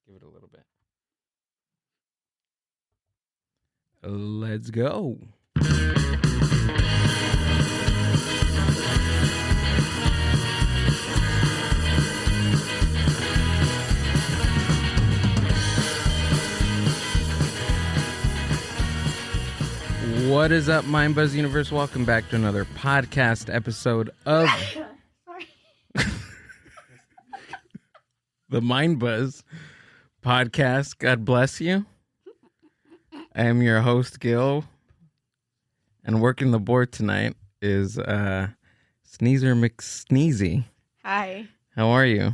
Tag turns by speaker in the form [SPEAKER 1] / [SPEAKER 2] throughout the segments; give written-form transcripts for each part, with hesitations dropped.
[SPEAKER 1] Give it a little bit. Let's go. What is up, Mind Buzz Universe? Welcome back to another podcast episode of the Mind Buzz podcast. God bless you. I am your host, GILL, and working the board tonight is Sneezer McSneezy.
[SPEAKER 2] Hi.
[SPEAKER 1] How are you?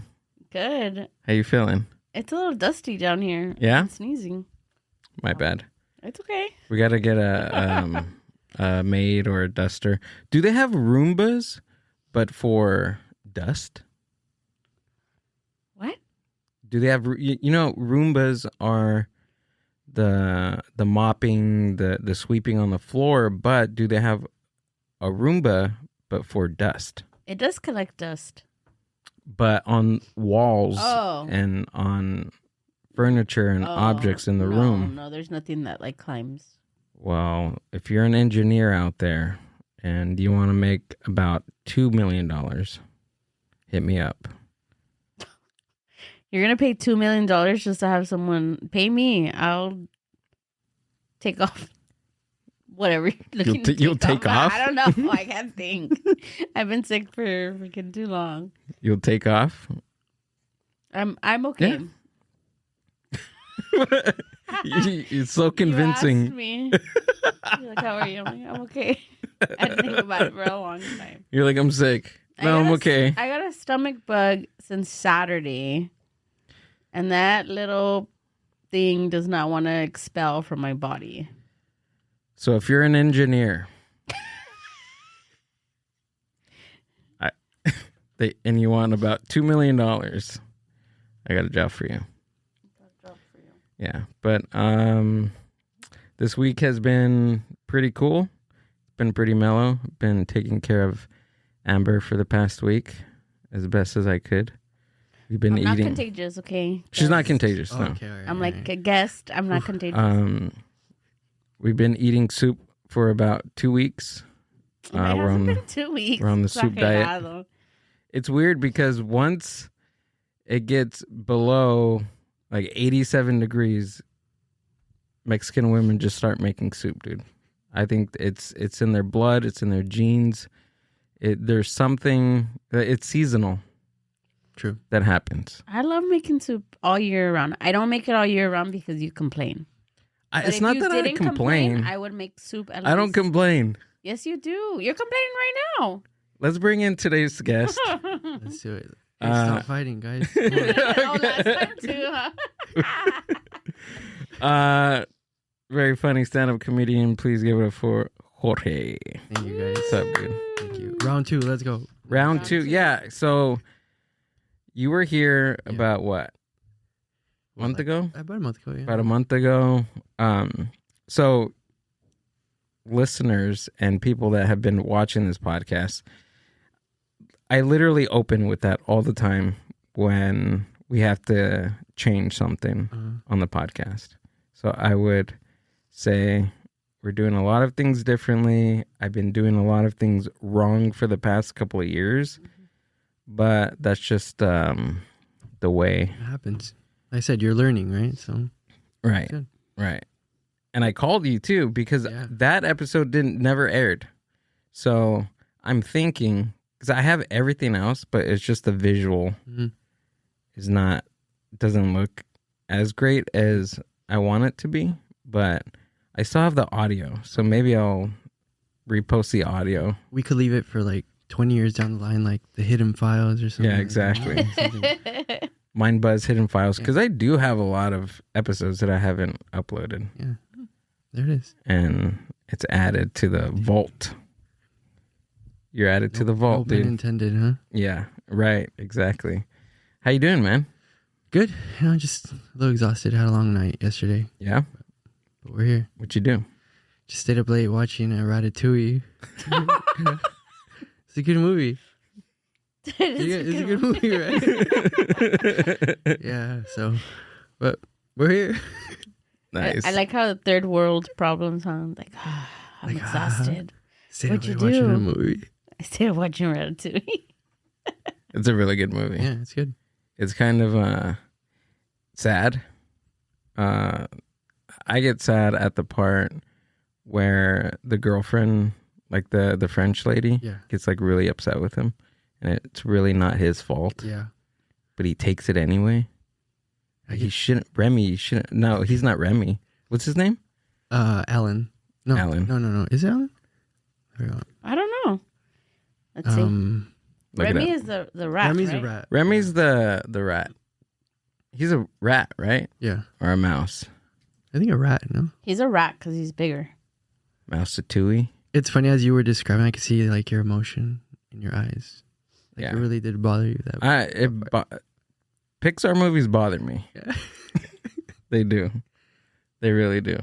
[SPEAKER 2] Good.
[SPEAKER 1] How you feeling?
[SPEAKER 2] It's a little dusty down here.
[SPEAKER 1] Yeah?
[SPEAKER 2] I'm sneezing.
[SPEAKER 1] My bad.
[SPEAKER 2] It's okay.
[SPEAKER 1] We got to get a maid or a duster. Do they have Roombas, but for dust?
[SPEAKER 2] What?
[SPEAKER 1] Do they have, Roombas are the mopping, the sweeping on the floor, but do they have a Roomba, but for dust?
[SPEAKER 2] It does collect dust.
[SPEAKER 1] But on walls
[SPEAKER 2] Oh.
[SPEAKER 1] and on furniture and objects in the room.
[SPEAKER 2] No, there's nothing that climbs.
[SPEAKER 1] Well, if you're an engineer out there and you want to make about $2 million, hit me up.
[SPEAKER 2] You're going to pay $2 million just to have someone pay me. I'll take off whatever you're looking to
[SPEAKER 1] You'll take off?
[SPEAKER 2] I don't know. I can't think. I've been sick for freaking too long.
[SPEAKER 1] You'll take off?
[SPEAKER 2] I'm okay.
[SPEAKER 1] Yeah. It's so convincing.
[SPEAKER 2] You asked me. You're like, how are you? I'm like, I'm okay. I didn't think about it for a long time.
[SPEAKER 1] You're like, I'm sick. No, I'm okay.
[SPEAKER 2] I got a stomach bug since Saturday. And that little thing does not want to expel from my body.
[SPEAKER 1] So if you're an engineer and you want about $2 million, I got a job for you. Yeah, but this week has been pretty cool. It's been pretty mellow. Been taking care of Amber for the past week as best as I could. We've been eating.
[SPEAKER 2] I'm not contagious, okay?
[SPEAKER 1] She's not contagious, no.
[SPEAKER 3] Okay, right,
[SPEAKER 2] I'm like a guest. I'm not contagious.
[SPEAKER 1] We've been eating soup for about 2 weeks.
[SPEAKER 2] It hasn't been 2 weeks.
[SPEAKER 1] We're on the soup diet.
[SPEAKER 2] Helado.
[SPEAKER 1] It's weird because once it gets below 87 degrees, Mexican women just start making soup, dude. I think it's in their blood. It's in their genes. There's something. It's seasonal.
[SPEAKER 3] True.
[SPEAKER 1] That happens.
[SPEAKER 2] I love making soup all year round. I don't make it all year round because you complain.
[SPEAKER 1] It's not that I complain.
[SPEAKER 2] I would make soup at least.
[SPEAKER 1] I don't complain.
[SPEAKER 2] Yes, you do. You're complaining right now.
[SPEAKER 1] Let's bring in today's guest.
[SPEAKER 3] Let's do it. Hey, stop fighting, guys.
[SPEAKER 2] Oh, last time too, huh?
[SPEAKER 1] Very funny stand-up comedian. Please give it up for Jorge.
[SPEAKER 3] Thank you, guys.
[SPEAKER 1] What's up, dude?
[SPEAKER 3] Thank you. Round 2, let's go.
[SPEAKER 1] Round two. Yeah. So you were here about what? Month ago?
[SPEAKER 3] About a month ago, yeah.
[SPEAKER 1] About a month ago. So listeners and people that have been watching this podcast, I literally open with that all the time when we have to change something on the podcast. So I would say we're doing a lot of things differently. I've been doing a lot of things wrong for the past couple of years, but that's just the way.
[SPEAKER 3] It happens. Like I said, you're learning, right? So
[SPEAKER 1] Right. Right. And I called you too because that episode never aired. So I'm thinking, because I have everything else, but it's just the visual doesn't look as great as I want it to be, but I still have the audio. So maybe I'll repost the audio.
[SPEAKER 3] We could leave it for 20 years down the line, like the hidden files or something.
[SPEAKER 1] Yeah, exactly. Mind Buzz hidden files, because I do have a lot of episodes that I haven't uploaded.
[SPEAKER 3] Yeah, there it is.
[SPEAKER 1] And it's added to the vault. You're added to the vault,
[SPEAKER 3] no
[SPEAKER 1] dude.
[SPEAKER 3] pun intended, huh?
[SPEAKER 1] Yeah, right, exactly. How you doing, man?
[SPEAKER 3] Good. Just a little exhausted. Had a long night yesterday.
[SPEAKER 1] Yeah?
[SPEAKER 3] But we're here.
[SPEAKER 1] What you do?
[SPEAKER 3] Just stayed up late watching Ratatouille. It's a good movie.
[SPEAKER 2] It's
[SPEAKER 3] a good movie, right? Yeah, so But we're here.
[SPEAKER 1] Nice.
[SPEAKER 2] I like how the third world problem sounds like, I'm
[SPEAKER 3] Like,
[SPEAKER 2] exhausted.
[SPEAKER 3] Stayed
[SPEAKER 2] What'd you
[SPEAKER 3] awake watching
[SPEAKER 2] do?
[SPEAKER 3] a movie.
[SPEAKER 2] I started watching Ratatouille.
[SPEAKER 1] It's a really good movie.
[SPEAKER 3] Yeah, it's good.
[SPEAKER 1] It's kind of sad. I get sad at the part where the girlfriend, like the French lady,
[SPEAKER 3] Yeah.
[SPEAKER 1] gets like really upset with him, and it's really not his fault,
[SPEAKER 3] Yeah.
[SPEAKER 1] but he takes it anyway. He shouldn't. Remy shouldn't. No, he's not Remy. What's his name?
[SPEAKER 3] Alan. No.
[SPEAKER 1] Alan.
[SPEAKER 3] No. Is it Alan?
[SPEAKER 2] I don't know. Let's see.
[SPEAKER 1] Look it
[SPEAKER 2] Remy
[SPEAKER 1] up.
[SPEAKER 2] is the rat.
[SPEAKER 3] Remy's
[SPEAKER 2] right?
[SPEAKER 3] a rat.
[SPEAKER 1] Remy's the rat. He's a rat, right?
[SPEAKER 3] Yeah.
[SPEAKER 1] Or a mouse?
[SPEAKER 3] I think a rat, no?
[SPEAKER 2] He's a rat because he's bigger.
[SPEAKER 1] Mouse-a-tooie.
[SPEAKER 3] It's funny as you were describing, I could see like your emotion in your eyes. Like
[SPEAKER 1] Yeah.
[SPEAKER 3] it really did bother you that way.
[SPEAKER 1] Pixar movies bother me.
[SPEAKER 3] Yeah.
[SPEAKER 1] They do. They really do.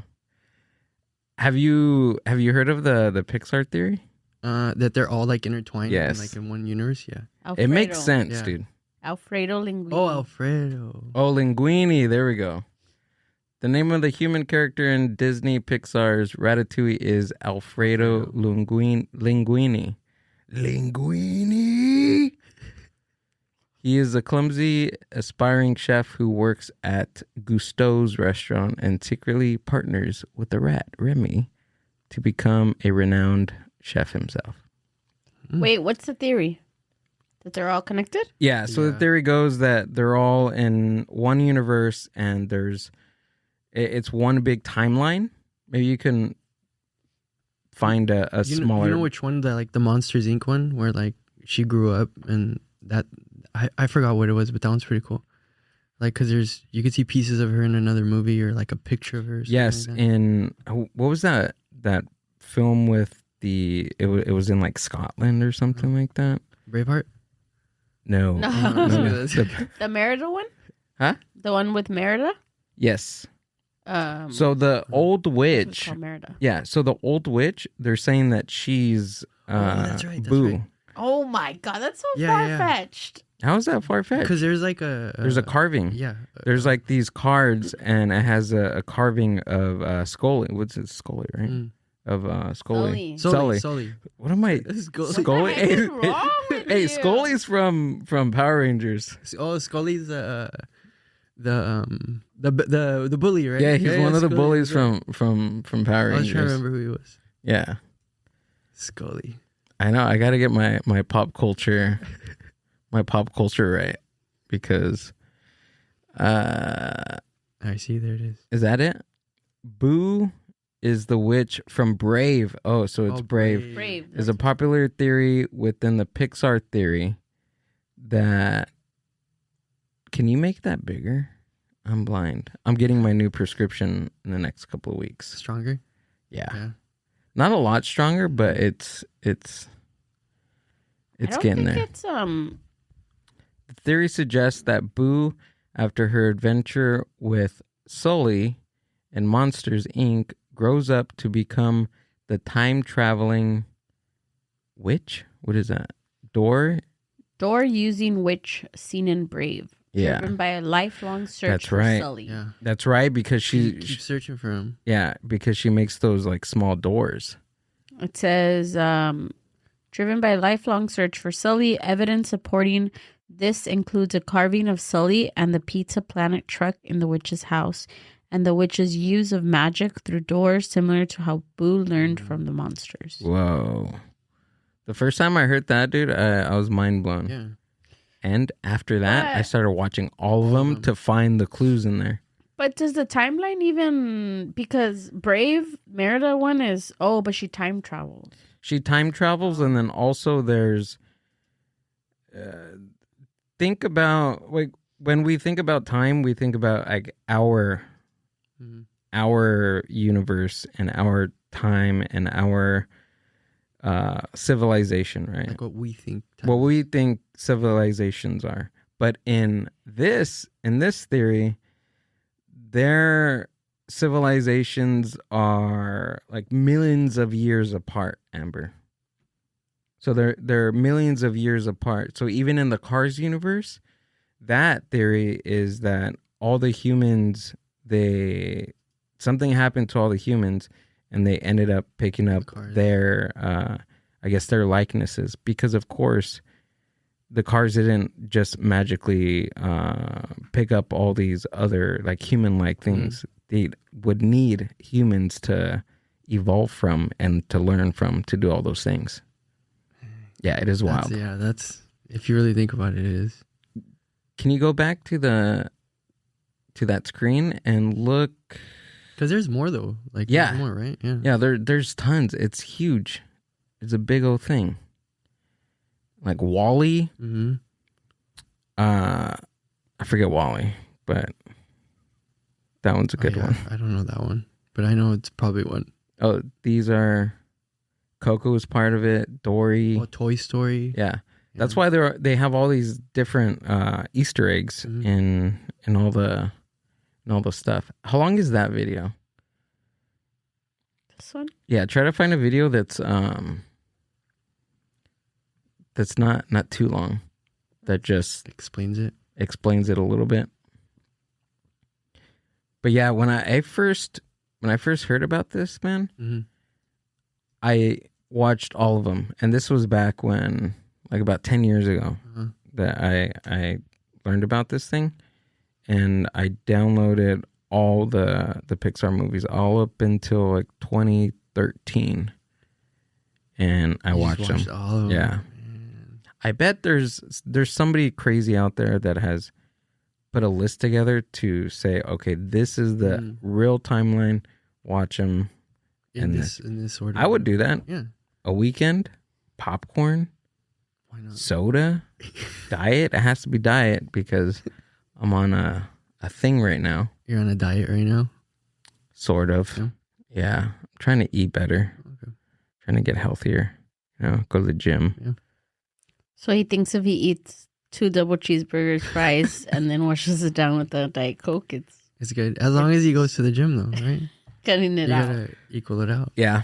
[SPEAKER 1] Have you heard of the Pixar theory?
[SPEAKER 3] That they're all like intertwined
[SPEAKER 1] Yes.
[SPEAKER 3] in, like in one universe, yeah.
[SPEAKER 2] Alfredo.
[SPEAKER 1] It makes sense,
[SPEAKER 3] Yeah.
[SPEAKER 1] dude.
[SPEAKER 2] Alfredo Linguini.
[SPEAKER 3] Oh, Alfredo.
[SPEAKER 1] Oh, Linguini. There we go. The name of the human character in Disney Pixar's Ratatouille is Alfredo Linguini. Linguini. He is a clumsy, aspiring chef who works at Gusteau's restaurant and secretly partners with the rat, Remy, to become a renowned chef himself.
[SPEAKER 2] Wait, what's the theory? That they're all connected?
[SPEAKER 1] Yeah, so the theory goes that they're all in one universe and it's one big timeline. Maybe you can find a smaller...
[SPEAKER 3] You know which one, the Monsters Inc. one, where like she grew up and that... I forgot what it was, but that one's pretty cool. Like, because you could see pieces of her in another movie or like a picture of her. Or
[SPEAKER 1] Yes,
[SPEAKER 3] like that.
[SPEAKER 1] in... What was that film with it was in like Scotland or something like that?
[SPEAKER 3] Braveheart?
[SPEAKER 1] No.
[SPEAKER 2] No. The Merida one?
[SPEAKER 1] Huh?
[SPEAKER 2] The one with Merida?
[SPEAKER 1] Yes. So the
[SPEAKER 3] Mm-hmm.
[SPEAKER 1] old
[SPEAKER 2] It's
[SPEAKER 1] witch...
[SPEAKER 2] called Merida.
[SPEAKER 1] Yeah, so the old witch, they're saying that she's
[SPEAKER 3] that's right, that's
[SPEAKER 1] Boo.
[SPEAKER 3] right.
[SPEAKER 2] Oh my god, that's so
[SPEAKER 3] Yeah, yeah.
[SPEAKER 2] far-fetched.
[SPEAKER 1] How is that far-fetched?
[SPEAKER 3] Because there's like a...
[SPEAKER 1] There's a carving.
[SPEAKER 3] Yeah.
[SPEAKER 1] There's like these cards, and it has a carving of Scully. What's it? Scully, right?
[SPEAKER 3] Mm.
[SPEAKER 1] Of Scully.
[SPEAKER 3] Sully.
[SPEAKER 1] What am I?
[SPEAKER 3] Scully.
[SPEAKER 2] What the heck is wrong with
[SPEAKER 1] Hey,
[SPEAKER 2] you?
[SPEAKER 1] Scully's from Power Rangers.
[SPEAKER 3] Oh, Scully's the bully, right?
[SPEAKER 1] Yeah, he's one of the
[SPEAKER 3] Scully,
[SPEAKER 1] bullies
[SPEAKER 3] yeah.
[SPEAKER 1] from Power
[SPEAKER 3] I was
[SPEAKER 1] Rangers.
[SPEAKER 3] trying to remember who he was.
[SPEAKER 1] Yeah,
[SPEAKER 3] Scully.
[SPEAKER 1] I know. I got to get my pop culture right because
[SPEAKER 3] I see. There it is.
[SPEAKER 1] is that it? Boo is the witch from Brave. Oh, so it's Brave.
[SPEAKER 2] Brave.
[SPEAKER 1] There's a popular theory within the Pixar theory that... Can you make that bigger? I'm blind. I'm getting my new prescription in the next couple of weeks.
[SPEAKER 3] Stronger.
[SPEAKER 1] Yeah. Not a lot stronger, but it's getting there.
[SPEAKER 2] It's
[SPEAKER 1] The theory suggests that Boo, after her adventure with Sully and Monsters Inc., grows up to become the time-traveling witch? What is that?
[SPEAKER 2] door-using witch seen in Brave.
[SPEAKER 1] Yeah.
[SPEAKER 2] Driven by a lifelong search
[SPEAKER 1] That's
[SPEAKER 2] for
[SPEAKER 1] right.
[SPEAKER 2] Sully.
[SPEAKER 3] Yeah.
[SPEAKER 1] That's right, because
[SPEAKER 3] She keeps searching for him.
[SPEAKER 1] Yeah, because she makes those like small doors.
[SPEAKER 2] It says, driven by a lifelong search for Sully, evidence supporting this includes a carving of Sully and the Pizza Planet truck in the witch's house, and the witch's use of magic through doors, similar to how Boo learned from the monsters.
[SPEAKER 1] Whoa. The first time I heard that, dude, I was mind blown.
[SPEAKER 3] Yeah.
[SPEAKER 1] And after that, I
[SPEAKER 2] But-
[SPEAKER 1] started watching all of them to find the clues in there.
[SPEAKER 2] But does the timeline even... Because Brave, Merida one is... Oh, but she time travels.
[SPEAKER 1] She time travels, and then also there's... think about... like when we think about time, we think about like our universe and our time and our civilization, right?
[SPEAKER 3] Like what we think.
[SPEAKER 1] What we think civilizations are. But in this theory, their civilizations are like millions of years apart, Amber. So they're millions of years apart. So even in the Cars universe, that theory is that all the humans, something happened to all the humans, and they ended up picking up their, I guess, their likenesses, because of course the cars didn't just magically pick up all these other like human-like things. They would need humans to evolve from and to learn from to do all those things. Yeah, it is wild.
[SPEAKER 3] That's if you really think about it, it is.
[SPEAKER 1] Can you go back to that screen and look?
[SPEAKER 3] Because there's more though. Like there's more, right?
[SPEAKER 1] Yeah. There's tons. It's huge. It's a big old thing. Like Wall-E.
[SPEAKER 3] Mm-hmm.
[SPEAKER 1] I forget Wall-E, but that one's a good one.
[SPEAKER 3] I don't know that one, but I know it's probably one.
[SPEAKER 1] Oh, these are Coco is part of it. Dory.
[SPEAKER 3] Oh, Toy Story.
[SPEAKER 1] Yeah. That's why they have all these different Easter eggs in all the stuff. How long is that video?
[SPEAKER 2] This one?
[SPEAKER 1] Yeah, try to find a video that's not too long. That just
[SPEAKER 3] explains it
[SPEAKER 1] a little bit. But yeah, when I first heard about this, man, I watched all of them, and this was back when, like about 10 years ago, that I learned about this thing, and I downloaded all the Pixar movies all up until like 2013, and I watched them.
[SPEAKER 3] All of
[SPEAKER 1] them. I bet there's somebody crazy out there that has put a list together to say, okay, this is the real timeline. Watch them
[SPEAKER 3] in this order.
[SPEAKER 1] I would do that.
[SPEAKER 3] Yeah,
[SPEAKER 1] a weekend, popcorn.
[SPEAKER 3] Why not?
[SPEAKER 1] Soda, diet. It has to be diet because I'm on a thing right now.
[SPEAKER 3] You're on a diet right now?
[SPEAKER 1] Sort of. Yeah. I'm trying to eat better. Okay. Trying to get healthier. Go to the gym.
[SPEAKER 3] Yeah.
[SPEAKER 2] So he thinks if he eats 2 double cheeseburgers, fries, and then washes it down with a Diet Coke,
[SPEAKER 3] it's good. As long as he goes to the gym though, right?
[SPEAKER 2] Cutting it out.
[SPEAKER 3] You gotta equal it out.
[SPEAKER 1] Yeah.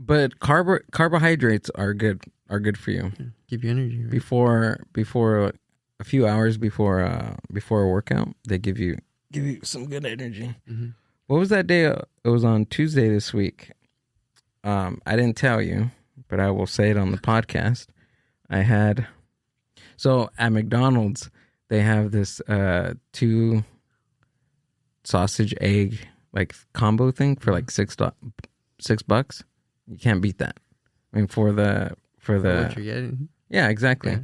[SPEAKER 1] But carbohydrates are good for you.
[SPEAKER 3] Yeah, give you energy. Right?
[SPEAKER 1] Before a few hours before a workout, they give you some good energy. Mm-hmm. What was that day? It was on Tuesday this week. I didn't tell you, but I will say it on the podcast. So at McDonald's, they have this 2 sausage egg like combo thing for like $6. You can't beat that. I mean, for what
[SPEAKER 3] you're getting.
[SPEAKER 1] Yeah, exactly.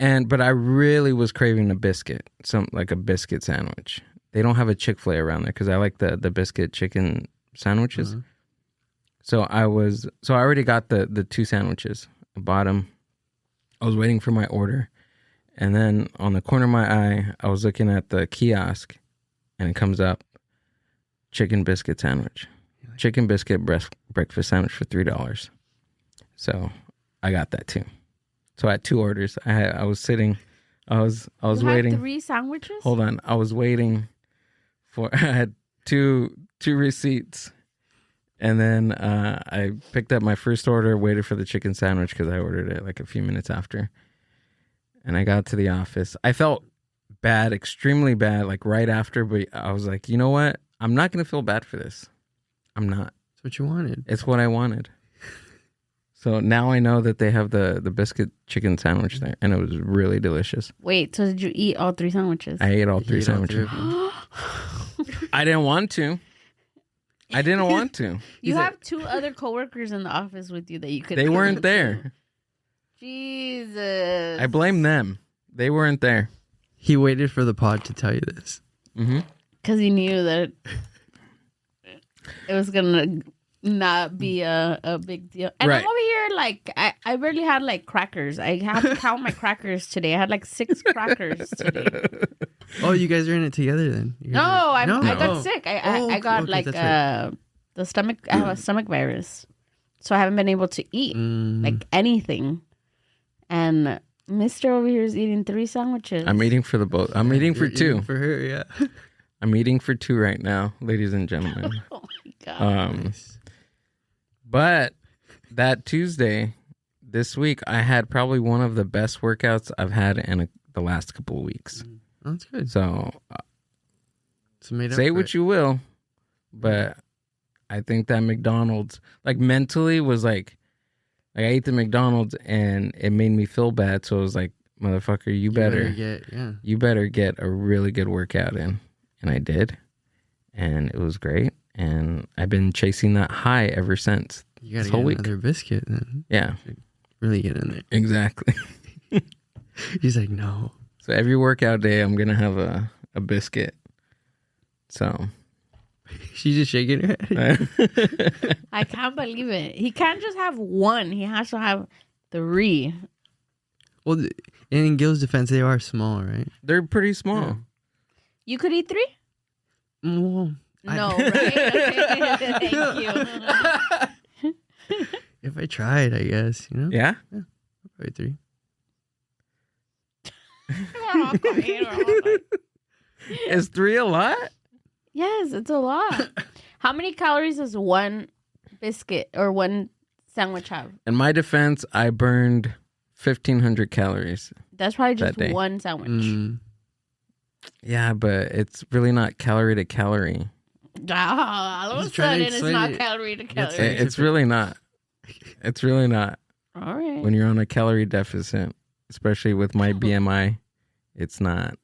[SPEAKER 1] Yeah. But I really was craving a biscuit, like a biscuit sandwich. They don't have a Chick-fil-A around there because I like the biscuit chicken sandwiches. Uh-huh. So I already got the 2 sandwiches. I bought them. I was waiting for my order, and then on the corner of my eye, I was looking at the kiosk, and it comes up, chicken biscuit sandwich. Chicken biscuit breakfast sandwich for $3. So I got that too. So I had 2 orders. I was sitting. I was waiting.
[SPEAKER 2] 3 sandwiches?
[SPEAKER 1] Hold on. I was waiting for. I had two receipts, and then I picked up my first order. Waited for the chicken sandwich because I ordered it like a few minutes after. And I got to the office. I felt bad, extremely bad, like right after. But I was like, you know what? I'm not gonna feel bad for this. I'm not.
[SPEAKER 3] It's what you wanted.
[SPEAKER 1] It's what I wanted. So now I know that they have the biscuit chicken sandwich there, and it was really delicious.
[SPEAKER 2] Wait, so did you eat all 3 sandwiches?
[SPEAKER 1] I ate all 3 sandwiches. I didn't want to.
[SPEAKER 2] You have 2 other coworkers in the office with you that you could.
[SPEAKER 1] They weren't there.
[SPEAKER 2] Jesus.
[SPEAKER 1] I blame them. They weren't there.
[SPEAKER 3] He waited for the pod to tell you this.
[SPEAKER 1] Mm-hmm.
[SPEAKER 2] Because he knew that it was gonna not be a big deal. And I'm over here like I barely had like crackers. I have to count my crackers today. I had like 6 crackers today.
[SPEAKER 3] Oh, you guys are in it together then?
[SPEAKER 2] I got sick. I got like the stomach. I have a stomach virus, so I haven't been able to eat like anything. And Mr. over here is eating 3 sandwiches.
[SPEAKER 1] I'm eating for the both. I'm eating for 2.
[SPEAKER 3] For her, yeah.
[SPEAKER 1] I'm eating for 2 right now, ladies and gentlemen.
[SPEAKER 2] Oh my god.
[SPEAKER 3] Nice.
[SPEAKER 1] But that Tuesday this week, I had probably one of the best workouts I've had in the last couple of weeks.
[SPEAKER 3] That's good.
[SPEAKER 1] So
[SPEAKER 3] It's made up
[SPEAKER 1] say
[SPEAKER 3] for
[SPEAKER 1] what
[SPEAKER 3] it.
[SPEAKER 1] you will, but I think that McDonald's, like, mentally was like I ate the McDonald's and it made me feel bad. So it was like, motherfucker, you better get a really good workout in. And I did. And it was great. And I've been chasing that high ever since.
[SPEAKER 3] You gotta get another biscuit then.
[SPEAKER 1] Yeah.
[SPEAKER 3] Really get in there.
[SPEAKER 1] Exactly.
[SPEAKER 3] He's like, no.
[SPEAKER 1] So every workout day, I'm going to have a biscuit. So.
[SPEAKER 3] She's just shaking her head.
[SPEAKER 2] I can't believe it. He can't just have one. He has to have 3.
[SPEAKER 3] Well, in Gil's defense, they are small, right?
[SPEAKER 1] They're pretty small.
[SPEAKER 3] Yeah.
[SPEAKER 2] You could eat 3?
[SPEAKER 3] Well,
[SPEAKER 2] No, right? Okay. Thank you.
[SPEAKER 3] if I tried, I guess, you know?
[SPEAKER 1] Yeah?
[SPEAKER 3] Probably 3.
[SPEAKER 1] Is 3 a lot?
[SPEAKER 2] Yes, it's a lot. How many calories does one biscuit or one sandwich have?
[SPEAKER 1] In my defense, I burned 1,500 calories.
[SPEAKER 2] That's probably just
[SPEAKER 1] that day.
[SPEAKER 2] one sandwich.
[SPEAKER 1] Yeah, but it's really not calorie to calorie.
[SPEAKER 2] All of a
[SPEAKER 3] Just trying to
[SPEAKER 2] sudden, it's
[SPEAKER 3] explain
[SPEAKER 2] not
[SPEAKER 3] it.
[SPEAKER 2] calorie to
[SPEAKER 3] That's
[SPEAKER 2] calorie.
[SPEAKER 3] right.
[SPEAKER 1] It's really not. It's really not.
[SPEAKER 2] All right.
[SPEAKER 1] When you're on a calorie deficit, especially with my BMI, it's not.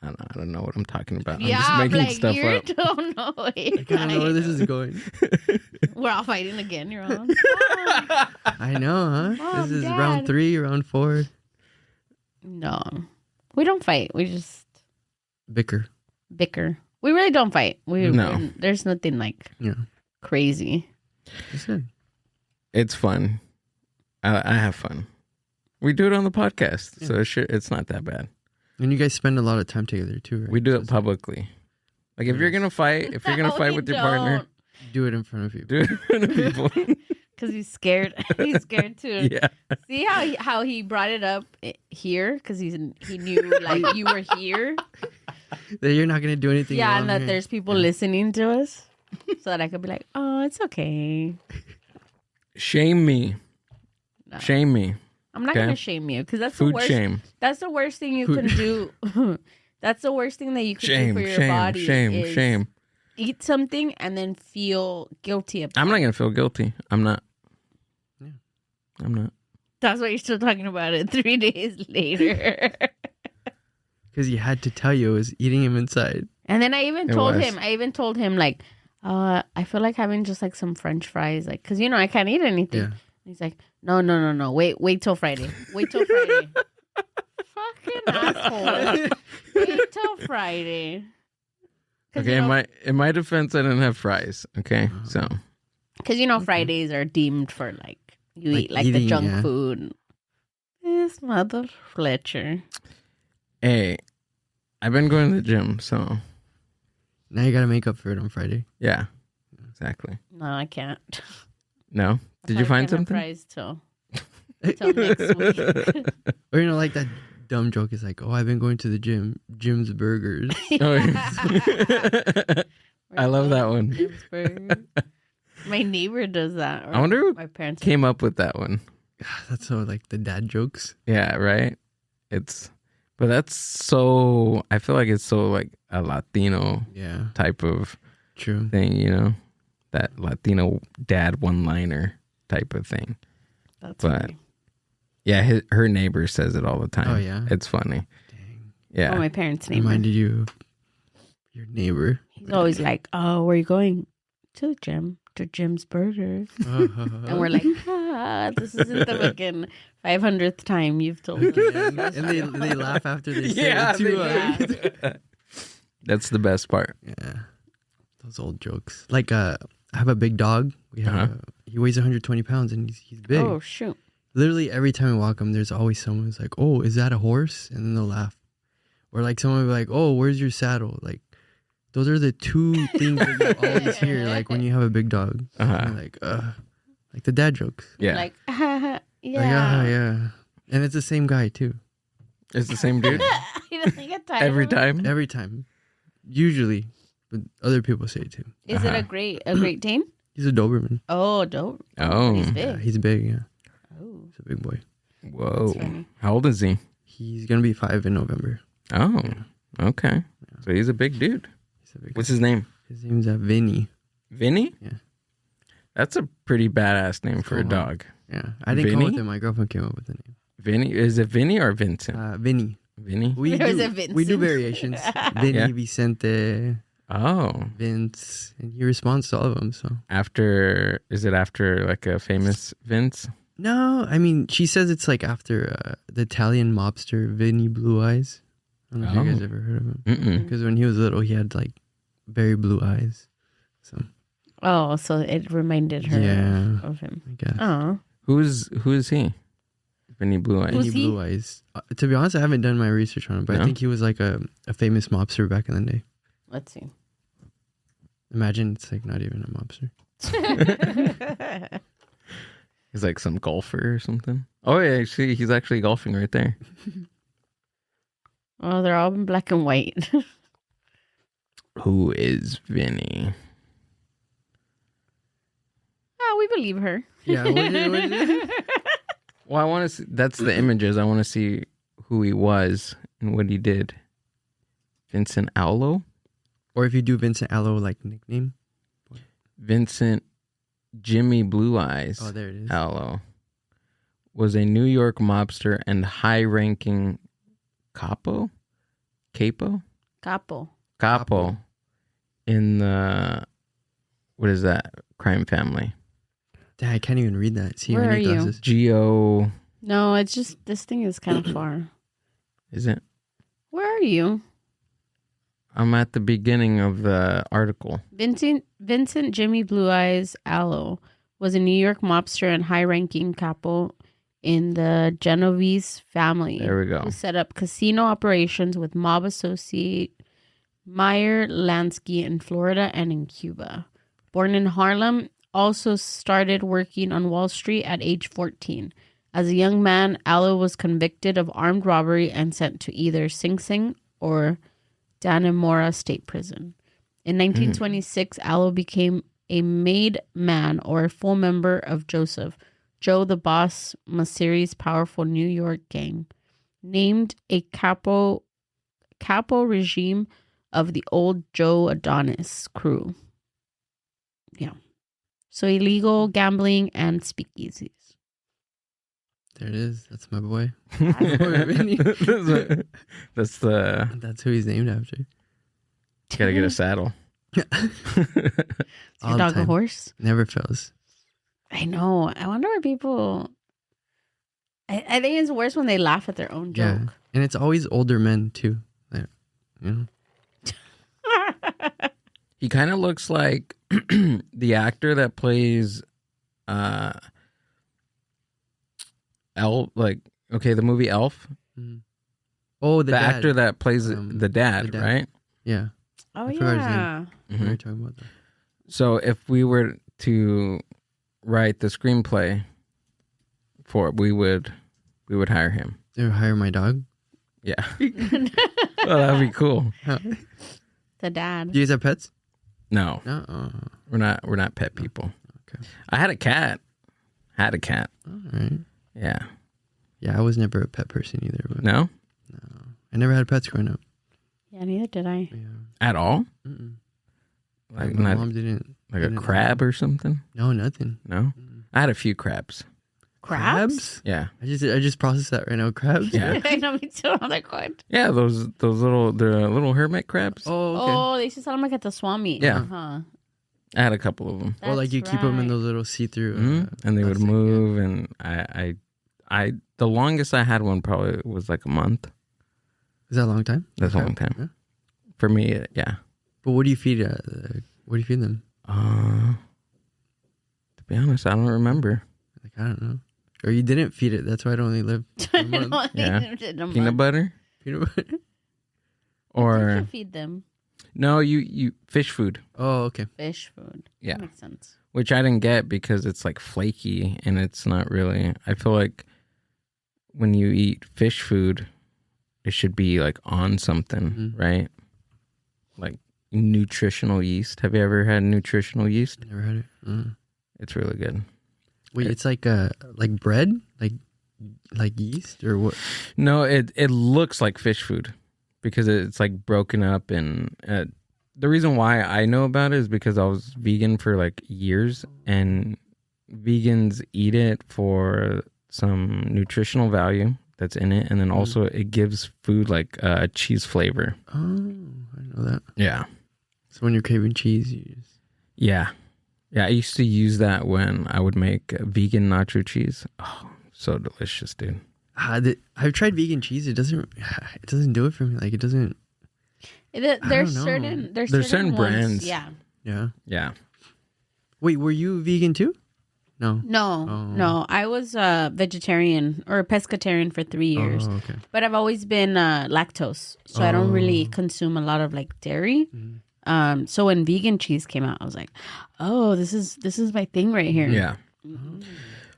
[SPEAKER 1] I don't know what I'm talking about. I'm just making
[SPEAKER 2] like,
[SPEAKER 1] stuff
[SPEAKER 2] you
[SPEAKER 1] up.
[SPEAKER 2] don't know.
[SPEAKER 3] I kind of know where this is going.
[SPEAKER 2] We're all fighting again. You're on.
[SPEAKER 3] I know, huh?
[SPEAKER 2] Mom,
[SPEAKER 3] this is
[SPEAKER 2] Dad.
[SPEAKER 3] round 3, round 4.
[SPEAKER 2] No, we don't fight. We just
[SPEAKER 3] Bicker.
[SPEAKER 2] bicker. We really don't fight.
[SPEAKER 1] No.
[SPEAKER 2] There's nothing like crazy.
[SPEAKER 3] That's good.
[SPEAKER 1] It's fun. I have fun. We do it on the podcast, so it's not that bad.
[SPEAKER 3] And you guys spend a lot of time together too, right?
[SPEAKER 1] We do
[SPEAKER 3] So
[SPEAKER 1] it
[SPEAKER 3] it's
[SPEAKER 1] publicly. Like if you're gonna fight, with your partner,
[SPEAKER 3] like, do it in front of people.
[SPEAKER 1] do it in front of people.
[SPEAKER 2] Because he's scared. He's scared too.
[SPEAKER 1] Yeah.
[SPEAKER 2] See how he brought it up here because he knew like you were here.
[SPEAKER 3] That you're not gonna do anything.
[SPEAKER 2] Yeah,
[SPEAKER 3] wrong
[SPEAKER 2] and that
[SPEAKER 3] here.
[SPEAKER 2] there's people listening to us, so that I could be like, oh, it's okay.
[SPEAKER 1] Shame me.
[SPEAKER 2] No.
[SPEAKER 1] Shame me.
[SPEAKER 2] I'm not
[SPEAKER 1] Okay.
[SPEAKER 2] gonna shame you because that's
[SPEAKER 1] Food
[SPEAKER 2] the worst.
[SPEAKER 1] shame.
[SPEAKER 2] That's the worst thing you can do. That's the worst thing that you can do for your body. is
[SPEAKER 1] Shame.
[SPEAKER 2] Eat something and then feel guilty about.
[SPEAKER 1] I'm not gonna feel guilty. I'm not.
[SPEAKER 3] Yeah.
[SPEAKER 1] I'm not.
[SPEAKER 2] That's why you're still talking about it 3 days later.
[SPEAKER 3] Because he had to tell you it was eating him inside.
[SPEAKER 2] And then I even
[SPEAKER 1] It
[SPEAKER 2] told
[SPEAKER 1] was.
[SPEAKER 2] him. I even told him like, I feel like having just like some French fries, like, cause I can't eat anything.
[SPEAKER 3] Yeah.
[SPEAKER 2] He's like, no. Wait till Friday. Wait till Friday. Fucking asshole. Wait till Friday.
[SPEAKER 1] Okay, in my defense, I didn't have fries. Okay, so
[SPEAKER 2] Because Fridays are deemed for like you
[SPEAKER 3] Like
[SPEAKER 2] eat like the
[SPEAKER 3] eating,
[SPEAKER 2] junk
[SPEAKER 3] yeah.
[SPEAKER 2] food. This mother Fletcher.
[SPEAKER 1] hey, I've been going to the gym, so
[SPEAKER 3] Now you gotta make up for it on Friday.
[SPEAKER 1] yeah, exactly.
[SPEAKER 2] No, I can't.
[SPEAKER 1] No, did you find something?
[SPEAKER 2] Fries till next week.
[SPEAKER 3] Or like that dumb joke is like, oh, I've been going to the gym. Jim's Burgers.
[SPEAKER 1] Oh, yeah. I love that one.
[SPEAKER 2] Ginsburg. My neighbor does that. Or
[SPEAKER 1] I wonder who
[SPEAKER 2] my parents
[SPEAKER 1] came up with that one.
[SPEAKER 3] That's so like the dad jokes.
[SPEAKER 1] Yeah, right. But that's so. I feel like it's so like a Latino
[SPEAKER 3] Yeah,
[SPEAKER 1] type of
[SPEAKER 3] true.
[SPEAKER 1] thing, that Latino dad one-liner type of thing.
[SPEAKER 2] That's
[SPEAKER 1] But
[SPEAKER 2] funny.
[SPEAKER 1] yeah, her neighbor says it all the time.
[SPEAKER 3] Oh, yeah?
[SPEAKER 1] It's funny.
[SPEAKER 3] Dang.
[SPEAKER 1] Yeah.
[SPEAKER 2] Oh, my parents' neighbor.
[SPEAKER 3] Reminded you of your neighbor.
[SPEAKER 2] He's always like, "Oh, where are you going?" To the gym. To Jim's Burgers. And we're like, this isn't the fucking 500th time you've told us.
[SPEAKER 3] and they laugh after they say it too.
[SPEAKER 2] do.
[SPEAKER 1] That's the best part.
[SPEAKER 3] Yeah, those old jokes. Like, I have a big dog. We have he weighs 120 pounds and he's big.
[SPEAKER 2] Oh, shoot.
[SPEAKER 3] Literally every time I walk him, there's always someone who's like, "Oh, is that a horse?" And then they'll laugh. Or like someone will be like, "Oh, where's your saddle?" Like, those are the two things that you always hear. Like when you have a big dog, like the dad jokes.
[SPEAKER 1] Yeah.
[SPEAKER 2] Like,
[SPEAKER 3] Like,
[SPEAKER 2] yeah.
[SPEAKER 3] yeah. And it's the same guy too.
[SPEAKER 1] It's the same dude
[SPEAKER 2] He doesn't get tired
[SPEAKER 1] every
[SPEAKER 2] of it?
[SPEAKER 1] time.
[SPEAKER 3] Every time, usually, but other people say it too.
[SPEAKER 2] Is it a Great Dane?
[SPEAKER 3] He's a Doberman.
[SPEAKER 2] Oh, dope.
[SPEAKER 1] Oh.
[SPEAKER 2] He's
[SPEAKER 3] Yeah,
[SPEAKER 2] big.
[SPEAKER 3] he's big. Yeah,
[SPEAKER 2] Oh,
[SPEAKER 3] he's a big boy.
[SPEAKER 1] Whoa.
[SPEAKER 2] funny.
[SPEAKER 1] How old is he?
[SPEAKER 3] He's gonna be 5 in November.
[SPEAKER 1] Oh, okay. So he's a big dude. What's his name?
[SPEAKER 3] His name's Vinny.
[SPEAKER 1] Vinny?
[SPEAKER 3] Yeah.
[SPEAKER 1] That's a pretty badass name for a dog.
[SPEAKER 3] Yeah. I didn't come up
[SPEAKER 1] Vinny?
[SPEAKER 3] with it. My girlfriend came up with the name.
[SPEAKER 1] Vinny? Is it Vinny or Vincent?
[SPEAKER 3] Vinny.
[SPEAKER 1] Vinny?
[SPEAKER 3] We
[SPEAKER 2] There's
[SPEAKER 3] do,
[SPEAKER 2] a Vincent.
[SPEAKER 3] we do variations. Vinny,
[SPEAKER 1] Yeah.
[SPEAKER 3] Vicente,
[SPEAKER 1] Oh.
[SPEAKER 3] Vince, and he responds to all of them. So
[SPEAKER 1] Is it after like a famous Vince?
[SPEAKER 3] no, I mean she says it's like after the Italian mobster Vinny Blue Eyes. I don't know if you guys ever heard of him.
[SPEAKER 1] Mm-mm.
[SPEAKER 3] Because when he was little, he had like very blue eyes. So
[SPEAKER 2] Oh, so it reminded her
[SPEAKER 3] Yeah.
[SPEAKER 2] of him.
[SPEAKER 3] I guess.
[SPEAKER 2] Oh.
[SPEAKER 1] Who is he? Vinny Blue Eyes.
[SPEAKER 2] Who's
[SPEAKER 3] Vinny
[SPEAKER 2] he?
[SPEAKER 3] Blue Eyes. To be honest, I haven't done my research on him, but
[SPEAKER 1] No?
[SPEAKER 3] I think he was like a famous mobster back in the day.
[SPEAKER 2] Let's see.
[SPEAKER 3] Imagine it's like not even a mobster.
[SPEAKER 1] He's like some golfer or something. Oh yeah, actually, he's actually golfing right there.
[SPEAKER 2] Oh, they're all in black and white.
[SPEAKER 1] Who is Vinny?
[SPEAKER 2] Oh, we believe her.
[SPEAKER 3] Yeah. What is it?
[SPEAKER 1] Well, I want to see. That's the images. I want to see who he was and what he did. Vincent Allo?
[SPEAKER 3] Or if you do Vincent Allo like nickname.
[SPEAKER 1] Vincent Jimmy Blue Eyes
[SPEAKER 3] Oh, there it is.
[SPEAKER 1] Allo was a New York mobster and high-ranking capo
[SPEAKER 2] Capo.
[SPEAKER 1] in the, what is that, crime family?
[SPEAKER 3] Dang, I can't even read that. See,
[SPEAKER 2] Where
[SPEAKER 3] I need
[SPEAKER 2] are you?
[SPEAKER 3] glasses.
[SPEAKER 1] Geo,
[SPEAKER 2] No, it's just this thing is kind of far.
[SPEAKER 1] is it?
[SPEAKER 2] Where are you?
[SPEAKER 1] I'm at the beginning of the article.
[SPEAKER 2] Vincent Jimmy Blue Eyes Allo was a New York mobster and high-ranking capo in the Genovese family.
[SPEAKER 1] There we go.
[SPEAKER 2] Who set up casino operations with mob associate Meyer Lansky in Florida and in Cuba. Born in Harlem, also started working on Wall Street at age 14. As a young man, Allo was convicted of armed robbery and sent to either Sing Sing or Dannemora State Prison. In 1926, Allo became a made man or a full member of Joe the Boss Masiri's powerful New York gang, named a capo regime of the old Joe Adonis crew. Yeah. So illegal gambling and speakeasies.
[SPEAKER 3] There it is. That's my boy.
[SPEAKER 1] That's the,
[SPEAKER 3] That's who he's named after.
[SPEAKER 1] gotta get a saddle.
[SPEAKER 2] Is your
[SPEAKER 3] All the
[SPEAKER 2] dog a
[SPEAKER 3] time.
[SPEAKER 2] horse?
[SPEAKER 3] Never fails.
[SPEAKER 2] I know. I wonder why people. I think it's worse when they laugh at their own
[SPEAKER 3] Yeah.
[SPEAKER 2] joke.
[SPEAKER 3] And it's always older men too. Like, you know?
[SPEAKER 1] He kind of looks like the actor that plays Elf, like, okay, the movie Elf.
[SPEAKER 3] Mhm. Oh,
[SPEAKER 1] The
[SPEAKER 3] dad.
[SPEAKER 1] actor that plays the dad,
[SPEAKER 3] the dad.
[SPEAKER 1] right?
[SPEAKER 3] Yeah.
[SPEAKER 2] Oh,
[SPEAKER 3] I forgot his
[SPEAKER 2] yeah.
[SPEAKER 3] We were talking about that.
[SPEAKER 1] So if we were to write the screenplay for it, we would hire him.
[SPEAKER 3] They would hire my dog.
[SPEAKER 1] Yeah. Well, that'd be cool.
[SPEAKER 2] The dad.
[SPEAKER 3] Do you guys have pets?
[SPEAKER 1] No,
[SPEAKER 3] No.
[SPEAKER 1] we're not pet people.
[SPEAKER 3] Okay.
[SPEAKER 1] I had a cat. All
[SPEAKER 3] right.
[SPEAKER 1] Yeah.
[SPEAKER 3] Yeah, I was never a pet person either. But
[SPEAKER 1] No?
[SPEAKER 3] I never had pets growing up.
[SPEAKER 2] Yeah, neither did I.
[SPEAKER 3] Yeah.
[SPEAKER 1] At all?
[SPEAKER 3] Mm-mm.
[SPEAKER 1] Like
[SPEAKER 3] my
[SPEAKER 1] not
[SPEAKER 3] mom didn't.
[SPEAKER 1] like a
[SPEAKER 3] didn't
[SPEAKER 1] crab or something?
[SPEAKER 3] No, nothing.
[SPEAKER 1] No? I had a few crabs.
[SPEAKER 2] Crabs?
[SPEAKER 1] Yeah.
[SPEAKER 3] I just processed that right now. Crabs?
[SPEAKER 1] Yeah.
[SPEAKER 2] I know, me too. I'm like, what?
[SPEAKER 1] Yeah, those little hermit crabs.
[SPEAKER 3] Oh, okay.
[SPEAKER 2] Oh, they used to sell them like at the Swami.
[SPEAKER 1] Yeah.
[SPEAKER 2] Huh.
[SPEAKER 1] I had a couple of them.
[SPEAKER 3] Or like you keep them in
[SPEAKER 2] right.
[SPEAKER 3] those little see-through.
[SPEAKER 1] And they would
[SPEAKER 3] plastic,
[SPEAKER 1] move, and I the longest I had one probably was like a month.
[SPEAKER 3] Is that a long time?
[SPEAKER 1] That's a long time.
[SPEAKER 3] Yeah.
[SPEAKER 1] For me, yeah.
[SPEAKER 3] But what do you feed? What do you feed them?
[SPEAKER 1] To be honest, I don't remember.
[SPEAKER 3] Like I don't know. Or you didn't feed it. That's why it only lived for a month.
[SPEAKER 1] Yeah. Peanut butter
[SPEAKER 3] Peanut butter.
[SPEAKER 1] or
[SPEAKER 2] You feed them
[SPEAKER 1] no, you fish food.
[SPEAKER 3] Oh, okay.
[SPEAKER 2] fish food.
[SPEAKER 1] Yeah.
[SPEAKER 2] That makes sense.
[SPEAKER 1] Which I didn't get because it's like flaky and it's not really. I feel like when you eat fish food, it should be like on something, right? Like nutritional yeast. Have you ever had nutritional yeast?
[SPEAKER 3] Never had it.
[SPEAKER 1] It's really good.
[SPEAKER 3] Wait, it's like bread? Like like yeast or what?
[SPEAKER 1] No, it looks like fish food because it's like broken up. And the reason why I know about it is because I was vegan for like years, and vegans eat it for some nutritional value that's in it, and then also it gives food like cheese flavor.
[SPEAKER 3] Oh, I know that.
[SPEAKER 1] Yeah.
[SPEAKER 3] So when you're craving cheese, you just...
[SPEAKER 1] Yeah. I used to use that when I would make vegan nacho cheese. Oh, so delicious, dude.
[SPEAKER 3] I've tried vegan cheese. It doesn't do it for me. Like it doesn't.
[SPEAKER 2] There's certain
[SPEAKER 1] brands.
[SPEAKER 2] Yeah.
[SPEAKER 1] Yeah.
[SPEAKER 3] Wait, were you vegan too? No.
[SPEAKER 2] No. I was vegetarian or pescatarian for 3 years.
[SPEAKER 3] Oh, okay.
[SPEAKER 2] But I've always been lactose, so I don't really consume a lot of like dairy. So when vegan cheese came out, I was like, "Oh, this is my thing right here."
[SPEAKER 1] Yeah.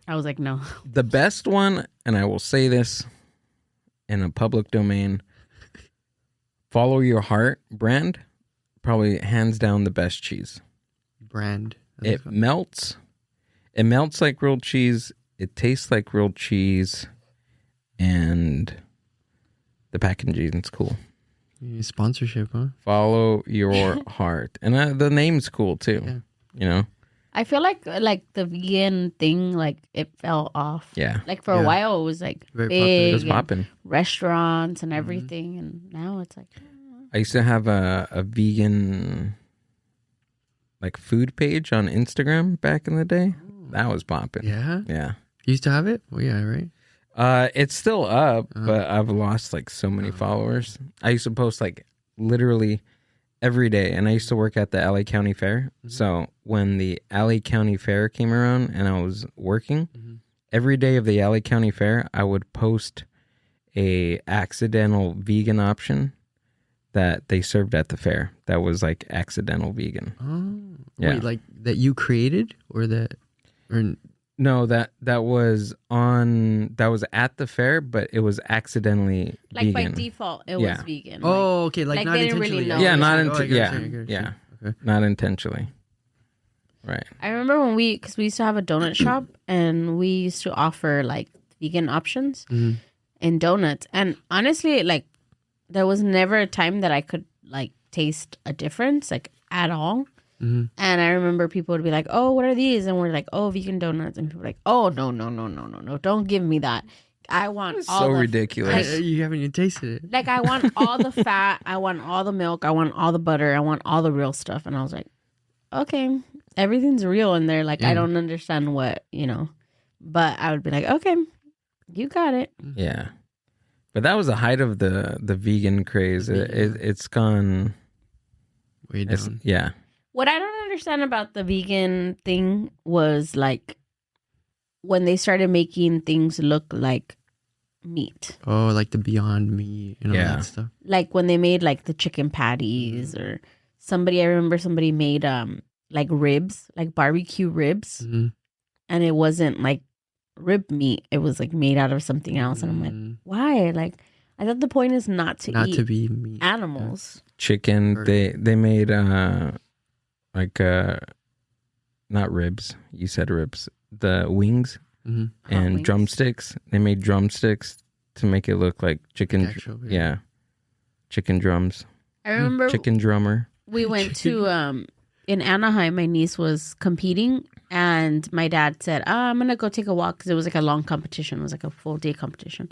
[SPEAKER 2] I was like, "No."
[SPEAKER 1] The best one, and I will say this in a public domain, Follow Your Heart brand, probably hands down the best cheese.
[SPEAKER 3] Brand.
[SPEAKER 1] It melts. It melts like real cheese. It tastes like real cheese. And the packaging's cool.
[SPEAKER 3] Sponsorship, huh?
[SPEAKER 1] Follow Your Heart. And the name's cool too.
[SPEAKER 3] Yeah.
[SPEAKER 1] You know?
[SPEAKER 2] I feel like the vegan thing, like it fell off.
[SPEAKER 1] Yeah.
[SPEAKER 2] Like for a while, it was like
[SPEAKER 3] Very
[SPEAKER 2] big,
[SPEAKER 3] popular.
[SPEAKER 1] It was
[SPEAKER 2] and
[SPEAKER 1] popping.
[SPEAKER 2] restaurants and everything, and now it's like.
[SPEAKER 1] I used to have a vegan like food page on Instagram back in the day. That was popping.
[SPEAKER 3] Yeah.
[SPEAKER 1] Yeah.
[SPEAKER 3] You used to have it? Well, yeah, right.
[SPEAKER 1] It's still up, but I've lost like so many followers. I used to post like literally every day, and I used to work at the LA County Fair. So when the LA County Fair came around and I was working, every day of the LA County Fair, I would post a accidental vegan option that they served at the fair that was like accidental vegan.
[SPEAKER 3] Oh.
[SPEAKER 1] Yeah.
[SPEAKER 3] Wait, like that you created or that... Or...
[SPEAKER 1] No, that was at the fair, but it was accidentally
[SPEAKER 2] Like
[SPEAKER 1] vegan.
[SPEAKER 2] by default, it was vegan.
[SPEAKER 3] Oh, okay. Like not
[SPEAKER 2] they didn't
[SPEAKER 3] intentionally.
[SPEAKER 2] really know.
[SPEAKER 1] Yeah, not
[SPEAKER 3] I get
[SPEAKER 1] yeah,
[SPEAKER 3] Okay.
[SPEAKER 1] not intentionally. Right.
[SPEAKER 2] I remember because we used to have a donut shop, and we used to offer like vegan options in donuts. And honestly, like there was never a time that I could like taste a difference, like at all. And I remember people would be like, "Oh, what are these?" And we're like, "Oh, vegan donuts." And people were like, "Oh, no, don't give me that. I want all
[SPEAKER 1] So
[SPEAKER 2] the
[SPEAKER 1] ridiculous.
[SPEAKER 3] You haven't even tasted it.
[SPEAKER 2] like I want all the fat, I want all the milk, I want all the butter, I want all the real stuff." And I was like, "Okay, everything's real in there. Like I don't understand what, But I would be like, "Okay, you got it."
[SPEAKER 1] Yeah. But that was the height of the vegan craze. It's gone
[SPEAKER 3] Way down.
[SPEAKER 1] yeah.
[SPEAKER 2] What I don't understand about the vegan thing was like when they started making things look like meat.
[SPEAKER 3] Oh, like the Beyond Meat and all that stuff.
[SPEAKER 2] Like when they made like the chicken patties or I remember somebody made like ribs, like barbecue ribs. And it wasn't like rib meat. It was like made out of something else. And I'm like, why? Like I thought the point is not to
[SPEAKER 3] be meat.
[SPEAKER 2] Animals.
[SPEAKER 1] Chicken, they made like not ribs. You said ribs. The wings and
[SPEAKER 2] wings.
[SPEAKER 1] drumsticks. They made drumsticks to make it look like chicken.
[SPEAKER 3] Actual,
[SPEAKER 1] Chicken drums.
[SPEAKER 2] I remember
[SPEAKER 1] chicken drummer.
[SPEAKER 2] we went to in Anaheim. My niece was competing, and my dad said, "I'm gonna go take a walk," because it was like a long competition. It was like a full day competition,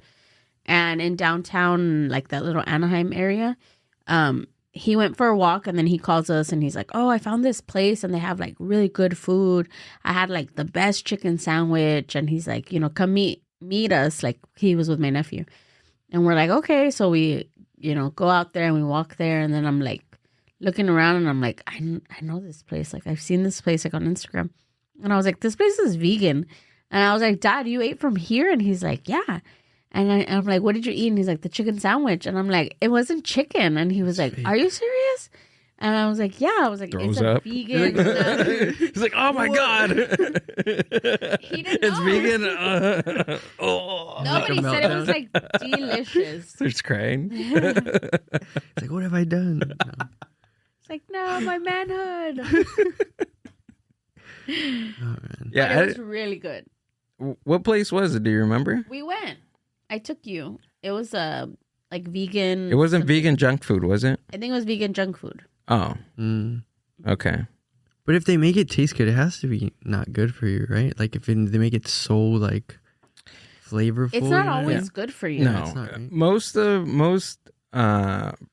[SPEAKER 2] and in downtown, like that little Anaheim area, he went for a walk, and then he calls us and he's like, "Oh, I found this place and they have like really good food. I had like the best chicken sandwich." And he's like, "Come meet us." Like he was with my nephew, and we're like, "Okay." So we, go out there and we walk there, and then I'm like looking around and I'm like, I know this place. Like I've seen this place like on Instagram, and I was like, "This place is vegan." And I was like, "Dad, you ate from here?" And he's like, "Yeah." And I'm like, "What did you eat?" And he's like, "The chicken sandwich." And I'm like, "It wasn't chicken." And he was like, "Are you serious?" And I was like, "Yeah." I was like,
[SPEAKER 1] Throws
[SPEAKER 2] "It's a
[SPEAKER 1] up.
[SPEAKER 2] vegan."
[SPEAKER 1] He's like, "Oh my god,
[SPEAKER 2] He didn't
[SPEAKER 1] it's
[SPEAKER 2] know.
[SPEAKER 1] vegan."
[SPEAKER 2] No, but he said it was like delicious.
[SPEAKER 1] Starts crying.
[SPEAKER 3] It's like, what have I done? No.
[SPEAKER 2] It's like, no, my manhood.
[SPEAKER 3] Oh, man.
[SPEAKER 1] Yeah,
[SPEAKER 2] But it was really good.
[SPEAKER 1] What place was it? Do you remember?
[SPEAKER 2] We went. I took you. It was like vegan.
[SPEAKER 1] It wasn't
[SPEAKER 2] something.
[SPEAKER 1] vegan junk food, was it?
[SPEAKER 2] I think it was vegan junk food.
[SPEAKER 1] Oh, okay.
[SPEAKER 3] But if they make it taste good, it has to be not good for you, right? Like if they make it so like flavorful.
[SPEAKER 2] It's not always good for you.
[SPEAKER 1] No,
[SPEAKER 3] it's not, right?
[SPEAKER 1] most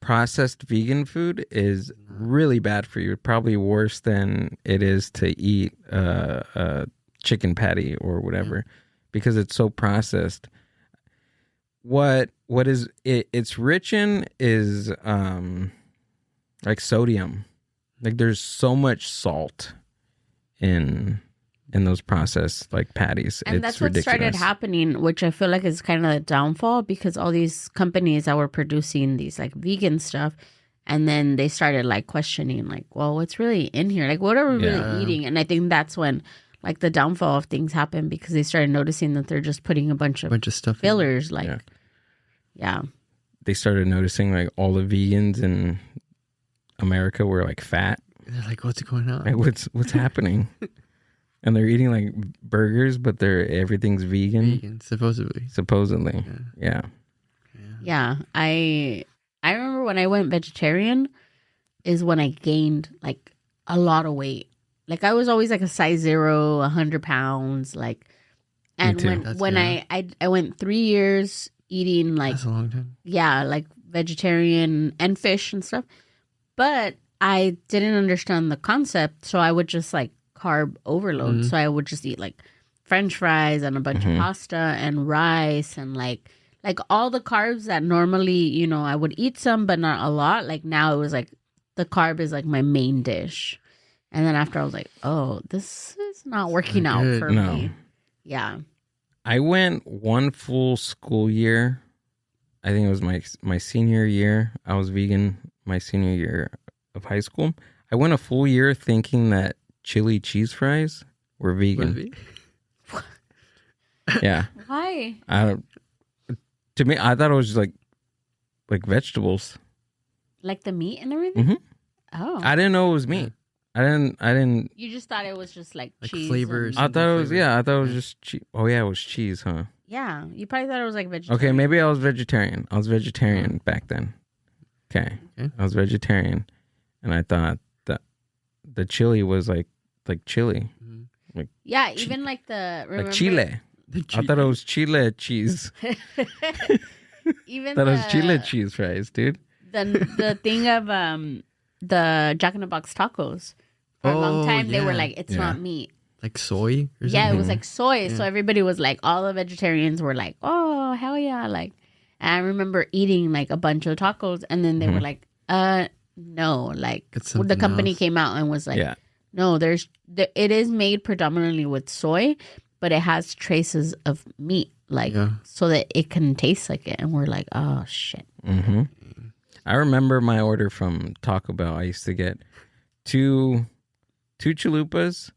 [SPEAKER 1] processed vegan food is really bad for you. Probably worse than it is to eat a chicken patty or whatever, because it's so processed. What is it's rich in is like sodium. Like there's so much salt in those processed like patties.
[SPEAKER 2] And
[SPEAKER 1] it's
[SPEAKER 2] that's what
[SPEAKER 1] ridiculous.
[SPEAKER 2] started happening, which I feel like is kind of the downfall, because all these companies that were producing these like vegan stuff, and then they started like questioning like, well, what's really in here? Like, what are we really eating? And I think that's when like the downfall of things happened, because they started noticing that they're just putting a bunch of
[SPEAKER 3] stuff
[SPEAKER 2] fillers. Like,
[SPEAKER 1] They started noticing like all the vegans in America were like fat.
[SPEAKER 3] They're like, what's going on?
[SPEAKER 1] Like, what's happening? And they're eating like burgers, but everything's vegan. Supposedly. Yeah.
[SPEAKER 2] I remember when I went vegetarian is when I gained like a lot of weight. Like I was always like a size 0, 100 pounds. Like, and when I went 3 years eating like,
[SPEAKER 3] that's a long time.
[SPEAKER 2] Yeah, like vegetarian and fish and stuff. But I didn't understand the concept, so I would just like carb overload. So I would just eat like French fries and a bunch of pasta and rice and like all the carbs that normally, you know, I would eat some but not a lot. Like now it was like the carb is like my main dish. And then after I was like, oh, this is not working out for me. Yeah.
[SPEAKER 1] I went one full school year. I think it was my senior year. I was vegan my senior year of high school. I went a full year thinking that chili cheese fries were vegan. Yeah.
[SPEAKER 2] Why?
[SPEAKER 1] To me, I thought it was just like vegetables.
[SPEAKER 2] Like the meat and everything? Oh.
[SPEAKER 1] I didn't know it was meat. I didn't.
[SPEAKER 2] You just thought it was just like cheese.
[SPEAKER 3] Flavors.
[SPEAKER 1] I thought it was, I thought it was just cheese. Oh, yeah, it was cheese, huh?
[SPEAKER 2] Yeah. You probably thought it was like vegetarian.
[SPEAKER 1] Okay, maybe I was vegetarian. I was vegetarian back then. Okay. I was vegetarian. And I thought that the chili was like chili. Like
[SPEAKER 2] even like the...
[SPEAKER 1] Like chile. I thought it was chile cheese.
[SPEAKER 2] Even
[SPEAKER 1] that was chile cheese fries, dude.
[SPEAKER 2] The thing of the Jack in the Box tacos. For a long time, they were like, it's not meat.
[SPEAKER 3] Like soy or something?
[SPEAKER 2] Yeah, it was like soy. So everybody was like, all the vegetarians were like, oh, hell yeah. Like, and I remember eating like a bunch of tacos, and then they were like, no. Like, the company came out and was like, no, it is made predominantly with soy, but it has traces of meat, like, so that it can taste like it. And we're like, oh, shit.
[SPEAKER 1] I remember my order from Taco Bell. I used to get two chalupas.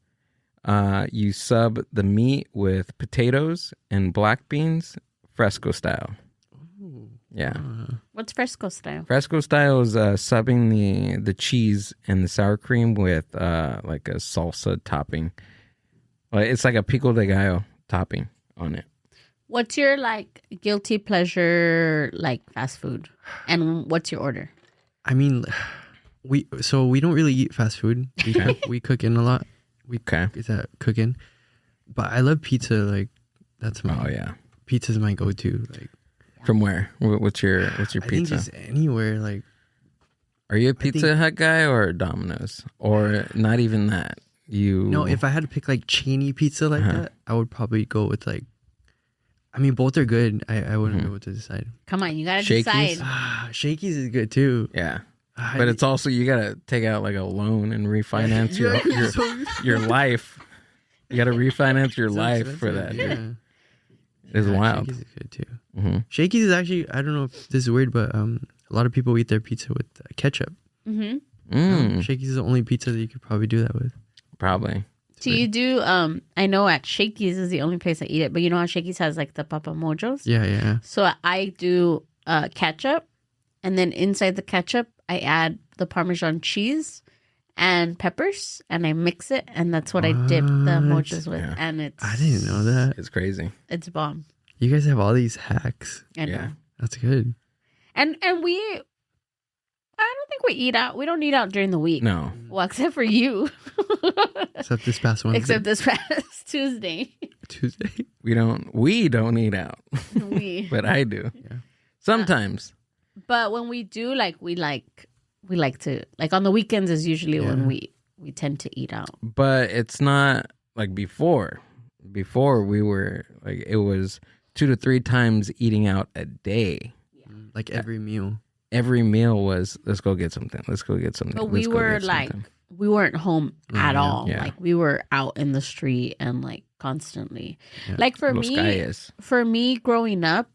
[SPEAKER 1] You sub the meat with potatoes and black beans, fresco style.
[SPEAKER 3] Ooh.
[SPEAKER 1] Yeah.
[SPEAKER 2] What's fresco style?
[SPEAKER 1] Fresco style is subbing the cheese and the sour cream with like a salsa topping. It's like a pico de gallo topping on it.
[SPEAKER 2] What's your like guilty pleasure like fast food, and what's your order?
[SPEAKER 3] I mean, we don't really eat fast food. We cook in a lot. Is that cooking? But I love pizza. Like that's my pizza's my go-to. Like
[SPEAKER 1] from where? What's your pizza?
[SPEAKER 3] I think just anywhere. Like,
[SPEAKER 1] are you a Pizza Hut guy or Domino's, or not even that? No,
[SPEAKER 3] if I had to pick like chainy pizza like that, I would probably go with like. I mean, both are good. I wouldn't know what to decide.
[SPEAKER 2] Come on, you gotta
[SPEAKER 1] Shakey's?
[SPEAKER 2] decide.
[SPEAKER 3] Shakey's is good too.
[SPEAKER 1] Yeah, but it's also you gotta take out like a loan and refinance your life. You gotta refinance your life for that.
[SPEAKER 3] Yeah,
[SPEAKER 1] it's wild.
[SPEAKER 3] Shakey's is good too. Shakey's is actually, I don't know if this is weird, but a lot of people eat their pizza with ketchup. Shakey's is the only pizza that you could probably do that with.
[SPEAKER 1] Probably.
[SPEAKER 2] So you do, I know at Shakey's is the only place I eat it, but you know how Shakey's has like the Papa Mojos?
[SPEAKER 3] Yeah.
[SPEAKER 2] So I do ketchup, and then inside the ketchup, I add the Parmesan cheese and peppers, and I mix it, and that's what I dip the mochas with.
[SPEAKER 1] Yeah.
[SPEAKER 2] And it's
[SPEAKER 3] I didn't know that.
[SPEAKER 1] It's crazy.
[SPEAKER 2] It's bomb.
[SPEAKER 3] You guys have all these hacks.
[SPEAKER 2] I know.
[SPEAKER 1] Yeah.
[SPEAKER 3] That's good.
[SPEAKER 2] And I don't think we eat out. We don't eat out during the week.
[SPEAKER 1] No.
[SPEAKER 2] Well, except for you.
[SPEAKER 3] Except this past Wednesday.
[SPEAKER 2] Except this past Tuesday.
[SPEAKER 3] Tuesday.
[SPEAKER 1] We don't eat out.
[SPEAKER 2] We.
[SPEAKER 1] But I do.
[SPEAKER 3] Yeah.
[SPEAKER 1] Sometimes.
[SPEAKER 2] But when we do, we like to, on the weekends is usually when we tend to eat out.
[SPEAKER 1] But it's not like before. Before we were it was 2 to 3 times eating out a day.
[SPEAKER 3] Like every meal.
[SPEAKER 1] Every meal was, let's go get something. Let's go get something.
[SPEAKER 2] But we were we weren't home at all.
[SPEAKER 1] Yeah.
[SPEAKER 2] We were out in the street and constantly.
[SPEAKER 3] Yeah.
[SPEAKER 2] For me growing up,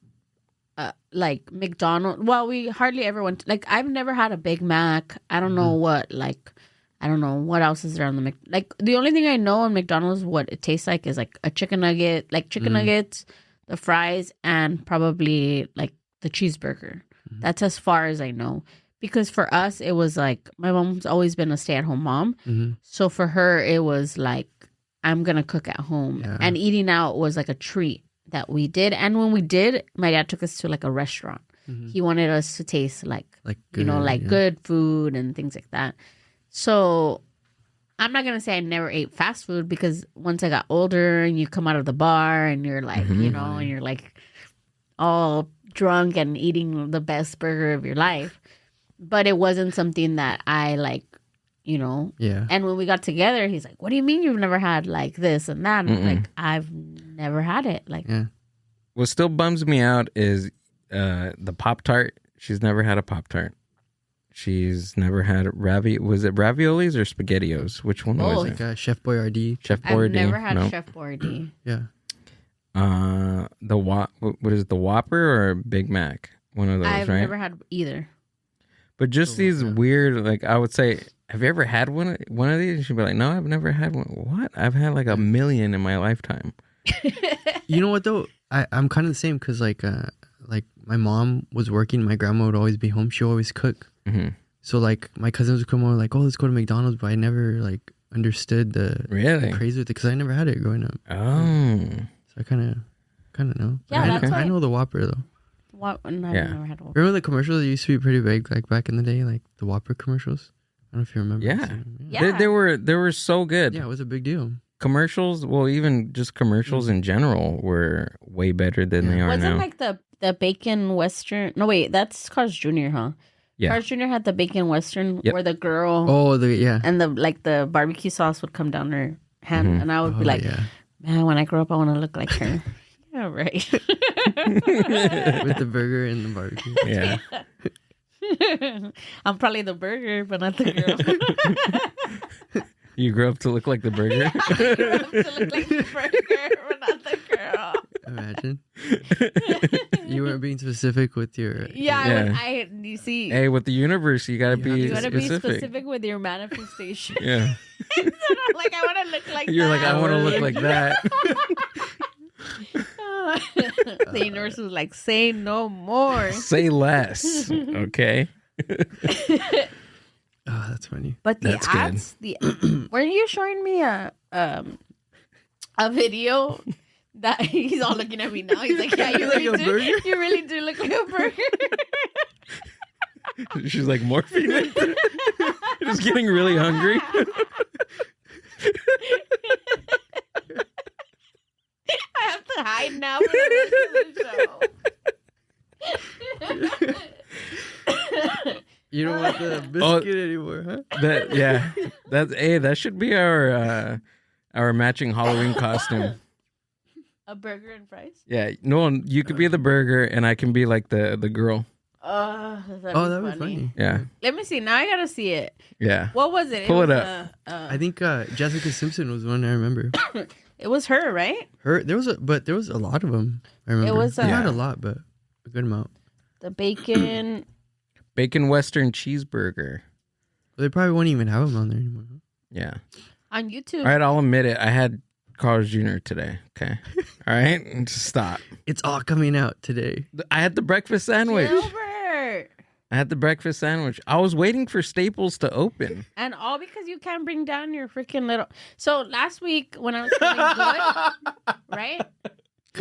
[SPEAKER 2] McDonald's, well, we hardly ever went, I've never had a Big Mac. I don't know what, I don't know what else is there on the the only thing I know on McDonald's what it tastes like is a chicken nugget, chicken nuggets, the fries, and probably the cheeseburger. That's as far as I know. Because for us, it was my mom's always been a stay-at-home mom.
[SPEAKER 3] Mm-hmm.
[SPEAKER 2] So for her, it was I'm going to cook at home.
[SPEAKER 3] Yeah.
[SPEAKER 2] And eating out was a treat that we did. And when we did, my dad took us to a restaurant.
[SPEAKER 3] Mm-hmm.
[SPEAKER 2] He wanted us to taste
[SPEAKER 3] good,
[SPEAKER 2] good food and things like that. So I'm not going to say I never ate fast food, because once I got older and you come out of the bar and you're and you're all drunk and eating the best burger of your life. But it wasn't something that I
[SPEAKER 3] Yeah.
[SPEAKER 2] And when we got together, he's like, what do you mean you've never had this and that? And I'm I've never had it.
[SPEAKER 3] Yeah.
[SPEAKER 1] What still bums me out is the Pop-Tart. She's never had a Pop-Tart. She's never had was it raviolis or SpaghettiOs? Which one was it?
[SPEAKER 3] Chef Boyardee.
[SPEAKER 1] Chef Boyardee.
[SPEAKER 2] I've never had Chef Boyardee.
[SPEAKER 3] Yeah.
[SPEAKER 1] What is it, the Whopper or Big Mac? One of those,
[SPEAKER 2] I've
[SPEAKER 1] right?
[SPEAKER 2] never had either.
[SPEAKER 1] But just these weird, I would say, have you ever had one of these? And she'd be like, no, I've never had one. What? I've had a million in my lifetime.
[SPEAKER 3] You know what though? I'm kind of the same, because my mom was working, my grandma would always be home. She would always cook.
[SPEAKER 1] Mm-hmm.
[SPEAKER 3] So my cousins would come over oh, let's go to McDonald's, but I never understood the craze with it, because I never had it growing up.
[SPEAKER 1] Oh.
[SPEAKER 3] So I kind of know.
[SPEAKER 2] Yeah,
[SPEAKER 3] I know the Whopper though.
[SPEAKER 2] What? No, I've never had one.
[SPEAKER 3] Remember the commercials that used to be pretty big, back in the day, the Whopper commercials? I don't know if you remember.
[SPEAKER 1] Yeah. They were so good.
[SPEAKER 3] Yeah, it was a big deal.
[SPEAKER 1] Commercials, well, even just commercials in general were way better than they are now.
[SPEAKER 2] Wasn't the bacon western? No, wait, that's Carl's Jr., huh?
[SPEAKER 1] Yeah.
[SPEAKER 2] Carl's Jr. had the bacon western where the girl and the barbecue sauce would come down her hand, and I would be man, when I grow up, I want to look like her. Yeah, right.
[SPEAKER 3] With the burger and the barbecue.
[SPEAKER 1] Yeah.
[SPEAKER 2] I'm probably the burger, but not the girl.
[SPEAKER 1] You grew up to look like the burger?
[SPEAKER 2] I grew up to look like the burger, but not the girl.
[SPEAKER 3] Imagine. You weren't being specific with your...
[SPEAKER 2] Yeah. You see...
[SPEAKER 1] Hey, with the universe, you gotta be specific.
[SPEAKER 2] Be specific with your manifestation.
[SPEAKER 1] Yeah.
[SPEAKER 2] Instead of I want to look like
[SPEAKER 1] You're
[SPEAKER 2] that.
[SPEAKER 1] I want to look like that.
[SPEAKER 2] The universe was say no more.
[SPEAKER 1] Say less. Okay.
[SPEAKER 3] Oh, that's funny.
[SPEAKER 2] But the
[SPEAKER 1] That's
[SPEAKER 2] ads, weren't you showing me a video that he's all looking at me now? He's like, yeah, you really do look like a burger.
[SPEAKER 1] She's morphine. Just getting really hungry.
[SPEAKER 2] I have to hide now for the rest of the show.
[SPEAKER 3] You don't want the biscuit anymore, huh?
[SPEAKER 1] That should be our matching Halloween costume.
[SPEAKER 2] A burger and fries?
[SPEAKER 1] Yeah, no, you could be the burger and I can be the girl.
[SPEAKER 3] That'd be funny.
[SPEAKER 1] Yeah.
[SPEAKER 2] Let me see. Now I gotta see it.
[SPEAKER 1] Yeah.
[SPEAKER 2] What was it?
[SPEAKER 1] Pull it up.
[SPEAKER 3] I think Jessica Simpson was one I remember.
[SPEAKER 2] It was her, right?
[SPEAKER 3] There was a lot of them. I remember.
[SPEAKER 2] It was
[SPEAKER 3] not a lot, but a good amount.
[SPEAKER 2] The bacon
[SPEAKER 1] Western cheeseburger.
[SPEAKER 3] They probably won't even have them on there anymore. Huh?
[SPEAKER 1] Yeah.
[SPEAKER 2] On YouTube.
[SPEAKER 1] All right, I'll admit it. I had Carl's Jr. today. Okay. All right, just stop.
[SPEAKER 3] It's all coming out today.
[SPEAKER 1] I had the breakfast sandwich.
[SPEAKER 2] Gilbert.
[SPEAKER 1] I had the breakfast sandwich. I was waiting for Staples to open.
[SPEAKER 2] And all because you can't bring down your freaking little. So last week when I was feeling good, right?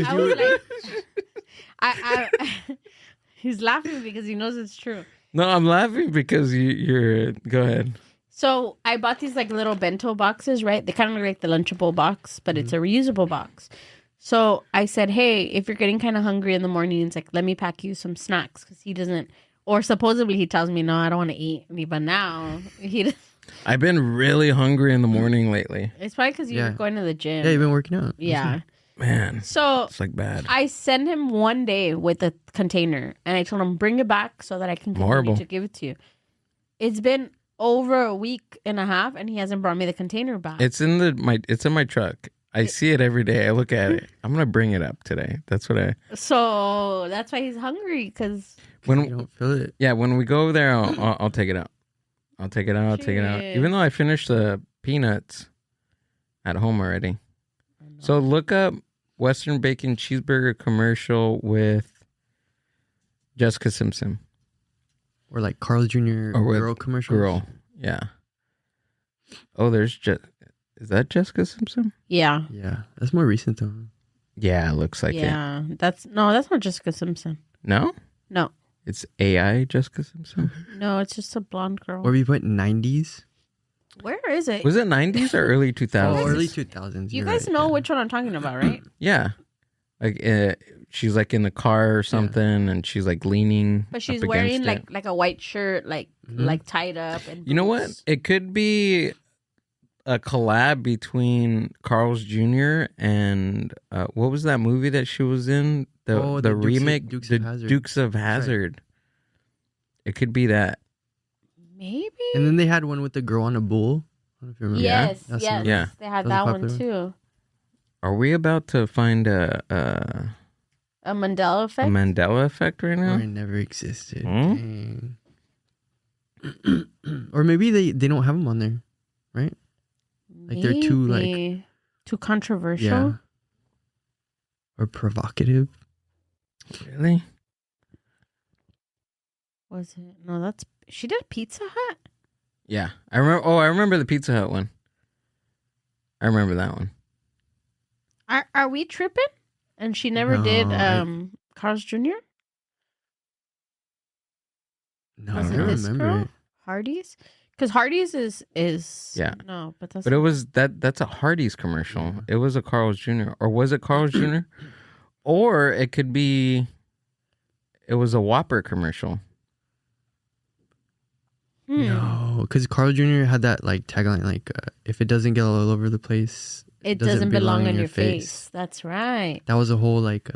[SPEAKER 2] I was like, he's laughing because he knows it's true.
[SPEAKER 1] No, I'm laughing because you're. Go ahead.
[SPEAKER 2] So I bought these like little bento boxes, right? They kind of look like the Lunchable box, but it's a reusable box. So I said, hey, if you're getting kind of hungry in the morning, it's like, let me pack you some snacks because he doesn't. Or supposedly he tells me, no, I don't want to eat. But now he.
[SPEAKER 1] I've been really hungry in the morning lately.
[SPEAKER 2] It's probably because you're going to the gym.
[SPEAKER 3] Yeah, you've been working out.
[SPEAKER 2] Yeah.
[SPEAKER 1] Man.
[SPEAKER 2] So
[SPEAKER 1] it's like bad.
[SPEAKER 2] I sent him one day with a container and I told him, bring it back so that I can continue to give it to you. It's been over a week and a half and he hasn't brought me the container back.
[SPEAKER 1] It's in my truck. I see it every day. I look at it. I'm gonna bring it up today. So
[SPEAKER 2] that's why he's hungry because
[SPEAKER 3] when you don't feel it.
[SPEAKER 1] Yeah, when we go over there, I'll take it out. I'll take it out. Even though I finished the peanuts at home already. So look up Western Bacon Cheeseburger commercial with Jessica Simpson.
[SPEAKER 3] Or like Carl's Jr.
[SPEAKER 1] Or
[SPEAKER 3] girl commercials.
[SPEAKER 1] Girl, yeah. Oh, is that Jessica Simpson?
[SPEAKER 2] Yeah.
[SPEAKER 3] Yeah, that's more recent though.
[SPEAKER 1] Yeah, it looks like it.
[SPEAKER 2] Yeah, that's not Jessica Simpson.
[SPEAKER 1] No?
[SPEAKER 2] No.
[SPEAKER 1] It's AI Jessica Simpson?
[SPEAKER 2] No, it's just a blonde girl.
[SPEAKER 3] Or we put 90s.
[SPEAKER 2] Where is it?
[SPEAKER 1] Was it 90s or early 2000s?
[SPEAKER 3] Oh, early 2000s.
[SPEAKER 2] You guys know which one I'm talking about, right?
[SPEAKER 1] Yeah. Like she's like in the car or something and she's like leaning.
[SPEAKER 2] But she's wearing like a white shirt, like tied up. And
[SPEAKER 1] you know what? It could be a collab between Carl's Jr. and what was that movie that she was in? The remake, Dukes of Hazzard. Right. It could be that.
[SPEAKER 2] Maybe.
[SPEAKER 3] And then they had one with the girl on a bull. I don't know if you remember.
[SPEAKER 2] Yes,
[SPEAKER 3] that.
[SPEAKER 2] yes. They had that one too.
[SPEAKER 1] Are we about to find a
[SPEAKER 2] Mandela effect?
[SPEAKER 1] A Mandela effect right now?
[SPEAKER 3] Or it never existed. Or maybe they don't have them on there, right? Like they're
[SPEAKER 2] too controversial.
[SPEAKER 3] Yeah. Or provocative.
[SPEAKER 1] Really?
[SPEAKER 2] Was it? No, she did Pizza Hut?
[SPEAKER 1] Yeah. I remember the Pizza Hut one. I remember that one.
[SPEAKER 2] Are we tripping? And she never did Carl's Jr.?
[SPEAKER 3] No, I don't remember it.
[SPEAKER 2] Hardee's? Because Hardee's is
[SPEAKER 1] yeah.
[SPEAKER 2] No, but
[SPEAKER 1] it was that's a Hardee's commercial. Yeah. It was a Carl's Jr. Or was it Carl's Jr.? Or it could be it was a Whopper commercial.
[SPEAKER 3] No, because Carl Jr. had that like tagline like if it doesn't get all over the place,
[SPEAKER 2] it doesn't belong on your face. That's right.
[SPEAKER 3] That was a whole like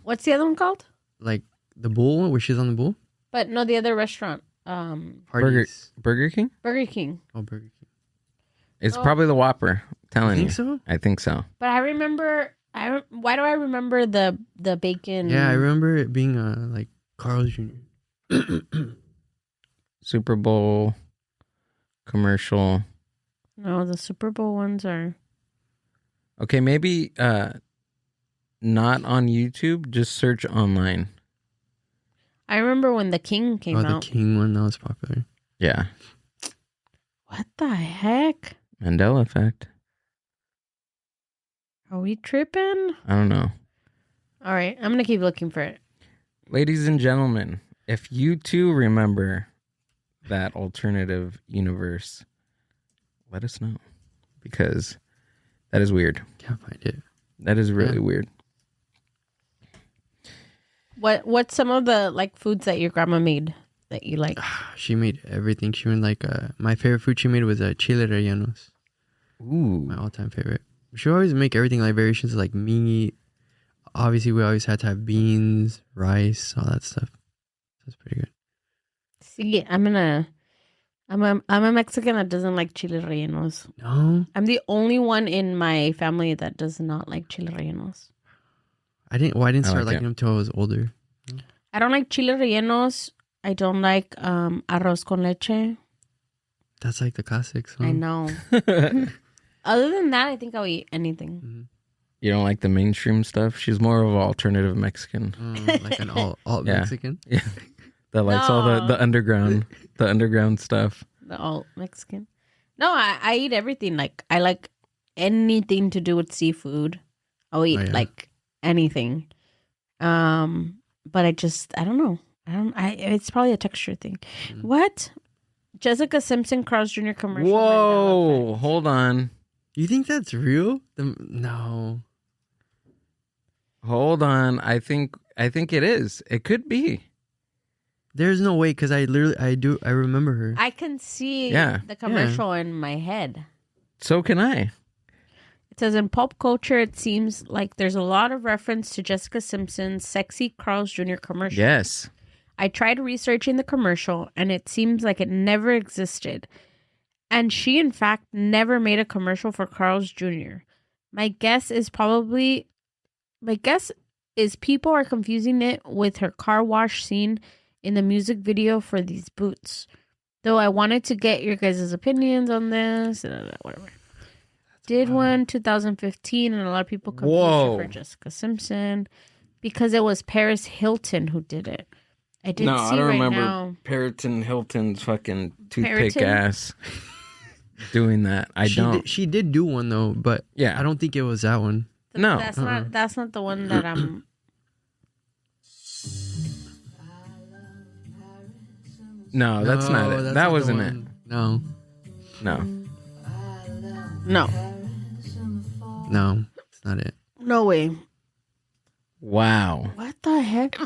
[SPEAKER 2] What's the other one called?
[SPEAKER 3] Like the bull one where she's on the bull?
[SPEAKER 2] But no, the other restaurant.
[SPEAKER 1] Burger King?
[SPEAKER 2] Burger King.
[SPEAKER 3] Oh, Burger King.
[SPEAKER 1] It's probably the Whopper. Telling you.
[SPEAKER 3] So?
[SPEAKER 1] I think so.
[SPEAKER 2] But I remember why do I remember the bacon?
[SPEAKER 3] Yeah, I remember it being like Carl's Jr.
[SPEAKER 1] Super Bowl commercial.
[SPEAKER 2] No, the Super Bowl ones are.
[SPEAKER 1] Okay, maybe not on YouTube. Just search online.
[SPEAKER 2] I remember when the King came out.
[SPEAKER 3] Oh, the King one, that was popular.
[SPEAKER 1] Yeah.
[SPEAKER 2] What the heck?
[SPEAKER 1] Mandela effect.
[SPEAKER 2] Are we tripping?
[SPEAKER 1] I don't know.
[SPEAKER 2] All right, I'm going to keep looking for it.
[SPEAKER 1] Ladies and gentlemen, if you too remember that alternative universe, let us know. Because that is weird.
[SPEAKER 3] Can't find it.
[SPEAKER 1] That is really weird.
[SPEAKER 2] What's some of the like foods that your grandma made that you like?
[SPEAKER 3] She made everything. She made like my favorite food she made was chile rellenos.
[SPEAKER 1] Ooh,
[SPEAKER 3] my all-time favorite. She always make everything like variations of, like meat. Obviously, we always had to have beans, rice, all that stuff. That's pretty good.
[SPEAKER 2] See, I'm a Mexican that doesn't like chile rellenos.
[SPEAKER 3] No,
[SPEAKER 2] I'm the only one in my family that does not like chile rellenos.
[SPEAKER 3] I didn't start liking them until I was older.
[SPEAKER 2] I don't like chile rellenos. I don't like arroz con leche.
[SPEAKER 3] That's like the classics. Huh?
[SPEAKER 2] I know. Other than that, I think I'll eat anything.
[SPEAKER 3] Mm-hmm.
[SPEAKER 1] You don't like the mainstream stuff? She's more of an alternative Mexican.
[SPEAKER 3] Like an alt Mexican?
[SPEAKER 1] Yeah. that likes all
[SPEAKER 2] No.
[SPEAKER 1] the underground stuff.
[SPEAKER 2] The alt Mexican. No, I eat everything. Like I like anything to do with seafood. I'll eat like anything. But I don't know. It's probably a texture thing. What? Jessica Simpson Carl's Jr. commercial.
[SPEAKER 1] Whoa, hold on.
[SPEAKER 3] You think that's real? No.
[SPEAKER 1] Hold on. I think it is. It could be.
[SPEAKER 3] There's no way, because I remember her.
[SPEAKER 2] I can see the commercial in my head.
[SPEAKER 1] So can I.
[SPEAKER 2] It says in pop culture, it seems like there's a lot of reference to Jessica Simpson's sexy Carl's Jr. commercial.
[SPEAKER 1] Yes.
[SPEAKER 2] I tried researching the commercial, and it seems like it never existed. And she, in fact, never made a commercial for Carl's Jr. My guess is people are confusing it with her car wash scene in the music video for these boots. Though I wanted to get your guys' opinions on this. Whatever. Did one 2015, and a lot of people confused her for Jessica Simpson because it was Paris Hilton who did it. I don't remember now.
[SPEAKER 1] Perriton Hilton's fucking toothpick ass doing that.
[SPEAKER 3] She did do one though, but I don't think it was that one.
[SPEAKER 1] No,
[SPEAKER 2] that's not the one that I'm.
[SPEAKER 1] No, that's not it. That wasn't it.
[SPEAKER 3] No. No, it's not it.
[SPEAKER 2] No way.
[SPEAKER 1] Wow.
[SPEAKER 2] What the heck?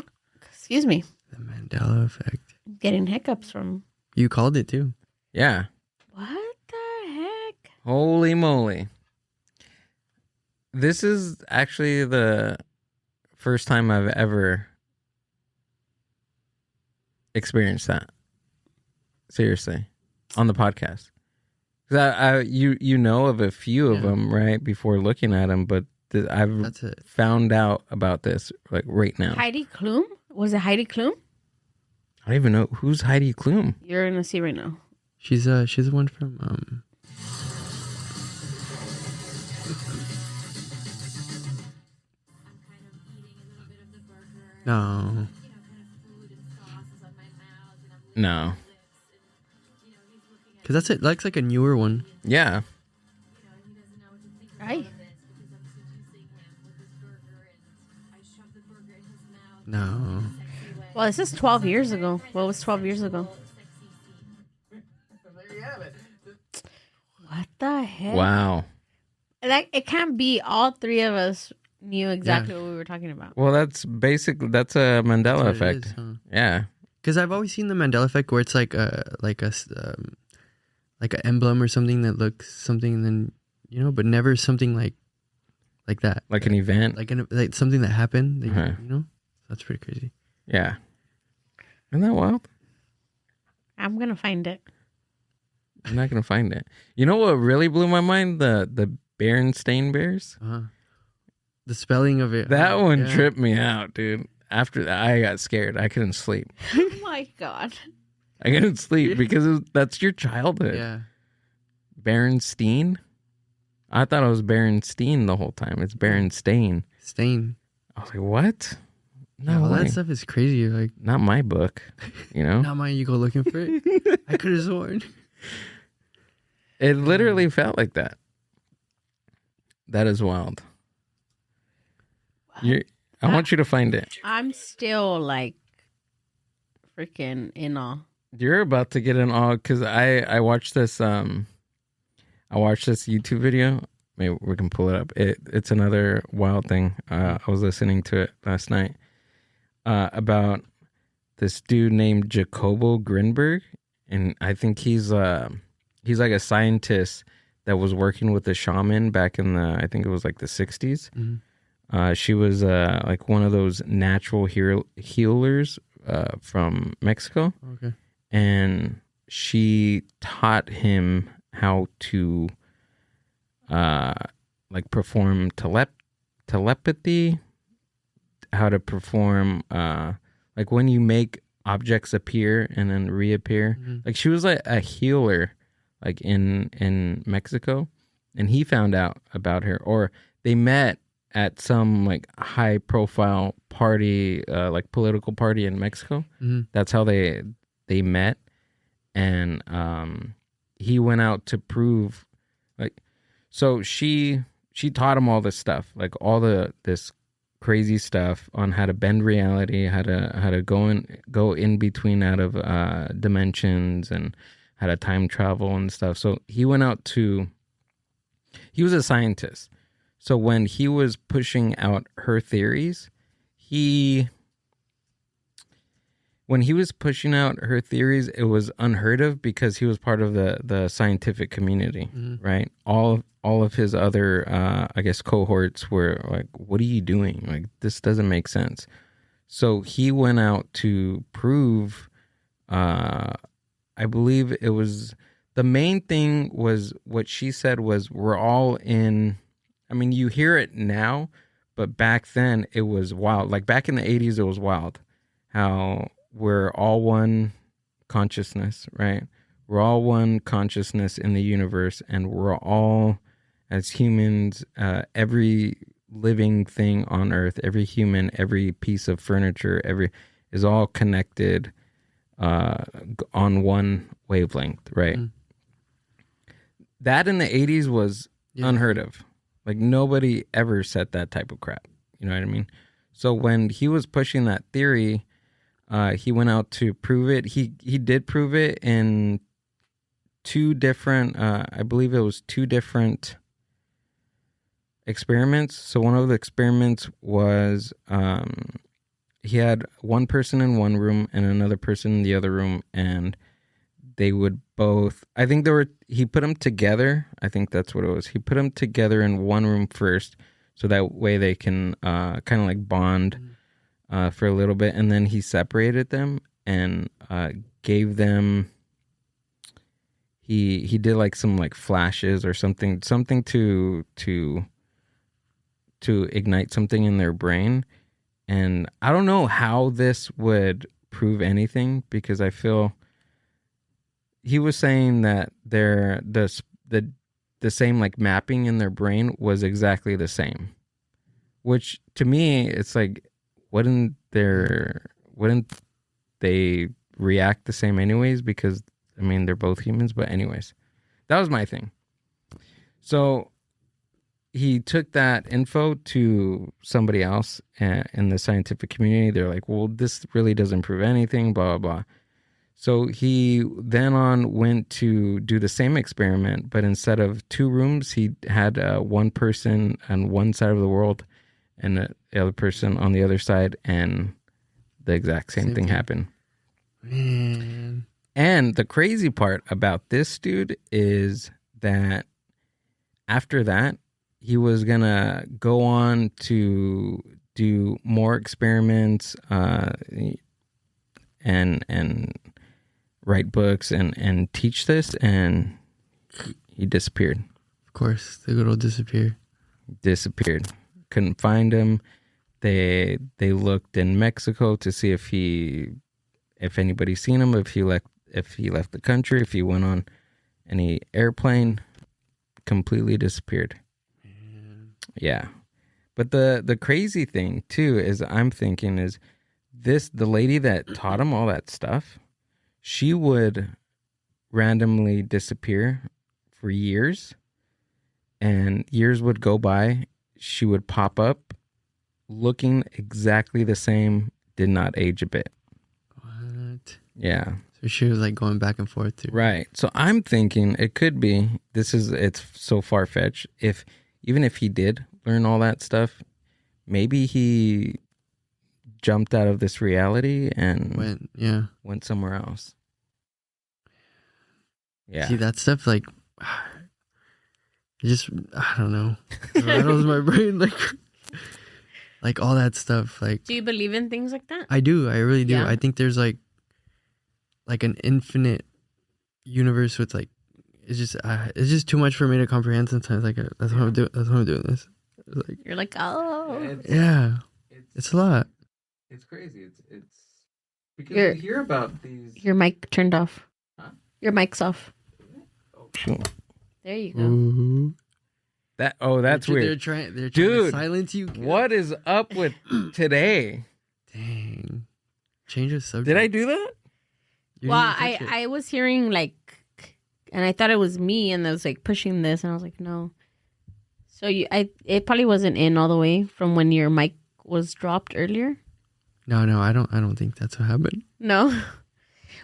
[SPEAKER 2] Excuse me.
[SPEAKER 3] The Mandela effect.
[SPEAKER 2] Getting hiccups from.
[SPEAKER 3] You called it too.
[SPEAKER 1] Yeah.
[SPEAKER 2] What the heck?
[SPEAKER 1] Holy moly. This is actually the first time I've ever experienced that. Seriously. On the podcast. Because you know of a few of them, right? Before looking at them, but I've found out about this like right now.
[SPEAKER 2] Heidi Klum? Was it Heidi Klum?
[SPEAKER 1] I don't even know. Who's Heidi Klum?
[SPEAKER 2] You're going to see right now.
[SPEAKER 3] She's the one from... No.
[SPEAKER 1] No.
[SPEAKER 3] Because that's like a newer one.
[SPEAKER 1] Yeah.
[SPEAKER 2] Right.
[SPEAKER 3] No.
[SPEAKER 2] Well, this is 12 years ago. What was 12 years ago? What the heck?
[SPEAKER 1] Wow.
[SPEAKER 2] Like, it can't be all three of us knew exactly what we were talking about.
[SPEAKER 1] Well, that's a Mandela effect.
[SPEAKER 3] Is, huh?
[SPEAKER 1] Yeah.
[SPEAKER 3] Because I've always seen the Mandela effect where it's like an emblem or something that looks something, and then but never something like that.
[SPEAKER 1] Like an event,
[SPEAKER 3] like something that happened. That, that's pretty crazy.
[SPEAKER 1] Yeah. Isn't that wild?
[SPEAKER 2] I'm gonna find it.
[SPEAKER 1] I'm not gonna find it. You know what really blew my mind? The Berenstain Bears.
[SPEAKER 3] The spelling of it.
[SPEAKER 1] That one tripped me out, dude. After that, I got scared. I couldn't sleep.
[SPEAKER 2] Oh my God.
[SPEAKER 1] I couldn't sleep because that's your childhood.
[SPEAKER 3] Yeah.
[SPEAKER 1] Berenstein? I thought it was Berenstein the whole time. It's Berenstain.
[SPEAKER 3] Stain.
[SPEAKER 1] I was like, what? No,
[SPEAKER 3] that stuff is crazy. Like,
[SPEAKER 1] not my book,
[SPEAKER 3] Not mine. You go looking for it. I could have sworn.
[SPEAKER 1] It literally felt like that. That is wild. I want you to find it.
[SPEAKER 2] I'm still like freaking in awe.
[SPEAKER 1] You're about to get in awe because I watched this YouTube video. Maybe we can pull it up. It's another wild thing. I was listening to it last night about this dude named Jacobo Grinberg, and I think he's like a scientist that was working with a shaman back in I think it was like the 60s. Mm-hmm. She was like one of those natural healers from Mexico.
[SPEAKER 3] Okay.
[SPEAKER 1] And she taught him how to like perform telepathy, how to perform like when you make objects appear and then reappear. Mm-hmm. Like she was like a healer like in Mexico, and he found out about her, or they met at some like high profile party, like political party in Mexico.
[SPEAKER 3] Mm-hmm.
[SPEAKER 1] That's how they met. And he went out to prove, like, so she taught him all this stuff, like all this crazy stuff on how to bend reality, how to go in between out of dimensions, and how to time travel and stuff. So he went out to, he was a scientist. So when he was pushing out her theories, when he was pushing out her theories, it was unheard of because he was part of the scientific community, right? All of his other, I guess, cohorts were like, what are you doing? Like, this doesn't make sense. So he went out to prove, I believe it was, the main thing was what she said was, we're all in, I mean, you hear it now, but back then it was wild. Like back in the 80s, it was wild how we're all one consciousness, right? We're all one consciousness in the universe, and we're all, as humans, every living thing on Earth, every human, every piece of furniture, is all connected on one wavelength, right? That in the 80s was unheard of. Like nobody ever said that type of crap. You know what I mean? So when he was pushing that theory, he went out to prove it. He did prove it in two different, I believe it was two different experiments. So one of the experiments was he had one person in one room and another person in the other room, and they would both, I think he put them together. I think that's what it was. He put them together in one room first, so that way they can kind of like bond for a little bit, and then he separated them and gave them, he did like some like flashes or something to ignite something in their brain. And I don't know how this would prove anything, because I feel he was saying that the same like mapping in their brain was exactly the same, which to me it's like, wouldn't they react the same anyways? Because I mean, they're both humans. But anyways, that was my thing. So he took that info to somebody else in the scientific community. They're like, well, this really doesn't prove anything, blah, blah, blah. So he then went to do the same experiment, but instead of two rooms, he had one person on one side of the world and the other person on the other side, and the exact same thing happened.
[SPEAKER 3] Man.
[SPEAKER 1] And the crazy part about this dude is that after that, he was going to go on to do more experiments and write books and teach this, and he disappeared.
[SPEAKER 3] Of course, the good old disappeared. Couldn't find him. They looked in Mexico to see if anybody seen him, if he left the country, if he went on any airplane. Completely disappeared. Man. Yeah. But the crazy thing too is, I'm thinking is the lady that taught him all that stuff, she would randomly disappear for years, and years would go by. She would pop up looking exactly the same, did not age a bit. What?
[SPEAKER 1] Yeah.
[SPEAKER 3] So she was like going back and forth too.
[SPEAKER 1] Right. So I'm thinking it could be, it's so far-fetched. Even if he did learn all that stuff, maybe he jumped out of this reality and went somewhere else. Yeah.
[SPEAKER 3] See, that stuff, like, it just, I don't know. It rattles my brain, like all that stuff. Like,
[SPEAKER 2] do you believe in things like that?
[SPEAKER 3] I do. I really do.
[SPEAKER 2] Yeah.
[SPEAKER 3] I think there's like an infinite universe with like, it's just too much for me to comprehend sometimes. Like, that's why I'm doing this. Like,
[SPEAKER 2] you're like, oh,
[SPEAKER 3] yeah, it's a lot.
[SPEAKER 1] It's crazy. It's because you hear about these.
[SPEAKER 2] Your mic turned off.
[SPEAKER 1] Huh?
[SPEAKER 2] Your mic's off.
[SPEAKER 1] Oh, shoot.
[SPEAKER 2] There you go.
[SPEAKER 3] Ooh.
[SPEAKER 1] That's
[SPEAKER 3] They're
[SPEAKER 1] weird.
[SPEAKER 3] trying to
[SPEAKER 1] Dude,
[SPEAKER 3] silence you.
[SPEAKER 1] What is up with today?
[SPEAKER 3] Dang. Change of subject.
[SPEAKER 1] Did I do that?
[SPEAKER 3] You
[SPEAKER 2] Well,
[SPEAKER 3] didn't touch it.
[SPEAKER 2] I was hearing like, and I thought it was me, and I was like pushing this, and I was like, no. So it probably wasn't in all the way from when your mic was dropped earlier.
[SPEAKER 3] No, I don't think that's what happened.
[SPEAKER 2] No.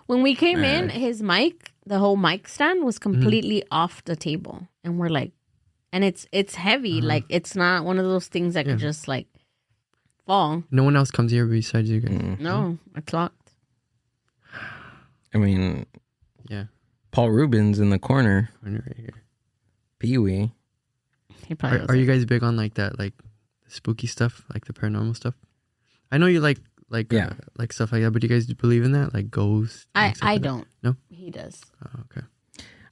[SPEAKER 2] When we came in, his mic, the whole mic stand was completely off the table. And we're like, and it's heavy. Like, it's not one of those things that could just like fall.
[SPEAKER 3] No one else comes here besides you guys.
[SPEAKER 2] No, it's locked.
[SPEAKER 1] I mean,
[SPEAKER 3] Yeah.
[SPEAKER 1] Paul Rubens in the corner.
[SPEAKER 3] Right here.
[SPEAKER 1] Pee-wee.
[SPEAKER 2] He probably
[SPEAKER 3] Are you guys big on like that, like spooky stuff, like the paranormal stuff? I know you like like stuff like that, but do you guys believe in that, like ghosts? and stuff
[SPEAKER 2] I
[SPEAKER 3] like that?
[SPEAKER 2] don't.
[SPEAKER 3] No.
[SPEAKER 2] He does.
[SPEAKER 3] Oh, okay.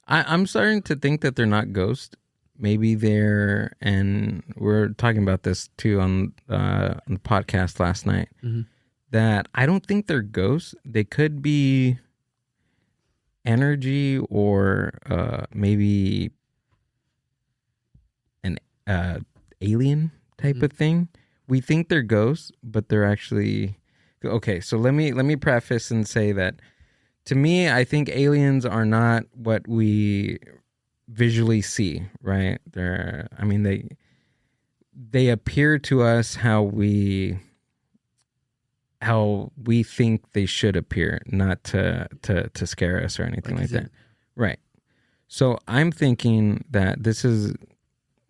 [SPEAKER 1] I'm starting to think that they're not ghosts. Maybe they're, and we're talking about this too on the podcast last night, that I don't think they're ghosts. They could be energy or maybe an alien type of thing. We think they're ghosts, but they're actually okay. So let me preface and say that to me, I think aliens are not what we visually see. Right? They appear to us how we think they should appear, not to scare us or anything like that. Right. So I'm thinking that this is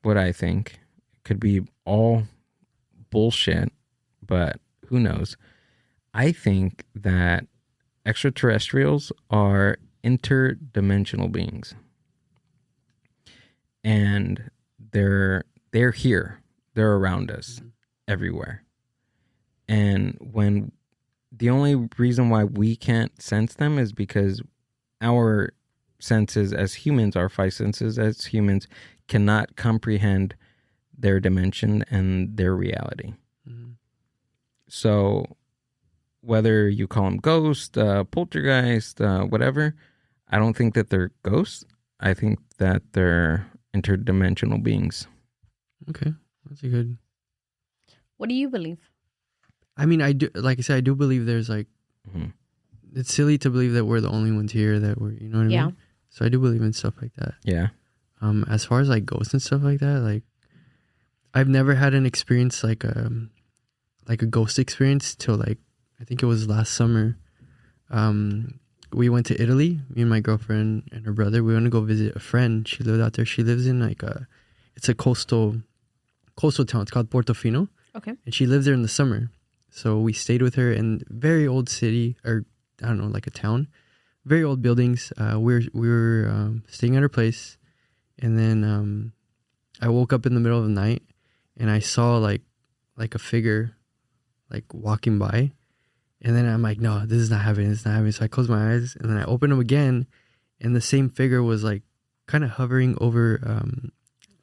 [SPEAKER 1] what I think. It could be all bullshit, but who knows? I think that extraterrestrials are interdimensional beings. And they're here. They're around us everywhere. And when the only reason why we can't sense them is because our senses as humans, our five senses as humans, cannot comprehend their dimension and their reality. So whether you call them ghost, poltergeist, whatever, I don't think that they're ghosts. I think that they're interdimensional beings.
[SPEAKER 3] Okay, that's a good.
[SPEAKER 2] What do you believe?
[SPEAKER 3] I mean, I do. Like I said, I do believe there's like. It's silly to believe that we're the only ones here that we're. You know what I mean? So I do believe in stuff like that.
[SPEAKER 1] Yeah.
[SPEAKER 3] As far as like ghosts and stuff like that, like I've never had an experience like a ghost experience till like I think it was last summer. We went to Italy, me and my girlfriend and her brother. We went to go visit a friend. She lived out there. She lives in like it's a coastal town. It's called Portofino.
[SPEAKER 2] Okay.
[SPEAKER 3] And she lives there in the summer. So we stayed with her in very old city, or I don't know, like a town. Very old buildings. We were staying at her place, and then I woke up in the middle of the night, and I saw like a figure, like walking by, and then I'm like, no, this is not happening. This is not happening. So I closed my eyes, and then I opened them again, and the same figure was like kind of hovering over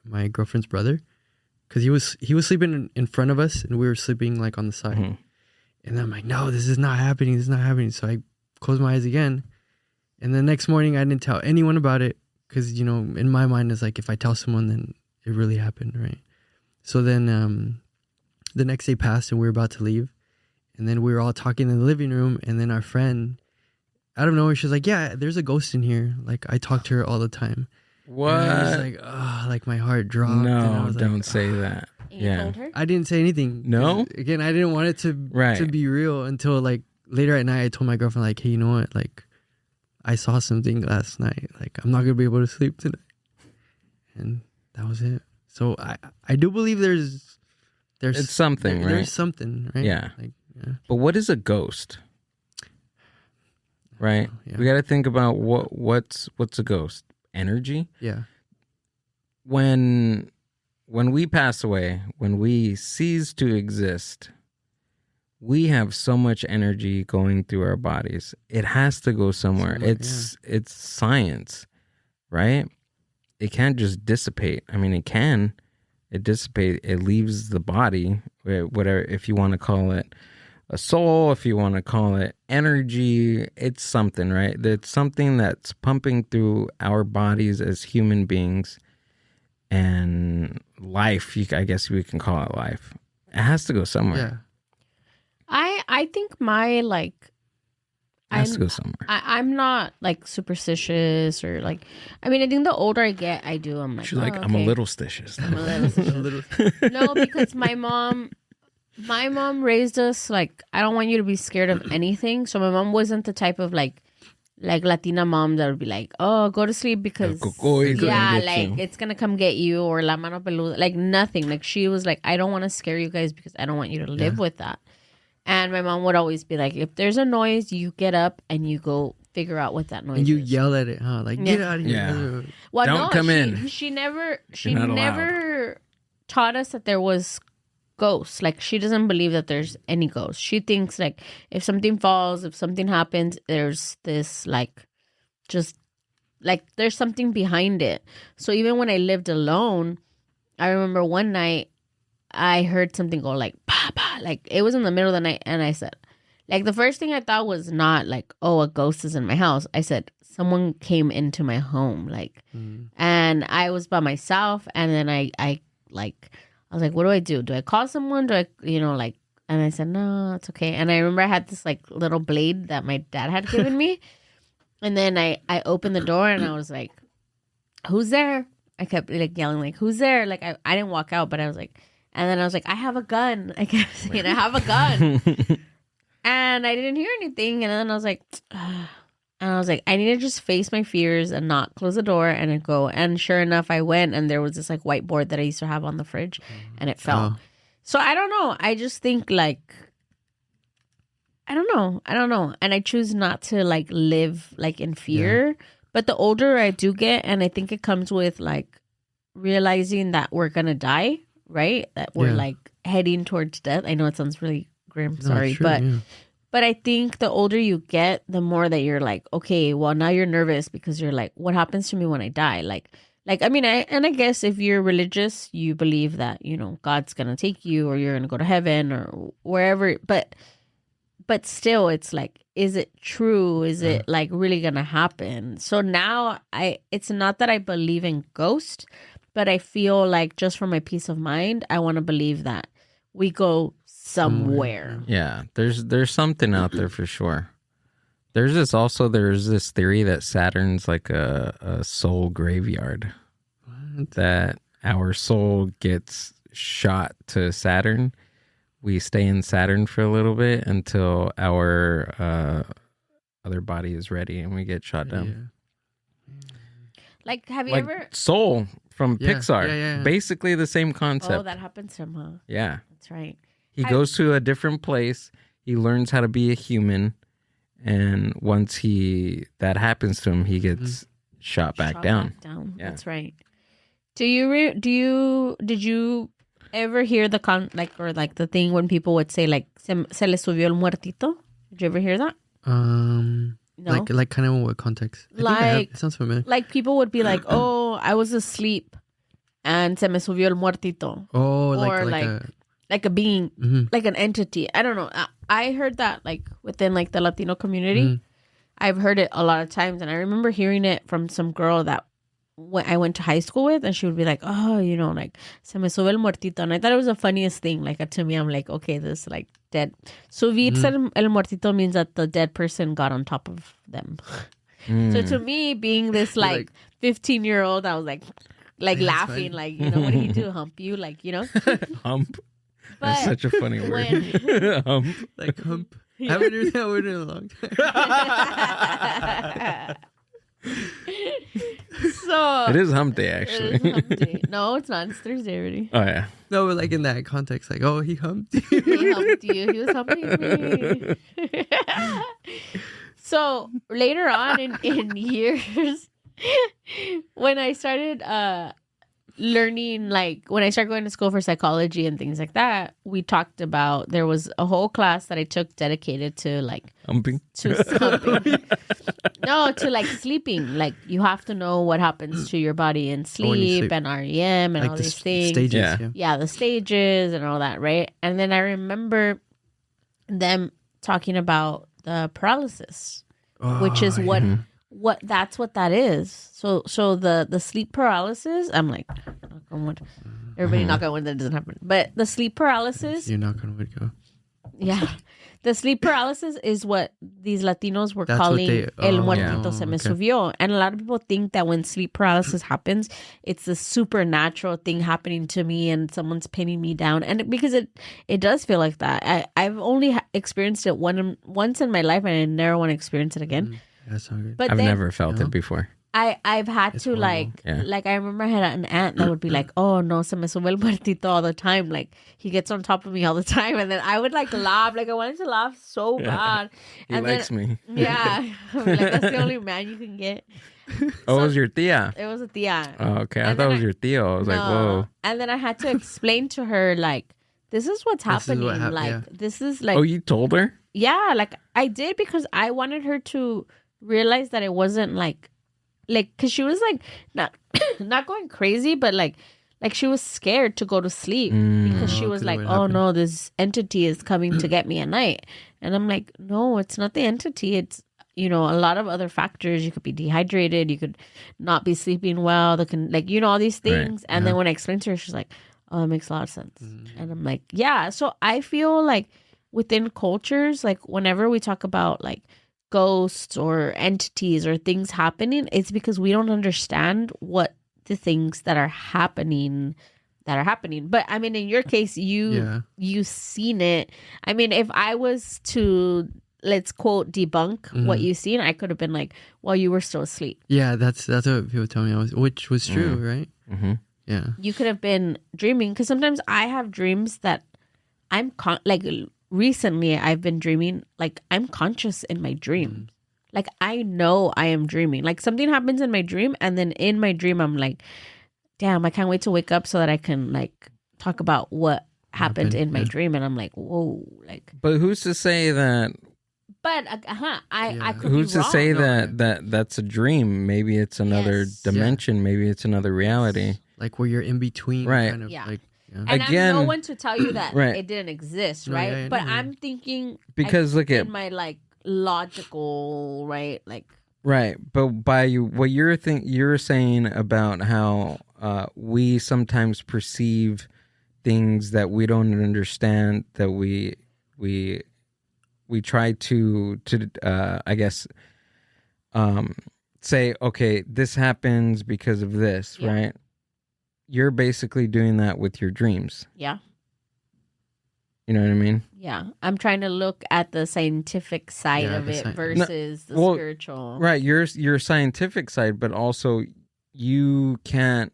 [SPEAKER 3] my girlfriend's brother, because he was sleeping in front of us, and we were sleeping like on the side. And I'm like, no, this is not happening. This is not happening. So I closed my eyes again. And the next morning, I didn't tell anyone about it because, you know, in my mind, it's like if I tell someone, then it really happened, right? So then the next day passed and we were about to leave. And then we were all talking in the living room. And then our friend, out of nowhere, she's like, yeah, there's a ghost in here. Like, I talk to her all the time.
[SPEAKER 1] What?
[SPEAKER 3] And I was like, oh, like my heart dropped. And I
[SPEAKER 1] No,
[SPEAKER 3] was
[SPEAKER 1] don't
[SPEAKER 3] like,
[SPEAKER 1] say that.
[SPEAKER 2] You told her?
[SPEAKER 3] I didn't say anything.
[SPEAKER 1] No?
[SPEAKER 3] Again, I didn't want it to be real until like later at night. I told my girlfriend like, hey, you know what? Like, I saw something last night. Like, I'm not gonna be able to sleep tonight. And that was it. So I do believe there's
[SPEAKER 1] it's something, right?
[SPEAKER 3] There's something, right?
[SPEAKER 1] Yeah.
[SPEAKER 3] Like, yeah.
[SPEAKER 1] But what is a ghost? Right?
[SPEAKER 3] Yeah.
[SPEAKER 1] We got to think about what's a ghost? Energy?
[SPEAKER 3] Yeah.
[SPEAKER 1] When we pass away, when we cease to exist, we have so much energy going through our bodies. It has to go somewhere. It's science, right? It can't just dissipate. I mean, it can. It dissipates. It leaves the body, whatever, if you want to call it a soul, if you want to call it energy, it's something, right? It's something that's pumping through our bodies as human beings. and life. I guess we can call it life. It has to go somewhere.
[SPEAKER 3] Yeah.
[SPEAKER 2] I think my like
[SPEAKER 1] It has to go somewhere.
[SPEAKER 2] I'm not like superstitious or like. I mean, I think the older I get, I do. I'm like,
[SPEAKER 1] She's like,
[SPEAKER 2] oh,
[SPEAKER 1] I'm a
[SPEAKER 2] okay.
[SPEAKER 1] little stitious.
[SPEAKER 2] I'm a little. No, because my mom raised us like, I don't want you to be scared of anything. So my mom wasn't the type of like Latina mom that would be like, oh, go to sleep because it's gonna come get you, or la mano peluda, like nothing. Like she was like, I don't want to scare you guys because I don't want you to live with that. And my mom would always be like, if there's a noise, you get up and you go figure out what that noise
[SPEAKER 3] And you
[SPEAKER 2] is.
[SPEAKER 3] yell at it, huh? Like, get out of here.
[SPEAKER 1] Yeah.
[SPEAKER 2] Well,
[SPEAKER 1] Don't come in.
[SPEAKER 2] She never
[SPEAKER 1] allowed.
[SPEAKER 2] taught us that there was ghosts. Like she doesn't believe that there's any ghosts. She thinks like if something falls, if something happens, there's this like just like there's something behind it. So even when I lived alone, I remember one night I heard something go like pa pa, like it was in the middle of the night, and I said, like the first thing I thought was not like, oh, a ghost is in my house. I said someone came into my home, like, and I was by myself, and then I was like, what do I do? Do I call someone? Do I, like, and I said, no, it's okay. And I remember I had this like little blade that my dad had given me, and then I opened the door and I was like, who's there? I kept like yelling like, who's there? Like I didn't walk out, but I was like. And then I was like, I have a gun. I kept saying, I have a gun. And I didn't hear anything. And then I was like, and I was like, I need to just face my fears and not close the door and then go. And sure enough, I went, and there was this like whiteboard that I used to have on the fridge, and it fell. So I don't know. I just think like, I don't know. And I choose not to like live like in fear. Yeah. But the older I do get, and I think it comes with like realizing that we're going to die. Right, that we're like heading towards death. I know it sounds really grim, sorry, but I think the older you get, the more that you're like, okay, well now you're nervous because you're like, what happens to me when I die? Like I mean, I guess if you're religious, you believe that God's gonna take you, or you're gonna go to heaven or wherever. But still, it's like, is it true? Is it like really gonna happen? So now it's not that I believe in ghosts. But I feel like just for my peace of mind, I want to believe that we go somewhere.
[SPEAKER 1] Yeah, there's something out there for sure. There's this theory that Saturn's like a soul graveyard. What? That our soul gets shot to Saturn. We stay in Saturn for a little bit until our other body is ready, and we get shot down.
[SPEAKER 2] Yeah. Like, have you
[SPEAKER 1] like
[SPEAKER 2] ever
[SPEAKER 1] Soul from Pixar?
[SPEAKER 3] Yeah.
[SPEAKER 1] Basically the same concept.
[SPEAKER 2] Oh, that happens to him, huh?
[SPEAKER 1] Yeah,
[SPEAKER 2] that's right.
[SPEAKER 1] He goes to a different place. He learns how to be a human, and once that happens to him, he gets shot back down.
[SPEAKER 2] Yeah. That's right. Did you ever hear the the thing when people would say like se le subió el muertito? Did you ever hear that? No?
[SPEAKER 3] Like kind of in what context? It sounds familiar.
[SPEAKER 2] Like people would be like, oh, I was asleep and se me subió el muertito.
[SPEAKER 3] Oh,
[SPEAKER 2] or like a being, like an entity. I don't know. I heard that like within like the Latino community. I've heard it a lot of times, and I remember hearing it from some girl that I went to high school with, and she would be like, oh, like se me sube el muertito. And I thought it was the funniest thing. Like to me, I'm like, okay, this like dead. Subirse el muertito means that the dead person got on top of them. So to me, being this like 15-year-old, I was like laughing, like, what do you do? Hump you? Like,
[SPEAKER 1] Hump. That's such a funny word. Hump.
[SPEAKER 3] Like hump. I haven't heard that word in a long time.
[SPEAKER 2] So
[SPEAKER 1] it is hump day, actually.
[SPEAKER 2] It is hump day. No, it's not. It's Thursday already.
[SPEAKER 1] Oh yeah.
[SPEAKER 3] No, but like in that context, like, oh, he humped you.
[SPEAKER 2] He humped you. He was humping me. So later on in years, when I started learning, like when I started going to school for psychology and things like that, we talked about, there was a whole class that I took dedicated to like
[SPEAKER 1] humping.
[SPEAKER 2] No, to like sleeping. Like you have to know what happens to your body in sleep and REM and like all these things.
[SPEAKER 3] Stages,
[SPEAKER 2] yeah, the stages and all that, right? And then I remember them talking about the paralysis, which is what that's what that is. So the sleep paralysis, I'm like, on wood. Everybody knock on wood, that doesn't happen. But the sleep paralysis.
[SPEAKER 3] You're not gonna go.
[SPEAKER 2] Yeah. The sleep paralysis is what these Latinos were
[SPEAKER 3] That's what
[SPEAKER 2] calling
[SPEAKER 3] they-
[SPEAKER 2] el
[SPEAKER 3] oh,
[SPEAKER 2] muertito se me
[SPEAKER 3] okay.
[SPEAKER 2] subió. And a lot of people think that when sleep paralysis happens, it's a supernatural thing happening to me and someone's pinning me down. And because it does feel like that. I've only experienced it once in my life, and I never want to experience it again.
[SPEAKER 3] That's not good.
[SPEAKER 2] But
[SPEAKER 1] I've
[SPEAKER 2] then
[SPEAKER 1] never felt it before.
[SPEAKER 2] I've had
[SPEAKER 3] It's
[SPEAKER 2] to
[SPEAKER 3] horrible.
[SPEAKER 2] like I remember I had an aunt that would be like, oh no, se me sube el muertito all the time. Like he gets on top of me all the time, and then I would like laugh. Like I wanted to laugh so bad.
[SPEAKER 1] He
[SPEAKER 2] And
[SPEAKER 1] likes me.
[SPEAKER 2] Yeah, I'm like that's the only man you can get.
[SPEAKER 1] Oh, it was your tia.
[SPEAKER 2] It was a tia.
[SPEAKER 1] Oh, okay. I
[SPEAKER 2] And
[SPEAKER 1] thought it
[SPEAKER 2] then
[SPEAKER 1] was your tío. I was like,
[SPEAKER 2] No.
[SPEAKER 1] whoa.
[SPEAKER 2] And then I had to explain to her like, this is what's
[SPEAKER 3] This is
[SPEAKER 2] happening.
[SPEAKER 3] what
[SPEAKER 2] like
[SPEAKER 3] yeah.
[SPEAKER 2] this is like
[SPEAKER 1] Oh, you told her?
[SPEAKER 2] yeah, like I did because I wanted her to realize that it wasn't like because she was like not going crazy, but like she was scared to go to sleep because she
[SPEAKER 3] Oh,
[SPEAKER 2] was
[SPEAKER 3] 'cause
[SPEAKER 2] like,
[SPEAKER 3] what
[SPEAKER 2] oh
[SPEAKER 3] happened?
[SPEAKER 2] no, this entity is coming to get me at night. And I'm like, no, it's not the entity. It's a lot of other factors. You could be dehydrated. You could not be sleeping well. That can all these things. And then when I explained to her, she's like, oh, that makes a lot of sense. And I'm like, yeah. So I feel like within cultures, like whenever we talk about like ghosts or entities or things happening, it's because we don't understand what the things that are happening. But I mean, in your case, you seen it. I mean, if I was to let's quote debunk what you seen, I could have been like, well, you were still asleep.
[SPEAKER 3] Yeah, that's what people tell me. Which was true, right?
[SPEAKER 1] Mm-hmm.
[SPEAKER 3] Yeah.
[SPEAKER 2] You could have been dreaming, because sometimes I have dreams that I'm recently I've been dreaming like I'm conscious in my dream. Like I know I am dreaming. Like something happens in my dream, and then in my dream I'm like, damn, I can't wait to wake up so that I can like talk about what happened in my dream. And I'm like, whoa, like.
[SPEAKER 1] But who's to say that?
[SPEAKER 2] But I could
[SPEAKER 1] Who's
[SPEAKER 2] be
[SPEAKER 1] to
[SPEAKER 2] wrong.
[SPEAKER 1] say that's a dream? Maybe it's another
[SPEAKER 2] Yes.
[SPEAKER 1] dimension. Maybe it's another reality.
[SPEAKER 3] Like where you're in between,
[SPEAKER 1] Right.
[SPEAKER 3] Kind of
[SPEAKER 2] Yeah.
[SPEAKER 3] like. Yeah.
[SPEAKER 2] And
[SPEAKER 1] Again-
[SPEAKER 2] I'm no one to tell you that
[SPEAKER 1] Right.
[SPEAKER 2] it didn't exist,
[SPEAKER 3] No,
[SPEAKER 2] right?
[SPEAKER 3] yeah,
[SPEAKER 2] But
[SPEAKER 3] no,
[SPEAKER 2] I'm thinking
[SPEAKER 1] Because look at
[SPEAKER 2] in my like logical, right? Like
[SPEAKER 1] right, but by what you're saying about how we sometimes perceive things that we don't understand, that we try to I guess say, okay, this happens because of this,
[SPEAKER 2] Yeah.
[SPEAKER 1] right? You're basically doing that with your dreams.
[SPEAKER 2] yeah.
[SPEAKER 1] You know what I mean?
[SPEAKER 2] Yeah, I'm trying to look at the scientific side
[SPEAKER 3] Yeah,
[SPEAKER 2] of
[SPEAKER 3] the
[SPEAKER 2] it
[SPEAKER 3] sci-
[SPEAKER 2] versus the
[SPEAKER 1] well,
[SPEAKER 2] spiritual.
[SPEAKER 1] Right, your scientific side, but also you can't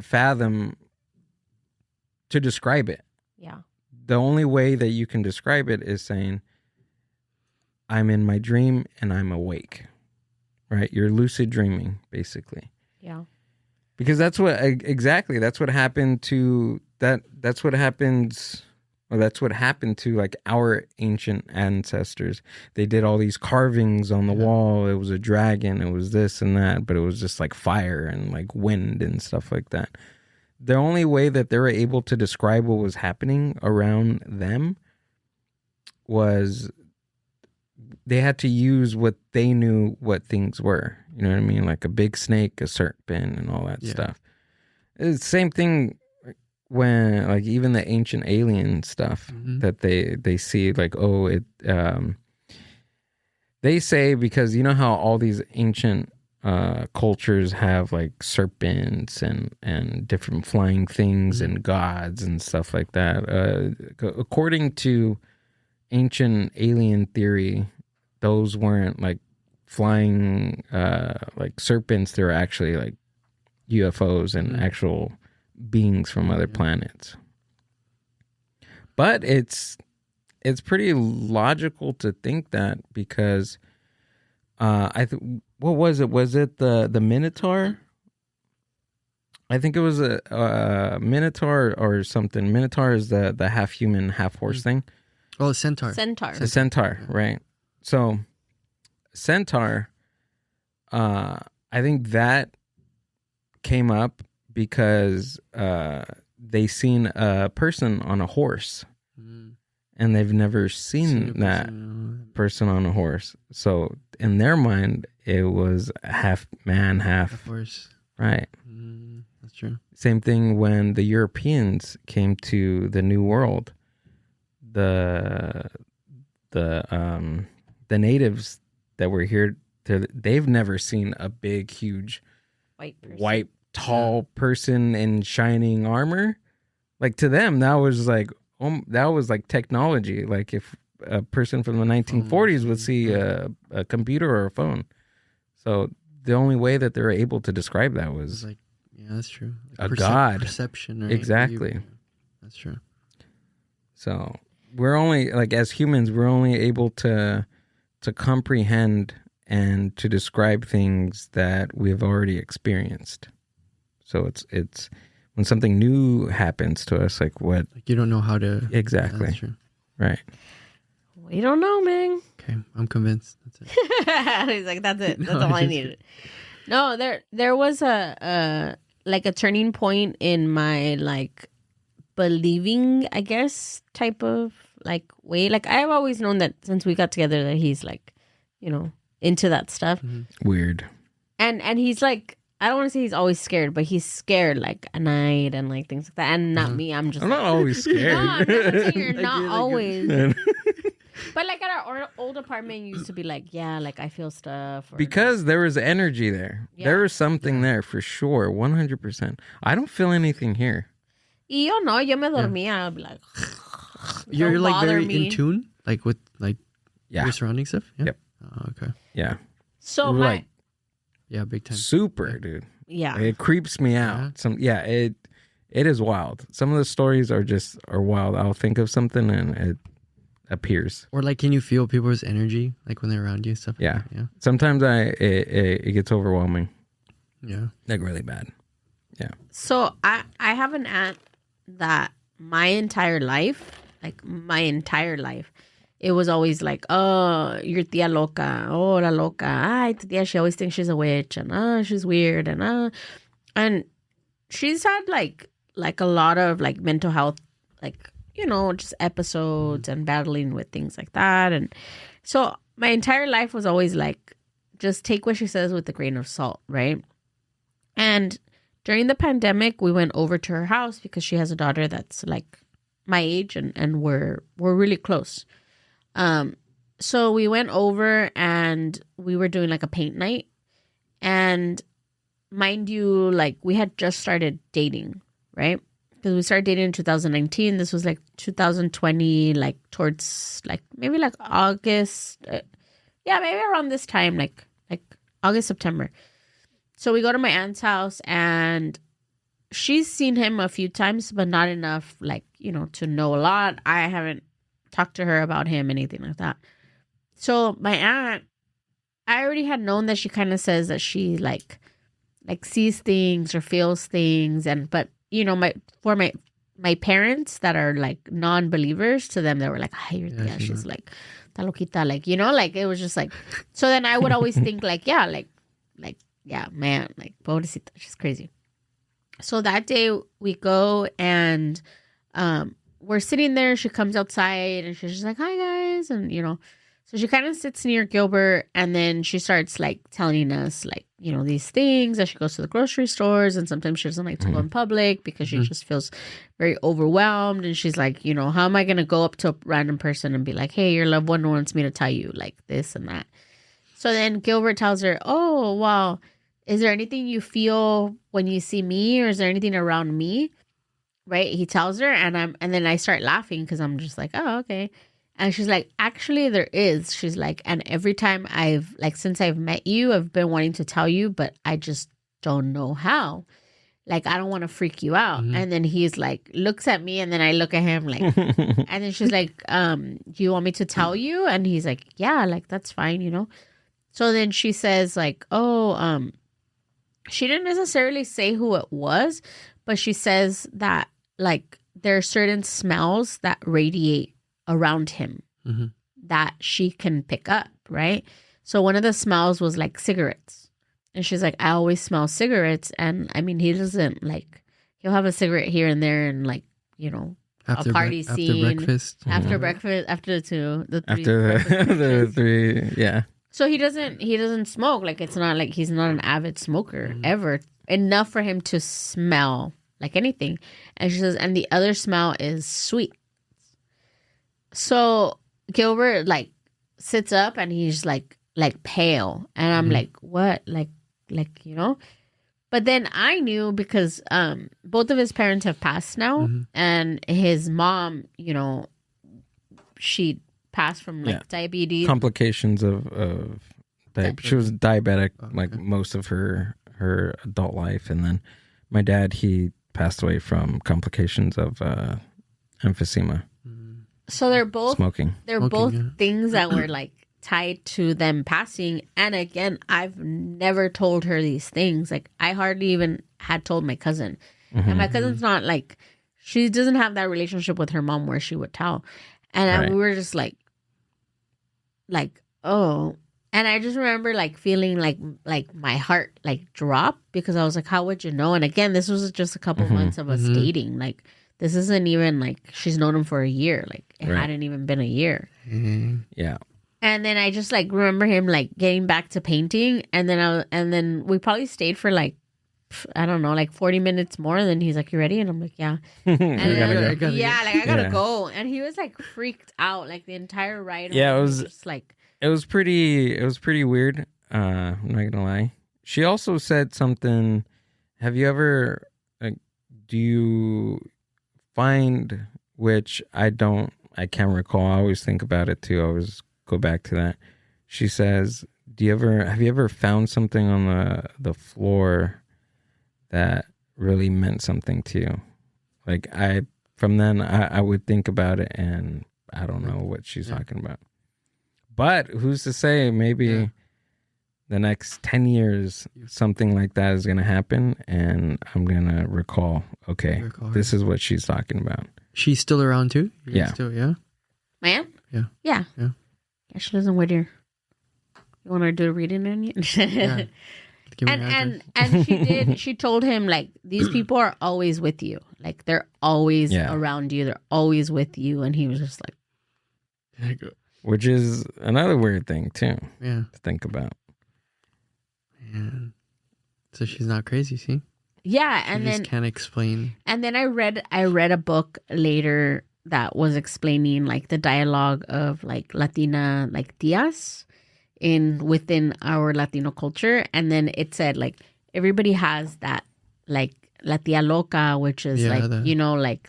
[SPEAKER 1] fathom to describe it.
[SPEAKER 2] Yeah,
[SPEAKER 1] The only way that you can describe it is saying, I'm in my dream and I'm awake. Right? You're lucid dreaming, basically.
[SPEAKER 2] yeah,
[SPEAKER 1] Because that's what happened to that's what happened to like our ancient ancestors. They did all these carvings on the wall. It was a dragon, it was this and that, but it was just like fire and like wind and stuff like that. The only way that they were able to describe what was happening around them was they had to use what they knew what things were. You know what I mean? Like a big snake, a serpent, and all that stuff. It's the same thing when, like, even the ancient alien stuff that they see, like, oh, it. They say, because you know how all these ancient cultures have like serpents and different flying things and gods and stuff like that. According to ancient alien theory, those weren't like flying like serpents. They were actually like UFOs and actual beings from other planets. But it's pretty logical to think that, because what was it? Was it the Minotaur? I think it was a Minotaur or something. Minotaur is the half human, half horse thing.
[SPEAKER 3] Oh, centaur.
[SPEAKER 1] The centaur, right? So, centaur, I think that came up because they seen a person on a horse, and they've never seen that person on a horse. So, in their mind, it was half man, half
[SPEAKER 3] horse.
[SPEAKER 1] Right.
[SPEAKER 3] That's true.
[SPEAKER 1] Same thing when the Europeans came to the New World. The natives that were here, they've never seen a big, huge, white, tall person in shining armor. Like to them, that was like technology. Like if a person from the 1940s would see a computer or a phone. So the only way that they were able to describe that was
[SPEAKER 3] like, yeah, that's true.
[SPEAKER 1] Like a god.
[SPEAKER 3] Perception, right?
[SPEAKER 1] Exactly.
[SPEAKER 3] That's true.
[SPEAKER 1] So we're only, like, as humans, we're only able to comprehend and to describe things that we've already experienced. So it's when something new happens to us, like what? Like
[SPEAKER 3] you don't know how to.
[SPEAKER 1] Exactly.
[SPEAKER 3] Yeah, that's true.
[SPEAKER 1] Right.
[SPEAKER 2] We don't know, man.
[SPEAKER 3] Okay, I'm convinced. That's it.
[SPEAKER 2] He's like, that's it. That's all I needed. No, there was a turning point in my like believing, I guess, type of like way. Like I've always known that since we got together that he's like, you know, into that stuff.
[SPEAKER 1] Mm-hmm. Weird.
[SPEAKER 2] And he's like, I don't want to say he's always scared, but he's scared like at night and like things like that. And not me. I'm
[SPEAKER 1] not always scared.
[SPEAKER 2] No, I'm not saying you're not always. But like at our old apartment, you used to be like, yeah, like I feel stuff.
[SPEAKER 1] Because there was energy there. Yeah. There was something there for sure, 100%. I don't feel anything here.
[SPEAKER 2] Y yo no, yo me dormía. I'd be like,
[SPEAKER 3] you're like very in tune, like with like your surrounding stuff. Yeah?
[SPEAKER 1] Yep.
[SPEAKER 3] Oh, okay.
[SPEAKER 1] Yeah.
[SPEAKER 2] So
[SPEAKER 3] big time.
[SPEAKER 1] Super, dude.
[SPEAKER 2] Yeah.
[SPEAKER 1] Like, it creeps me out. It is wild. Some of the stories are wild. I'll think of something and it appears.
[SPEAKER 3] Or like, can you feel people's energy like when they're around you and stuff?
[SPEAKER 1] Yeah.
[SPEAKER 3] Yeah.
[SPEAKER 1] Sometimes it gets overwhelming.
[SPEAKER 3] Yeah.
[SPEAKER 1] Like really bad. Yeah.
[SPEAKER 2] So I have an aunt that my entire life, it was always like, oh, your tía loca, oh, la loca, ay, tu tía, she always thinks she's a witch, and she's weird, and she's had like a lot of like mental health, like, you know, just episodes and battling with things like that. And so my entire life was always like, just take what she says with a grain of salt, right? And during the pandemic, we went over to her house because she has a daughter that's like my age and we're really close. So we went over and we were doing like a paint night. And mind you, like we had just started dating, right? Because we started dating in 2019. This was like 2020, like towards like maybe like August. Maybe around this time, like August, September. So we go to my aunt's house and she's seen him a few times, but not enough, like, you know, to know a lot. I haven't talked to her about him, anything like that. So my aunt, I already had known that she kind of says that she like sees things or feels things. But, you know, my parents that are like non-believers, to them, they were like, yeah, she's like, ta loquita, like, you know, like it was just like, so then I would always think like, yeah, man, like, pobrecita, she's crazy. So that day we go and we're sitting there. She comes outside and she's just like, hi, guys. And, you know, so she kind of sits near Gilbert and then she starts like telling us like, you know, these things that she goes to the grocery stores and sometimes she doesn't like to go in public because she just feels very overwhelmed. And she's like, you know, how am I going to go up to a random person and be like, hey, your loved one wants me to tell you like this and that. So then Gilbert tells her, oh, wow. Is there anything you feel when you see me, or is there anything around me? Right? He tells her, and then I start laughing because I'm just like, oh, okay. And she's like, actually, there is. She's like, and every time since I've met you, I've been wanting to tell you, but I just don't know how. Like, I don't want to freak you out. Mm-hmm. And then he's like, looks at me, and then I look at him like, and then she's like, do you want me to tell you? And he's like, yeah, like, that's fine, you know? So then she says like, oh, she didn't necessarily say who it was, but she says that like there are certain smells that radiate around him that she can pick up, right? So one of the smells was like cigarettes. And she's like, I always smell cigarettes. And I mean, he doesn't like, he'll have a cigarette here and there and like, you know, after a party scene. After breakfast, after the three, yeah. So he doesn't smoke. Like, it's not like he's not an avid smoker ever. enough for him to smell like anything. And she says, and the other smell is sweet. So Gilbert like sits up and he's like pale. And I'm like, what? Like, you know? But then I knew because both of his parents have passed now, and his mom, you know, she passed from like diabetes,
[SPEAKER 1] complications of she was diabetic like most of her adult life, and then my dad, he passed away from complications of emphysema.
[SPEAKER 2] So they're both
[SPEAKER 1] smoking.
[SPEAKER 2] They're both things that were like tied to them passing. And again, I've never told her these things. Like I hardly even had told my cousin. And my cousin's not like, she doesn't have that relationship with her mom where she would tell. And we were just like, oh. And I just remember like feeling like my heart like drop, because I was like, how would you know? And again, this was just a couple months of us dating. Like this isn't even like she's known him for a year. Like it hadn't even been a year.
[SPEAKER 1] Yeah.
[SPEAKER 2] And then I just like remember him like getting back to painting, and then we probably stayed for like, I don't know, like 40 minutes more. And then he's like, "You ready?" And I'm like, "Yeah." And
[SPEAKER 1] I
[SPEAKER 2] gotta go. And he was like freaked out like the entire ride.
[SPEAKER 1] Yeah, it was
[SPEAKER 2] just like
[SPEAKER 1] it was pretty weird. I'm not gonna lie. She also said something. Have you ever? Do you find, which I can't recall. I always think about it too. I always go back to that. She says, have you ever found something on the floor that really meant something to you? Like from then I would think about it, and I don't know what she's talking about. But who's to say, maybe the next 10 years something like that is going to happen, and I'm going to recall, okay, this is what she's talking about.
[SPEAKER 3] She's still around too?
[SPEAKER 1] Yeah.
[SPEAKER 3] Still, yeah?
[SPEAKER 2] My aunt?
[SPEAKER 3] Yeah.
[SPEAKER 2] Yeah.
[SPEAKER 3] Yeah.
[SPEAKER 2] Yeah, she lives in Whittier. You want her to do a reading on you?
[SPEAKER 3] Yeah.
[SPEAKER 2] And she told him like, these people are always with you. Like they're always around you. They're always with you. And he was just like,
[SPEAKER 1] which is another weird thing too.
[SPEAKER 3] Yeah.
[SPEAKER 1] To think about.
[SPEAKER 3] Man. So she's not crazy, see?
[SPEAKER 2] Yeah,
[SPEAKER 3] she
[SPEAKER 2] and
[SPEAKER 3] just
[SPEAKER 2] then
[SPEAKER 3] can't explain.
[SPEAKER 2] And then I read a book later that was explaining like the dialogue of like Latina like tias within our Latino culture, and then it said like everybody has that like la tia loca, which is like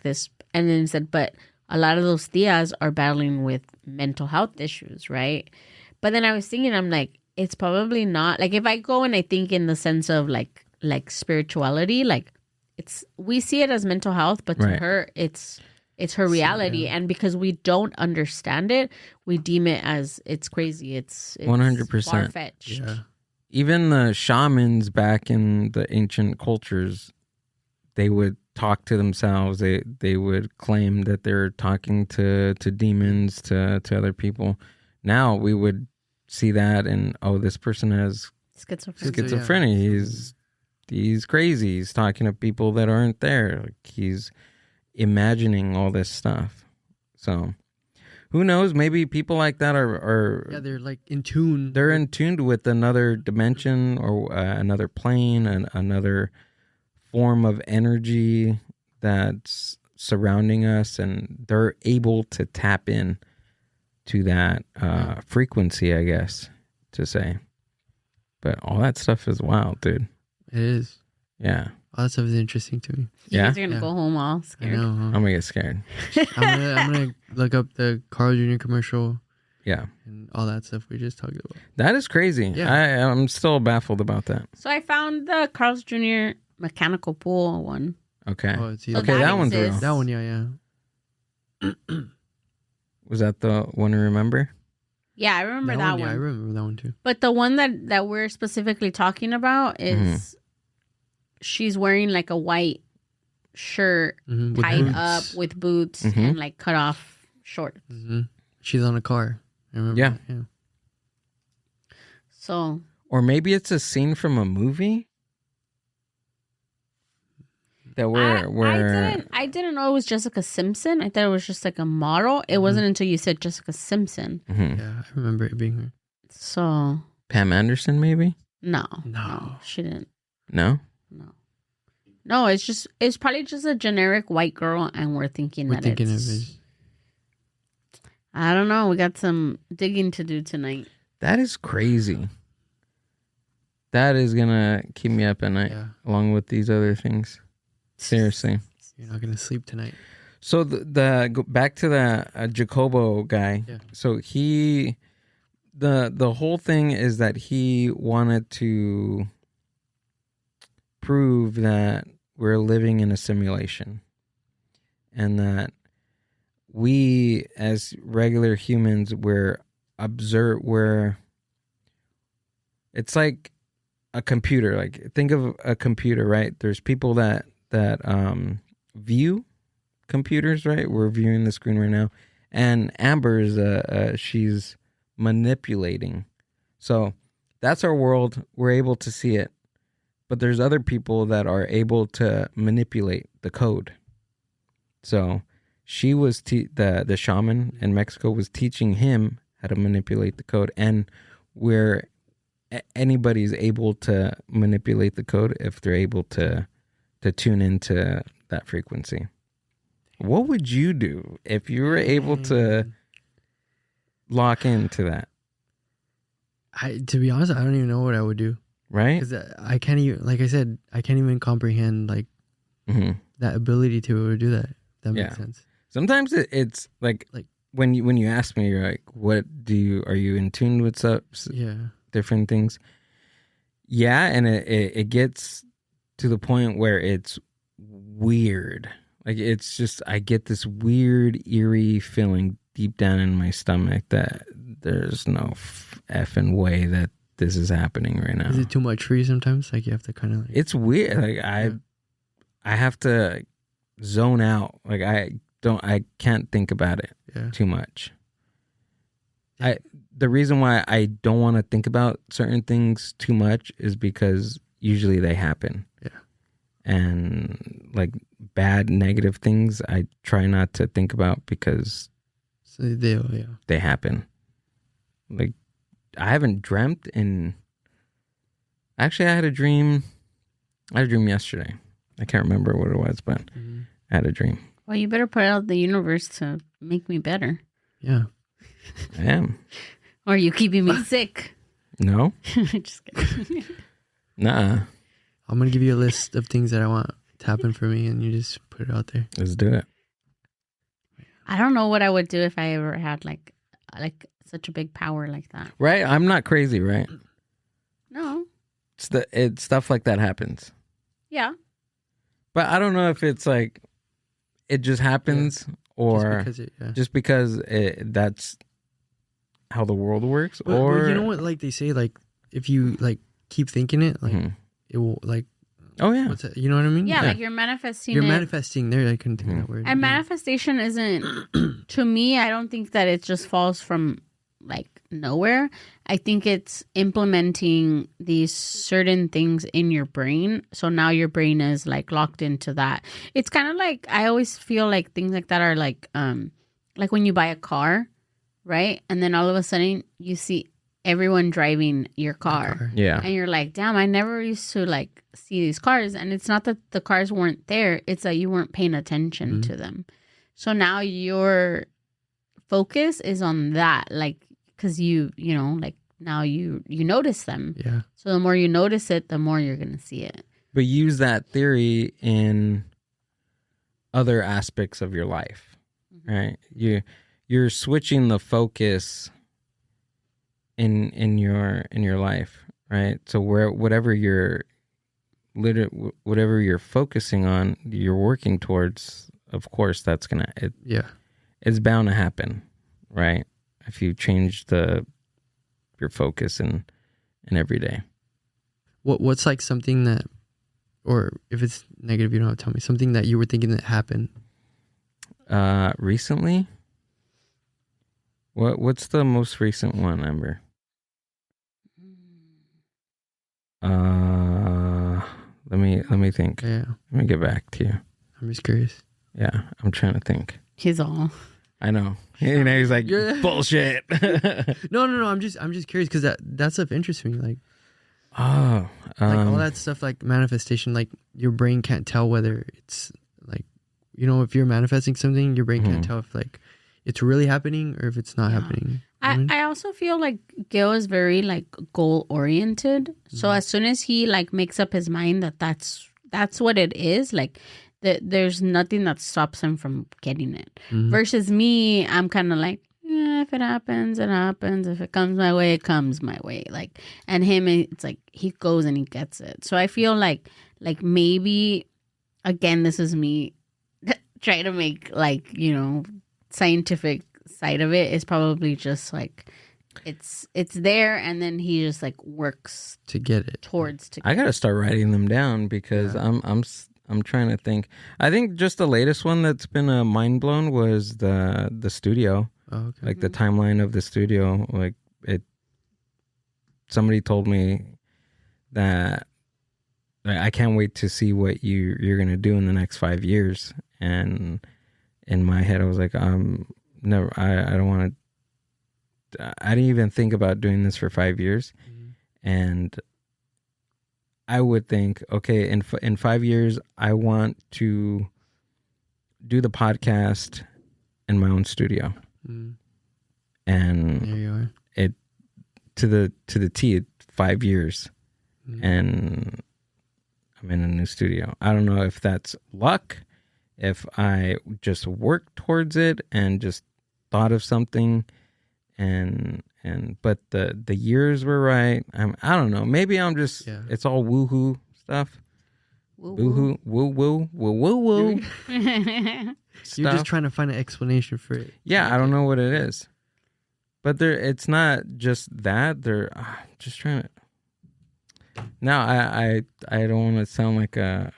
[SPEAKER 2] this, and then it said, but a lot of those tias are battling with mental health issues, right? But then I was thinking, I'm like, it's probably not like, if I go and I think in the sense of like spirituality, like we see it as mental health, but to her it's her reality. And because we don't understand it, we deem it as it's crazy. It's
[SPEAKER 1] 100%
[SPEAKER 2] far-fetched.
[SPEAKER 3] Yeah.
[SPEAKER 1] Even the shamans back in the ancient cultures, they would talk to themselves. They would claim that they're talking to demons, to other people. Now we would see that, and this person has schizophrenia. He's crazy. He's talking to people that aren't there. Like, he's imagining all this stuff. So who knows? Maybe people like that are
[SPEAKER 3] they're like in tune.
[SPEAKER 1] They're in tune with another dimension or another plane and another form of energy that's surrounding us, and they're able to tap in to that frequency, I guess, to say. But all that stuff is wild, dude.
[SPEAKER 3] It is.
[SPEAKER 1] Yeah.
[SPEAKER 3] All that stuff is interesting to me.
[SPEAKER 2] You guys are going to go home all scared.
[SPEAKER 3] I know, huh?
[SPEAKER 1] I'm going to get scared.
[SPEAKER 3] I'm gonna look up the Carl Jr. commercial.
[SPEAKER 1] Yeah.
[SPEAKER 3] And all that stuff we just talked about.
[SPEAKER 1] That is crazy.
[SPEAKER 3] Yeah.
[SPEAKER 1] I'm still baffled about that.
[SPEAKER 2] So I found the Carl's Jr. mechanical pool one.
[SPEAKER 1] Okay.
[SPEAKER 3] Oh, it's
[SPEAKER 1] okay, that one's real.
[SPEAKER 3] That one, yeah.
[SPEAKER 1] Was that the one you remember?
[SPEAKER 2] Yeah, I remember that one.
[SPEAKER 3] Yeah, I remember that one too.
[SPEAKER 2] But the one that we're specifically talking about is she's wearing like a white shirt tied up with boots and like cut off shorts.
[SPEAKER 3] She's on a car. I remember.
[SPEAKER 1] Yeah.
[SPEAKER 3] That, yeah.
[SPEAKER 2] So.
[SPEAKER 1] Or maybe it's a scene from a movie. That
[SPEAKER 2] I didn't know it was Jessica Simpson. I thought it was just like a model. It wasn't until you said Jessica Simpson.
[SPEAKER 3] Yeah, I remember it being her.
[SPEAKER 2] So
[SPEAKER 1] Pam Anderson, maybe?
[SPEAKER 2] No, she didn't.
[SPEAKER 1] No.
[SPEAKER 2] No. No, it's probably just a generic white girl, and we're thinking that it's... I don't know. We got some digging to do tonight.
[SPEAKER 1] That is crazy. That is gonna keep me up at night, along with these other things. Seriously,
[SPEAKER 3] you're not gonna sleep tonight.
[SPEAKER 1] So the back to the Jacobo guy. Yeah. So the whole thing is that he wanted to prove that we're living in a simulation, and that we as regular humans it's like a computer. Like, think of a computer, right? There's people that view computers, right? We're viewing the screen right now, and Amber is she's manipulating. So that's our world. We're able to see it, but there's other people that are able to manipulate the code. So she was the shaman in Mexico was teaching him how to manipulate the code, and where anybody's able to manipulate the code if they're able to tune into that frequency. What would you do if you were able to lock into that?
[SPEAKER 3] To be honest, I don't even know what I would do.
[SPEAKER 1] Right?
[SPEAKER 3] Because I can't even, like I said, I can't even comprehend like that ability to do that. That makes sense.
[SPEAKER 1] Sometimes it's like when you ask me, you're like, "What are you in tune with?" Different things. Yeah, and it gets to the point where it's weird. Like, it's just, I get this weird, eerie feeling deep down in my stomach that there's no effing way that this is happening right now.
[SPEAKER 3] Is it too much for you sometimes? Like, you have to kind of...
[SPEAKER 1] It's weird. Like, I have to zone out. Like, I can't think about it too much. The reason why I don't want to think about certain things too much is because usually they happen. Yeah. And like bad, negative things, I try not to think about because they happen. Like, I haven't dreamt in... Actually, I had a dream yesterday. I can't remember what it was, but I had a dream.
[SPEAKER 2] Well, you better put out the universe to make me better.
[SPEAKER 3] Yeah.
[SPEAKER 1] I am.
[SPEAKER 2] Or are you keeping me sick?
[SPEAKER 1] No.
[SPEAKER 2] Just kidding.
[SPEAKER 1] Nah.
[SPEAKER 3] I'm going to give you a list of things that I want to happen for me, and you just put it out there.
[SPEAKER 1] Let's do it.
[SPEAKER 2] I don't know what I would do if I ever had like such a big power like that.
[SPEAKER 1] Right? I'm not crazy, right?
[SPEAKER 2] No.
[SPEAKER 1] It's stuff like that happens.
[SPEAKER 2] Yeah.
[SPEAKER 1] But I don't know if it's like it just happens or just because that's how the world works. Or
[SPEAKER 3] you know what, like they say, like if you like keep thinking it, like it will like.
[SPEAKER 1] Oh yeah.
[SPEAKER 3] What's that? You know what I mean?
[SPEAKER 2] Yeah, like you're manifesting.
[SPEAKER 3] You're manifesting there. I couldn't think of that word.
[SPEAKER 2] And manifestation isn't, to me, I don't think that it just falls from like nowhere. I think it's implementing these certain things in your brain. So now your brain is like locked into that. It's kind of like, I always feel like things like that are like when you buy a car, right? And then all of a sudden you see everyone driving your car.
[SPEAKER 1] Yeah.
[SPEAKER 2] And you're like, damn, I never used to like see these cars. And it's not that the cars weren't there. It's that you weren't paying attention to them. So now your focus is on that. Like, because you know, like now you notice them.
[SPEAKER 3] Yeah.
[SPEAKER 2] So the more you notice it, the more you're going to see it.
[SPEAKER 1] But use that theory in other aspects of your life, right? You're switching the focus in your life, right? So whatever you're focusing on, you're working towards. Of course, that's it's bound to happen, right? If you change your focus in every day.
[SPEAKER 3] What's like something that, or if it's negative, you don't have to tell me, something that you were thinking that happened
[SPEAKER 1] recently? What's the most recent one, Amber? Let me think.
[SPEAKER 3] Yeah.
[SPEAKER 1] Let me get back to you.
[SPEAKER 3] I'm just curious.
[SPEAKER 1] Yeah, I'm trying to think.
[SPEAKER 2] He's all...
[SPEAKER 1] I know. You know, he's like, bullshit.
[SPEAKER 3] No. I'm just curious because that stuff interests me. Like,
[SPEAKER 1] Oh,
[SPEAKER 3] Like all that stuff, like manifestation, like your brain can't tell whether it's like, if you're manifesting something, your brain can't tell if like it's really happening or if it's not happening.
[SPEAKER 2] I also feel like Gil is very like goal oriented. So as soon as he like makes up his mind that that's what it is, like there's nothing that stops him from getting it. Versus me, I'm kind of like, if it happens, it happens. If it comes my way, it comes my way. Like, and him, it's like he goes and he gets it. So I feel like maybe, again, this is me trying to make like, scientific side of it is probably just like it's there, and then he just like works
[SPEAKER 3] to get it
[SPEAKER 2] towards.
[SPEAKER 1] I gotta start writing them down because I'm trying to think. I think just the latest one that's been mind blown was the studio.
[SPEAKER 3] Oh, okay.
[SPEAKER 1] Like the timeline of the studio, like somebody told me that I can't wait to see what you're gonna do in the next 5 years. And in my head, I was like, never. I don't want to. I didn't even think about doing this for 5 years, and I would think, okay, in 5 years, I want to do the podcast in my own studio. And
[SPEAKER 3] there you are.
[SPEAKER 1] It to the T, 5 years, and I'm in a new studio. I don't know if that's luck, if I just worked towards it and just thought of something, but the years were right. I don't know. Maybe I'm just it's all woohoo stuff. Woohoo, woo.
[SPEAKER 3] You're just trying to find an explanation for it.
[SPEAKER 1] Yeah, I don't know what it is. But it's not just that. They're just trying to. Now I don't want to sound like a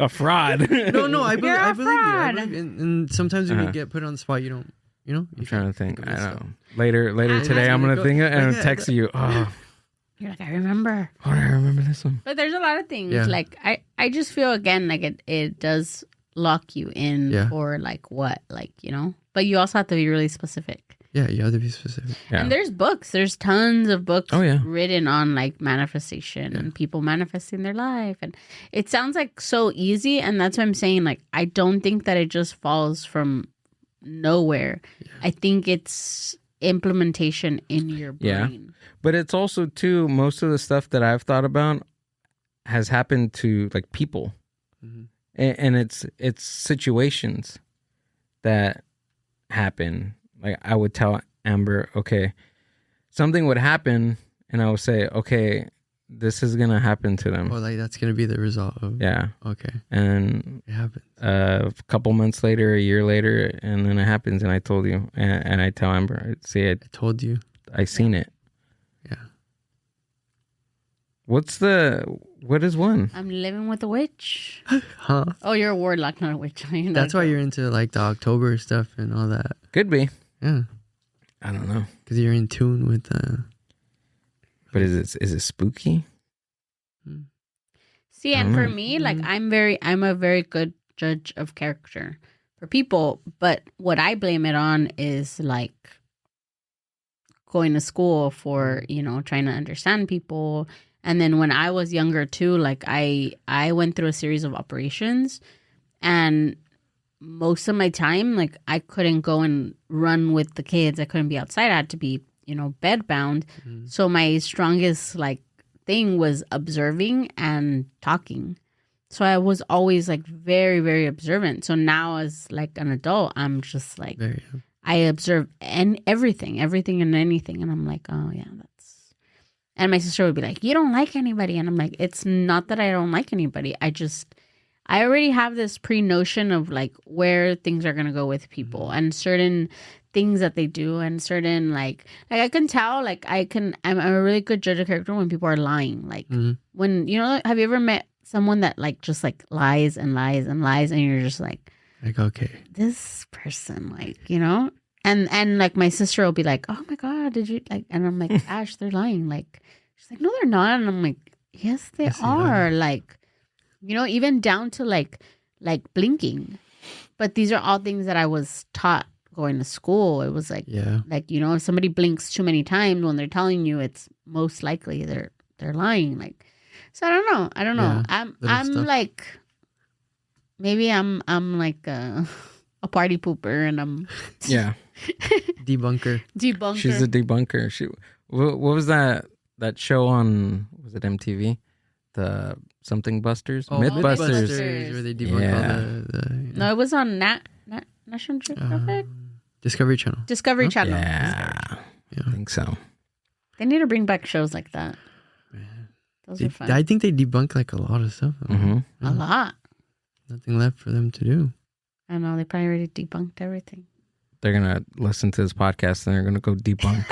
[SPEAKER 1] fraud.
[SPEAKER 3] No, I believe you. And sometimes when you get put on the spot, you don't.
[SPEAKER 1] I'm trying to think. I know. Later today, I'm gonna think it and I'll text you. Oh,
[SPEAKER 2] you're like, I remember.
[SPEAKER 1] Oh, I remember this one.
[SPEAKER 2] But there's a lot of things. Yeah. Like I just feel again like it does lock you in or like what, like But you also have to be really specific.
[SPEAKER 3] Yeah, you have to be specific.
[SPEAKER 2] Yeah. And there's books. There's tons of books written on like manifestation and people manifesting their life. And it sounds like so easy. And that's what I'm saying. Like, I don't think that it just falls from nowhere. Yeah. I think it's implementation in your brain.
[SPEAKER 1] Yeah. But it's also, too, most of the stuff that I've thought about has happened to like people. And it's situations that happen. Like I would tell Amber, okay, something would happen, and I would say, okay, this is gonna happen to them.
[SPEAKER 3] Oh, like that's gonna be the result of.
[SPEAKER 1] Yeah.
[SPEAKER 3] Okay.
[SPEAKER 1] And
[SPEAKER 3] it happens.
[SPEAKER 1] A couple months later, a year later, and then it happens, and I told you, and I tell Amber, I
[SPEAKER 3] told you,
[SPEAKER 1] I seen it.
[SPEAKER 3] Yeah.
[SPEAKER 1] What is one?
[SPEAKER 2] I'm living with a witch.
[SPEAKER 3] Huh?
[SPEAKER 2] Oh, you're a warlock, not a witch.
[SPEAKER 3] That's why you're into like the October stuff and all that.
[SPEAKER 1] Could be.
[SPEAKER 3] Yeah.
[SPEAKER 1] I don't know.
[SPEAKER 3] Because you're in tune with.
[SPEAKER 1] But is it spooky?
[SPEAKER 2] See, and for me, like I'm a very good judge of character for people. But what I blame it on is like going to school for trying to understand people. And then when I was younger too, like I went through a series of operations, and most of my time, like I couldn't go and run with the kids. I couldn't be outside. I had to be, bed bound. So my strongest like thing was observing and talking. So I was always like very, very observant. So now as like an adult, I'm just like, I observe everything and anything. And I'm like, oh yeah, that's. And my sister would be like, you don't like anybody. And I'm like, it's not that I don't like anybody. I already have this pre-notion of like where things are going to go with people and certain things that they do and certain like I can tell, like I'm a really good judge of character when people are lying. Like when, have you ever met someone that like just like lies and lies and lies and you're just like,
[SPEAKER 3] okay,
[SPEAKER 2] this person, like, and like my sister will be like, oh my God, did you like, and I'm like, Ash, they're lying. Like, she's like, no, they're not. And I'm like, yes, they are. Like, even down to like blinking. But these are all things that I was taught going to school. It was like, if somebody blinks too many times when they're telling you, it's most likely they're they're lying. Like, so I don't know.
[SPEAKER 3] Yeah,
[SPEAKER 2] I'm
[SPEAKER 3] stuff.
[SPEAKER 2] like, maybe I'm like a party pooper, and I'm
[SPEAKER 1] Yeah.
[SPEAKER 3] Debunker.
[SPEAKER 2] debunker.
[SPEAKER 1] She's a debunker. What was that show on, was it MTV? The something Busters?
[SPEAKER 3] Oh,
[SPEAKER 1] Mythbusters.
[SPEAKER 2] Mythbusters.
[SPEAKER 3] Where they debunk
[SPEAKER 1] Yeah.
[SPEAKER 3] all the
[SPEAKER 2] No, it was on National Geographic,
[SPEAKER 3] Discovery Channel.
[SPEAKER 2] Discovery Channel.
[SPEAKER 1] Yeah.
[SPEAKER 3] Yeah.
[SPEAKER 1] I think so.
[SPEAKER 2] They need to bring back shows like that. Those are fun.
[SPEAKER 3] I think they debunk like a lot of stuff.
[SPEAKER 1] Mm-hmm.
[SPEAKER 2] A lot.
[SPEAKER 3] Nothing left for them to do.
[SPEAKER 2] I know they probably already debunked everything.
[SPEAKER 1] They're going to listen to this podcast and they're going to go debunk.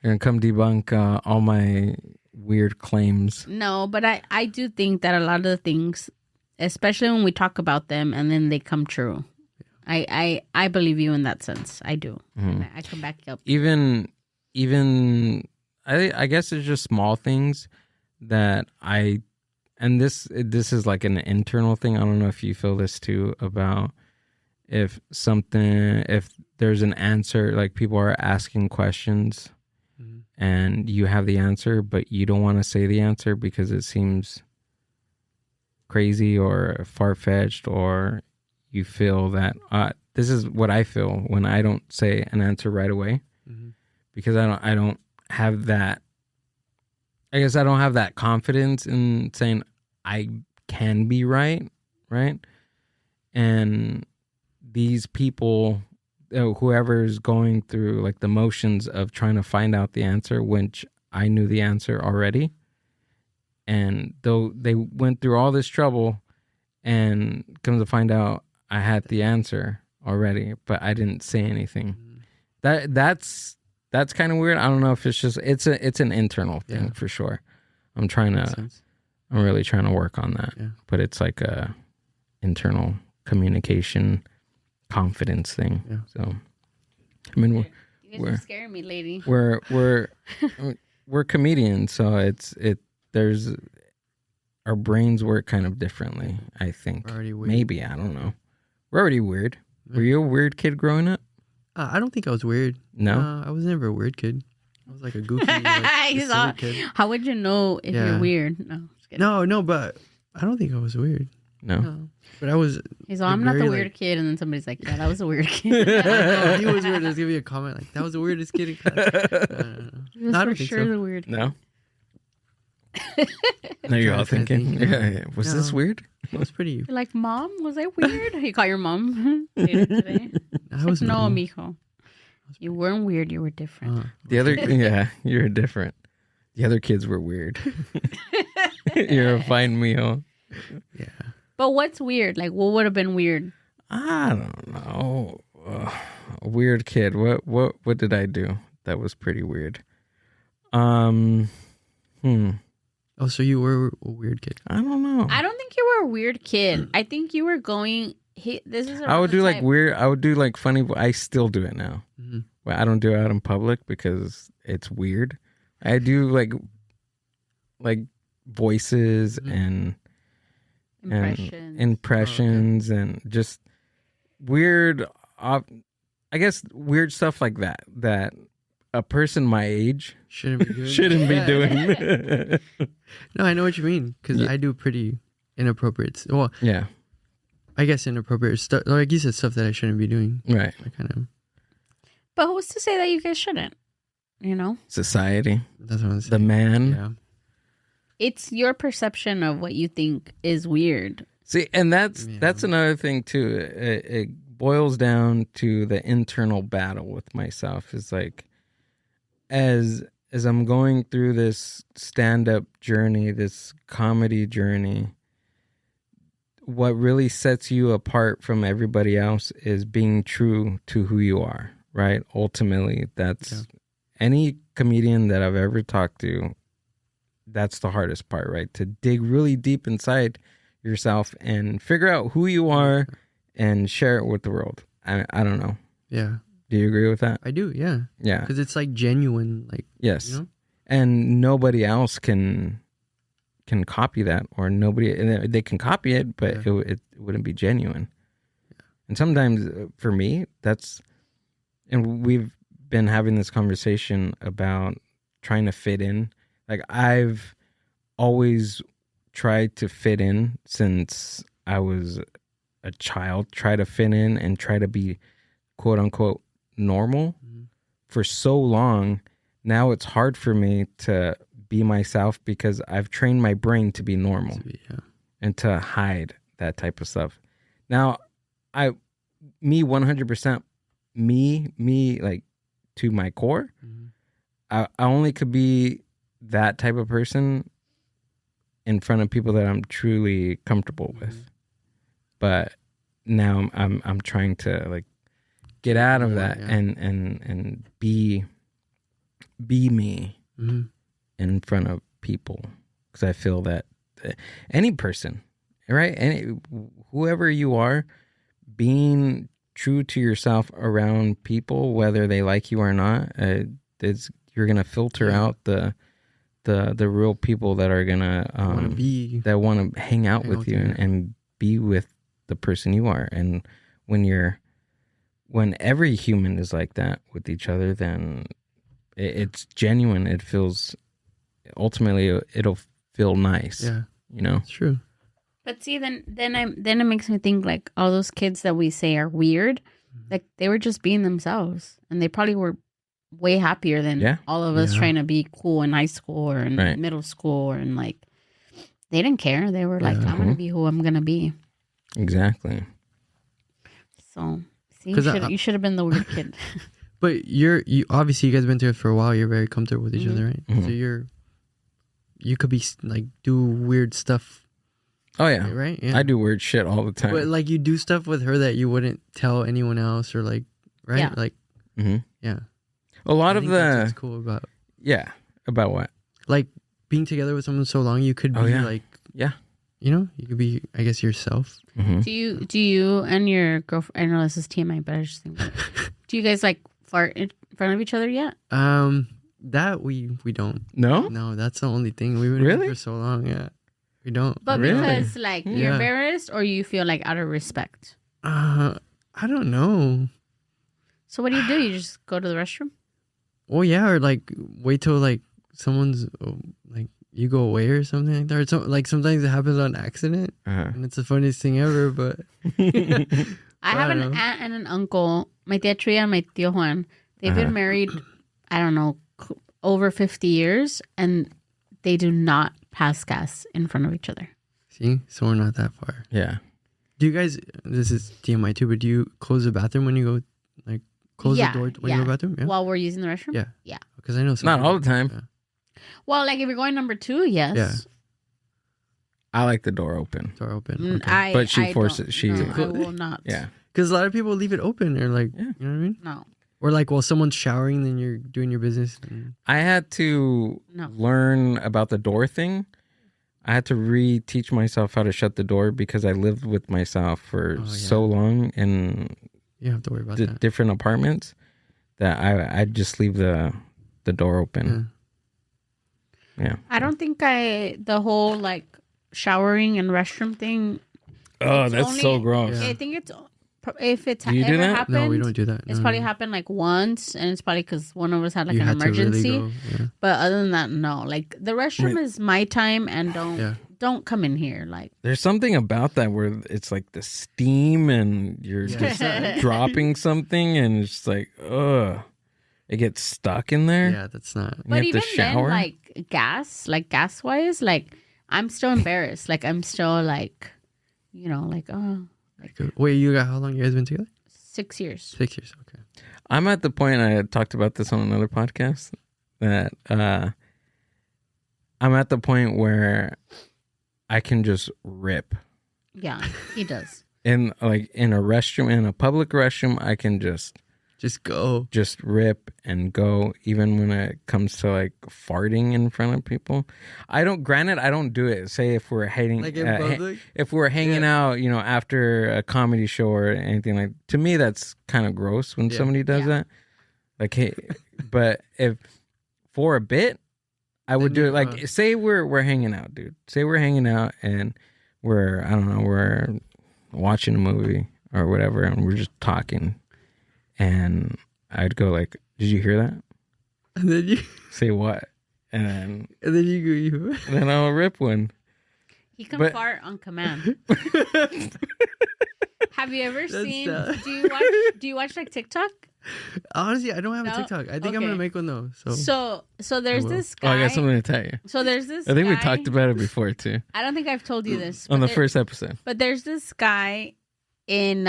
[SPEAKER 1] They're going to come debunk all my weird claims.
[SPEAKER 2] No, but I do think that a lot of the things, especially when we talk about them and then they come true. I believe you in that sense. I do.
[SPEAKER 1] Mm-hmm.
[SPEAKER 2] I can back you up.
[SPEAKER 1] Even I guess it's just small things that and this is like an internal thing. I don't know if you feel this too, about if there's an answer, like people are asking questions and you have the answer, but you don't want to say the answer because it seems crazy or far-fetched, or you feel that this is what I feel when I don't say an answer right away, because I don't have that. I guess I don't have that confidence in saying I can be right? And these people, whoever's going through like the motions of trying to find out the answer, which I knew the answer already, and though they went through all this trouble, and come to find out I had the answer already, but I didn't say anything. That's kind of weird. I don't know if it's just it's an internal thing for sure. I'm really trying to work on that. Yeah. But it's like a internal communication confidence thing. Yeah. So I mean
[SPEAKER 2] you guys are scaring me, lady.
[SPEAKER 1] We're comedians, so there's our brains work kind of differently, I think. Maybe, I don't know. We're already weird. Were you a weird kid growing up?
[SPEAKER 3] I don't think I was weird.
[SPEAKER 1] No?
[SPEAKER 3] I was never a weird kid. I was like a goofy silly kid.
[SPEAKER 2] How would you know if you're weird?
[SPEAKER 3] No, but I don't think I was weird.
[SPEAKER 1] No.
[SPEAKER 3] But I was...
[SPEAKER 2] He's all, I'm not the weird kid, and then somebody's like, yeah, that was a weird kid.
[SPEAKER 3] He was weird. There's going to be a comment like, that was the weirdest kid in class.
[SPEAKER 2] He was for sure the weird kid.
[SPEAKER 1] No? No, you're all thinking, was this weird?
[SPEAKER 3] It was pretty...
[SPEAKER 2] You're like, Mom, was I weird? You call your mom later today?
[SPEAKER 3] I was
[SPEAKER 2] no, mijo. You weren't weird. You were different.
[SPEAKER 1] The other... Yeah, you're different. The other kids were weird. You're a fine mijo.
[SPEAKER 3] Yeah.
[SPEAKER 2] But what's weird? Like, what would have been weird?
[SPEAKER 1] I don't know. A weird kid. What did I do that was pretty weird?
[SPEAKER 3] Oh, so you were a weird kid?
[SPEAKER 1] I don't know.
[SPEAKER 2] I don't think you were a weird kid. I think you were going. This is.
[SPEAKER 1] I would do like weird. I would do like funny. I still do it now. Mm-hmm. Well, I don't do it out in public because it's weird. I do like voices and impressions and just weird. I guess weird stuff like that a person my age shouldn't be doing.
[SPEAKER 3] No, I know what you mean, because I do pretty inappropriate. Well, yeah, I guess inappropriate stuff. Like you said, stuff that I shouldn't be doing.
[SPEAKER 1] Right.
[SPEAKER 3] I kind of.
[SPEAKER 2] But who's to say that you guys shouldn't? You know,
[SPEAKER 1] society.
[SPEAKER 3] That's what I'm saying.
[SPEAKER 1] The man.
[SPEAKER 3] Yeah.
[SPEAKER 2] It's your perception of what you think is weird.
[SPEAKER 1] See, and that's another thing too. It boils down to the internal battle with myself. Is like, as I'm going through this stand-up journey, this comedy journey, what really sets you apart from everybody else is being true to who you are, right? Ultimately, that's any comedian that I've ever talked to, that's the hardest part, right? To dig really deep inside yourself and figure out who you are and share it with the world. I don't know.
[SPEAKER 3] Yeah.
[SPEAKER 1] Do you agree with that?
[SPEAKER 3] I do, yeah.
[SPEAKER 1] Yeah.
[SPEAKER 3] Because it's like genuine, like,
[SPEAKER 1] yes.
[SPEAKER 3] You know?
[SPEAKER 1] And nobody else can copy that, or they can copy it, but it wouldn't be genuine. Yeah. And sometimes for me, and we've been having this conversation about trying to fit in. Like I've always tried to fit in since I was a child, try to fit in and try to be quote unquote normal for so long. Now it's hard for me to be myself because I've trained my brain to be normal and to hide that type of stuff. Now, me 100%, me like to my core, I only could be that type of person in front of people that I'm truly comfortable with. But now I'm trying to like get out of that and be me in front of people, because I feel that any person, right, whoever you are, being true to yourself around people, whether they like you or not, you're gonna filter out the real people that are gonna that want to hang out with you and be with the person you are. And when every human is like that with each other, then it's genuine. It feels, ultimately it'll feel nice. Yeah, you know,
[SPEAKER 3] it's true.
[SPEAKER 2] But see, then it makes me think like all those kids that we say are weird, like they were just being themselves, and they probably were way happier than all of us trying to be cool in high school or in middle school, and like they didn't care. They were like, I'm gonna be who I'm gonna be.
[SPEAKER 1] Exactly.
[SPEAKER 2] So see, you should have been the weird kid.
[SPEAKER 3] But you obviously, you guys have been together for a while. You're very comfortable with each other, right? So you could be like do weird stuff.
[SPEAKER 1] Oh yeah,
[SPEAKER 3] right. Yeah.
[SPEAKER 1] I do weird shit all the time.
[SPEAKER 3] But like you do stuff with her that you wouldn't tell anyone else, or like, right?
[SPEAKER 2] Yeah.
[SPEAKER 3] Like, yeah.
[SPEAKER 1] A lot of
[SPEAKER 3] that's what's cool about.
[SPEAKER 1] Yeah, about what?
[SPEAKER 3] Like being together with someone so long, you could be like, you know, you could be, I guess, yourself.
[SPEAKER 2] Do you and your girlfriend? I know this is TMI, but I just think, do you guys like fart in front of each other yet?
[SPEAKER 3] That we don't.
[SPEAKER 1] No,
[SPEAKER 3] that's the only thing we've been doing for so long. Yeah. We don't.
[SPEAKER 2] But because like you're embarrassed, or you feel like out of respect?
[SPEAKER 3] I don't know.
[SPEAKER 2] So what do? You just go to the restroom?
[SPEAKER 3] Well, yeah, or like wait till like someone's like you go away or something like that. Or like sometimes it happens on accident, and it's the funniest thing ever. But
[SPEAKER 2] I have an aunt and an uncle, my tia Tria and my tío Juan. They've been married, I don't know, over 50 years, and they do not pass gas in front of each other.
[SPEAKER 3] See? So we're not that far.
[SPEAKER 1] Yeah.
[SPEAKER 3] Do you guys, this is TMI too, but do you close the bathroom when you go, like, close the door when you go to the bathroom? Yeah.
[SPEAKER 2] While we're using the restroom?
[SPEAKER 3] Yeah.
[SPEAKER 2] Yeah.
[SPEAKER 3] Because I know
[SPEAKER 1] not all the time.
[SPEAKER 3] Yeah.
[SPEAKER 2] Well, like if you're going number 2, yes.
[SPEAKER 3] Yeah.
[SPEAKER 1] I like the door open.
[SPEAKER 3] Okay.
[SPEAKER 1] But she forces.
[SPEAKER 2] I will not.
[SPEAKER 1] Yeah.
[SPEAKER 3] Because a lot of people leave it open, or like, you know what I mean?
[SPEAKER 2] No.
[SPEAKER 3] Or like, while someone's showering, then you're doing your business.
[SPEAKER 1] I had to learn about the door thing. I had to re-teach myself how to shut the door because I lived with myself for so long in
[SPEAKER 3] you don't have to worry about that.
[SPEAKER 1] Different apartments that I just leave the door open. Yeah.
[SPEAKER 2] I don't think the whole like showering and restroom thing.
[SPEAKER 1] Oh, that's so gross.
[SPEAKER 2] I think it's if it's
[SPEAKER 1] do you do that?
[SPEAKER 2] happened.
[SPEAKER 3] No, we don't do that.
[SPEAKER 2] It's probably happened like once, and it's probably because one of us had like an emergency.
[SPEAKER 3] Really go,
[SPEAKER 2] But other than that, no. Like the restroom is my time, and don't come in here. Like
[SPEAKER 1] there's something about that where it's like the steam, and you're just dropping something, and it's like it gets stuck in there.
[SPEAKER 3] Yeah, that's not.
[SPEAKER 2] But even then, like gas wise, like I'm still embarrassed. Like I'm still like, you know, like
[SPEAKER 3] wait, how long you guys been together?
[SPEAKER 2] 6 years.
[SPEAKER 3] 6 years, okay.
[SPEAKER 1] I'm at the point, I had talked about this on another podcast, that I'm at the point where I can just rip.
[SPEAKER 2] Yeah, he does.
[SPEAKER 1] In a restroom, in a public restroom, I can just
[SPEAKER 3] go. Just
[SPEAKER 1] rip and go, even when it comes to like farting in front of people. I don't do it. Say if we're hanging out, you know, after a comedy show or anything, like, to me that's kind of gross when somebody does that. Like, hey, but if for a bit, I would do it. Like, say we're hanging out, dude. Say we're hanging out and we're watching a movie or whatever, and we're just talking. And I'd go like, "Did you hear that?"
[SPEAKER 3] And then you
[SPEAKER 1] say what? and
[SPEAKER 3] And then you
[SPEAKER 1] then I'll rip one.
[SPEAKER 2] He can
[SPEAKER 1] But-
[SPEAKER 2] fart on command. Have you ever seen?
[SPEAKER 3] sad.
[SPEAKER 2] Do you watch like TikTok?
[SPEAKER 3] Honestly, I don't have a
[SPEAKER 2] No?
[SPEAKER 3] TikTok. I think I'm
[SPEAKER 2] Okay.
[SPEAKER 3] gonna make one though.
[SPEAKER 2] So there's
[SPEAKER 3] will.
[SPEAKER 2] this
[SPEAKER 1] Oh,
[SPEAKER 2] guy.
[SPEAKER 1] I got something to tell you.
[SPEAKER 2] So there's this.
[SPEAKER 1] I think we
[SPEAKER 2] guy-
[SPEAKER 1] talked about it before too
[SPEAKER 2] I don't think I've told you this
[SPEAKER 1] on
[SPEAKER 2] but
[SPEAKER 1] the first episode.
[SPEAKER 2] But there's this guy in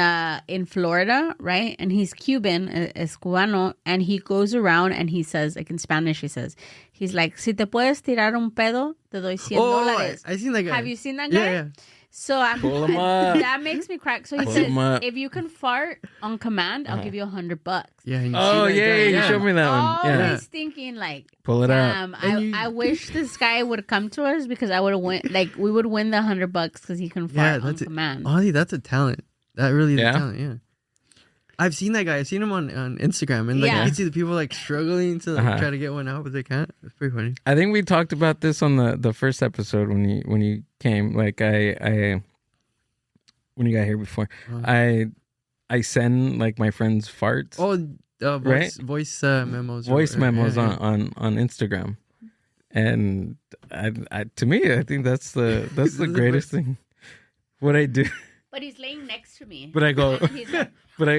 [SPEAKER 2] Florida, right? And he's Cuban, es cubano, and he goes around and he says, like in Spanish, he's like, si te puedes tirar un pedo, te doy $100.
[SPEAKER 3] Oh, I seen that guy.
[SPEAKER 2] Have you seen that guy?
[SPEAKER 3] Yeah, yeah.
[SPEAKER 2] So
[SPEAKER 1] Pull him up.
[SPEAKER 2] that makes me crack. So he
[SPEAKER 1] Pull
[SPEAKER 2] says,
[SPEAKER 1] him up.
[SPEAKER 2] if you can fart on command, I'll give you $100.
[SPEAKER 3] Yeah. and you
[SPEAKER 1] Oh
[SPEAKER 3] see that
[SPEAKER 1] yeah,
[SPEAKER 3] guy,
[SPEAKER 1] you showed me that one.
[SPEAKER 2] Always
[SPEAKER 1] Yeah,
[SPEAKER 2] thinking like,
[SPEAKER 1] pull it up.
[SPEAKER 3] And
[SPEAKER 2] I wish this guy would come to us because I would have win. Like we would win the $100 because he can fart on
[SPEAKER 3] that's it.
[SPEAKER 2] command.
[SPEAKER 3] Honestly, that's a talent. That really is
[SPEAKER 1] Yeah?
[SPEAKER 3] a talent. Yeah. I've seen that guy. I've seen him on Instagram, and like
[SPEAKER 2] Yeah.
[SPEAKER 3] you can see the people like struggling to like, try to get one out, but they can't. It's pretty funny.
[SPEAKER 1] I think we talked about this on the first episode when you came. Like I when you got here before, I send like my friends farts,
[SPEAKER 3] Oh, voice memos.
[SPEAKER 1] voice memos
[SPEAKER 3] yeah.
[SPEAKER 1] on Instagram, and I to me I think that's the greatest thing. What I do,
[SPEAKER 2] But he's laying next to me.
[SPEAKER 1] but I go,
[SPEAKER 2] And he's like,
[SPEAKER 1] but I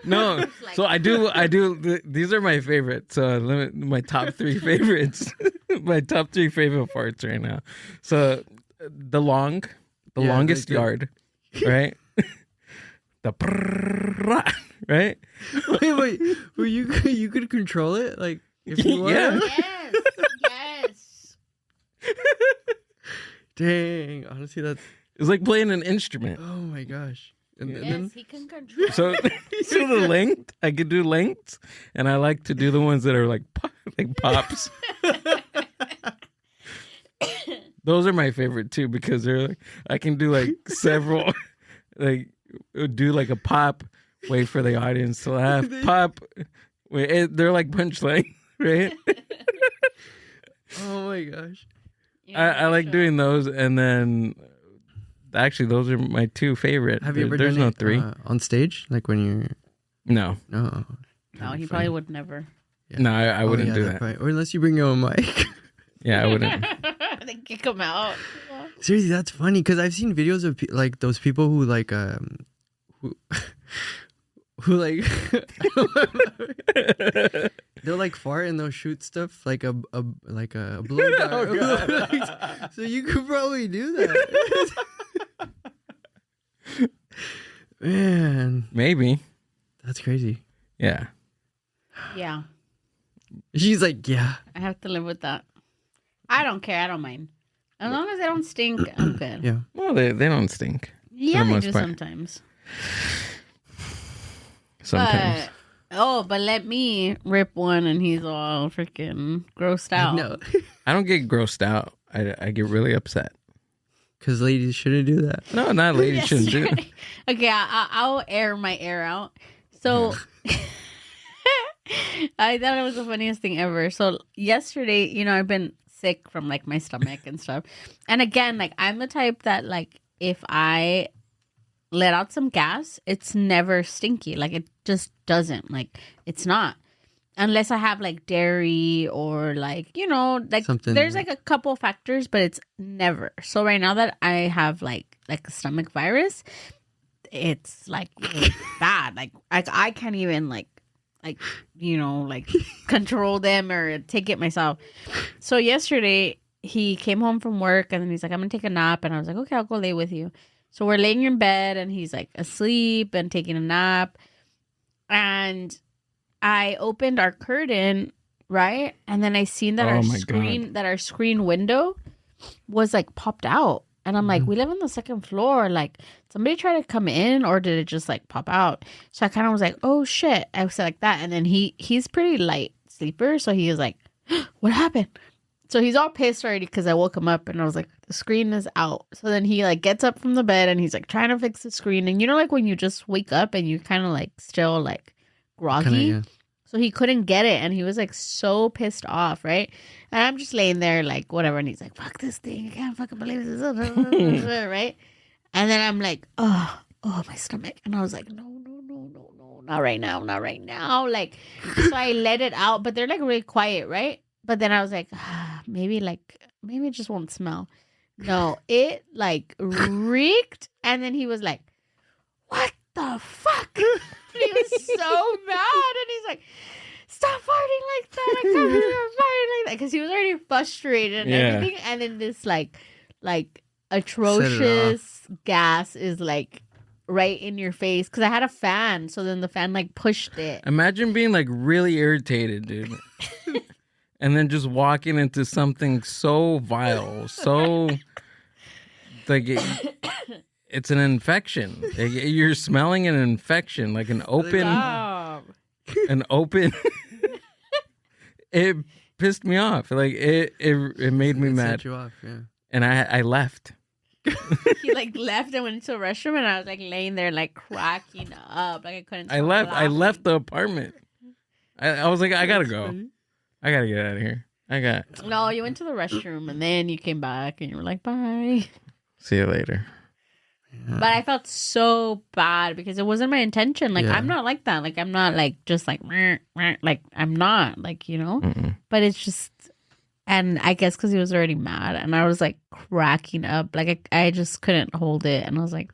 [SPEAKER 1] no.
[SPEAKER 2] It's like-
[SPEAKER 1] So I do. These are my favorites. So my top 3 favorites. My top 3 favorite farts right now. So the longest
[SPEAKER 3] like
[SPEAKER 1] yard, right? The prrrr, right?
[SPEAKER 3] Wait. Well, you could control it, like if you want.
[SPEAKER 1] Yeah.
[SPEAKER 2] yes.
[SPEAKER 3] Dang. Honestly, that's.
[SPEAKER 1] It's like playing an instrument.
[SPEAKER 3] Oh my gosh. And
[SPEAKER 1] Yeah.
[SPEAKER 3] then
[SPEAKER 2] Yes, he can control.
[SPEAKER 1] So the length, I could do lengths, and I like to do the ones that are like pops. Those are my favorite too because they're like I can do like several, like do like a pop, wait for the audience to laugh, pop. Wait, they're like punchline, right?
[SPEAKER 3] oh my gosh.
[SPEAKER 1] I like doing those, and then actually those are my 2 favorite.
[SPEAKER 3] Have you ever
[SPEAKER 1] There's
[SPEAKER 3] done
[SPEAKER 1] no
[SPEAKER 3] it
[SPEAKER 1] 3.
[SPEAKER 3] on stage, like when you're?
[SPEAKER 1] No,
[SPEAKER 3] No.
[SPEAKER 2] No, he probably would never.
[SPEAKER 1] no, I wouldn't do that.
[SPEAKER 3] Probably, or unless you bring your own mic.
[SPEAKER 1] Yeah, I wouldn't.
[SPEAKER 2] They kick him out.
[SPEAKER 3] Seriously, that's funny because I've seen videos of like those people who like who like they'll like fart and they'll shoot stuff like a blow dart. So you could probably do that. Man,
[SPEAKER 1] Maybe.
[SPEAKER 3] that's crazy.
[SPEAKER 1] Yeah.
[SPEAKER 2] Yeah,
[SPEAKER 3] She's like, yeah.
[SPEAKER 2] I have to live with that. I don't care. I don't mind. As long as they don't stink, I'm good.
[SPEAKER 3] Yeah.
[SPEAKER 1] Well, they don't stink.
[SPEAKER 2] Yeah,
[SPEAKER 1] For the
[SPEAKER 2] they
[SPEAKER 1] most
[SPEAKER 2] do
[SPEAKER 1] part.
[SPEAKER 2] sometimes.
[SPEAKER 1] Sometimes.
[SPEAKER 2] But let me rip one and he's all freaking grossed out.
[SPEAKER 3] No,
[SPEAKER 1] I don't get grossed out. I get really upset.
[SPEAKER 3] because ladies shouldn't do that.
[SPEAKER 1] No, not ladies
[SPEAKER 2] Yes,
[SPEAKER 1] shouldn't do it.
[SPEAKER 2] right. Okay, I'll air my air out. So I thought it was the funniest thing ever. So yesterday, I've been sick from like my stomach and stuff. And again, like I'm the type that like if I let out some gas, it's never stinky. Like it just doesn't. Like it's not. Unless I have like dairy or like, like
[SPEAKER 3] Something
[SPEAKER 2] there's
[SPEAKER 3] like-
[SPEAKER 2] like a couple factors, but it's never. So right now that I have like a stomach virus, it's like really bad. Like I can't even like control them or take it myself. So yesterday he came home from work and then he's like, I'm gonna take a nap, and I was like, okay, I'll go lay with you. So we're laying in bed and he's like asleep and taking a nap, and I opened our curtain, right? And then I seen that
[SPEAKER 1] Oh my
[SPEAKER 2] our screen window was like popped out. And I'm like, we live on the second floor. Like, somebody tried to come in, or did it just like pop out? So I kind of was like, oh shit. I said like that. And then he's pretty light sleeper. So he was like, what happened? So he's all pissed already because I woke him up and I was like, the screen is out. So then he like gets up from the bed and he's like trying to fix the screen. And like when you just wake up and you kind of like still like groggy.
[SPEAKER 3] Kinda, yeah.
[SPEAKER 2] So he couldn't get it, and he was like so pissed off, right? And I'm just laying there like whatever, and he's like, fuck this thing, I can't fucking believe this, right? And then I'm like, oh my stomach, and I was like, no, not right now, like, so I let it out, but they're like really quiet, right? But then I was like, maybe it just won't smell. No, it like reeked. And then he was like, what the fuck? And he was so mad. And he's like, stop farting like that. I can't believe you're farting like that. Because he was already frustrated and everything. And then this like atrocious gas is like right in your face. Because I had a fan. So then the fan like pushed it.
[SPEAKER 1] Imagine being like really irritated, dude. And then just walking into something so vile, so like it's an infection. Like, you're smelling an infection, like an open, an open. It pissed me off. Like it made me mad.
[SPEAKER 3] Set you off, yeah.
[SPEAKER 1] And I left.
[SPEAKER 2] He like left and went into a restroom, and I was like laying there like cracking up, like I couldn't.
[SPEAKER 1] I left the apartment. I was like, I gotta go. I gotta get out of here.
[SPEAKER 2] No, you went to the restroom and then you came back and you were like, bye.
[SPEAKER 1] See you later.
[SPEAKER 3] Yeah.
[SPEAKER 2] But I felt so bad because it wasn't my intention. Like, I'm not like that. Like, I'm not like just like, like, I'm not like, you know?
[SPEAKER 1] Mm-mm.
[SPEAKER 2] But it's just, and I guess because he was already mad and I was like cracking up. Like, I just couldn't hold it and I was like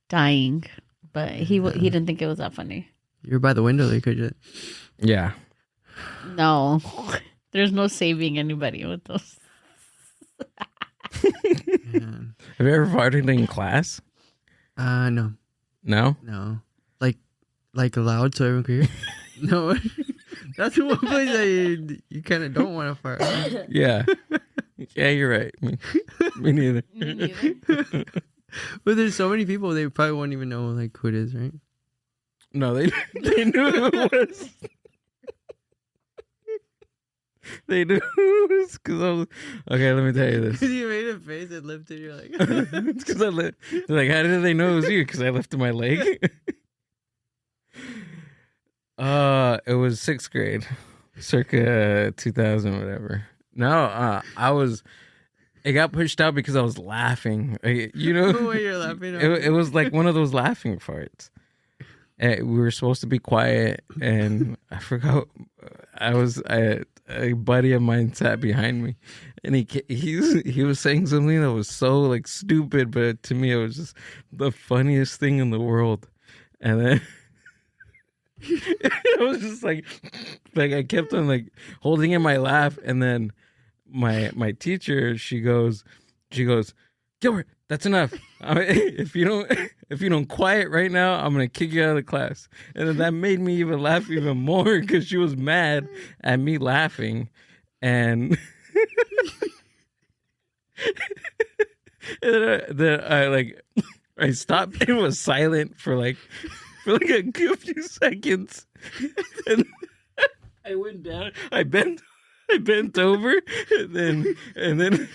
[SPEAKER 2] dying. But he didn't think it was that funny.
[SPEAKER 3] You were by the window. They could just.
[SPEAKER 1] Yeah.
[SPEAKER 2] No, there's no saving anybody with those.
[SPEAKER 3] Man.
[SPEAKER 1] Have you ever farted in class?
[SPEAKER 3] No.
[SPEAKER 1] No?
[SPEAKER 3] No. Like loud so everyone could hear? No. That's the one place that you kind of don't want to fart.
[SPEAKER 1] Yeah. Yeah, you're right. Me neither.
[SPEAKER 2] Me neither.
[SPEAKER 3] But there's so many people, they probably won't even know like who it is, right?
[SPEAKER 1] No, they knew who it was. They knew it was because I was... Okay, let me tell you this.
[SPEAKER 3] Because you made a face and lifted, you're like...
[SPEAKER 1] It's because I They're like, how did they know it was you? Because I lifted my leg? It was 6th grade. Circa 2000, whatever. No, it got pushed out because I was laughing. You know?
[SPEAKER 3] The way you're laughing.
[SPEAKER 1] It was like one of those laughing farts. We were supposed to be quiet, and I forgot. A buddy of mine sat behind me, and he was saying something that was so like stupid, but to me it was just the funniest thing in the world. And then it was just like I kept on like holding in my laugh, and then my teacher she goes, Gilbert, that's enough. If you don't quiet right now, I'm gonna kick you out of the class. And then that made me even laugh even more because she was mad at me laughing, and then I stopped and was silent for like a good few seconds, and I went down. I bent over, and then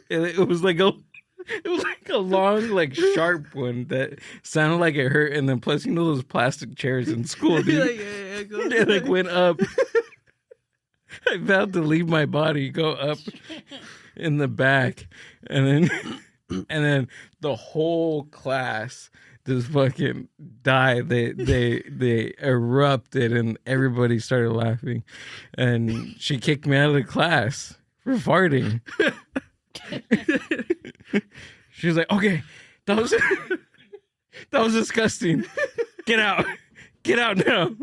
[SPEAKER 1] it was like a long, like sharp one that sounded like it hurt, and then plus you know those plastic chairs in school, dude. It like went up. I vowed to leave my body, go up in the back, and then the whole class just fucking died. They erupted, and everybody started laughing, and she kicked me out of the class for farting. She was like, okay, that was disgusting. Get out now.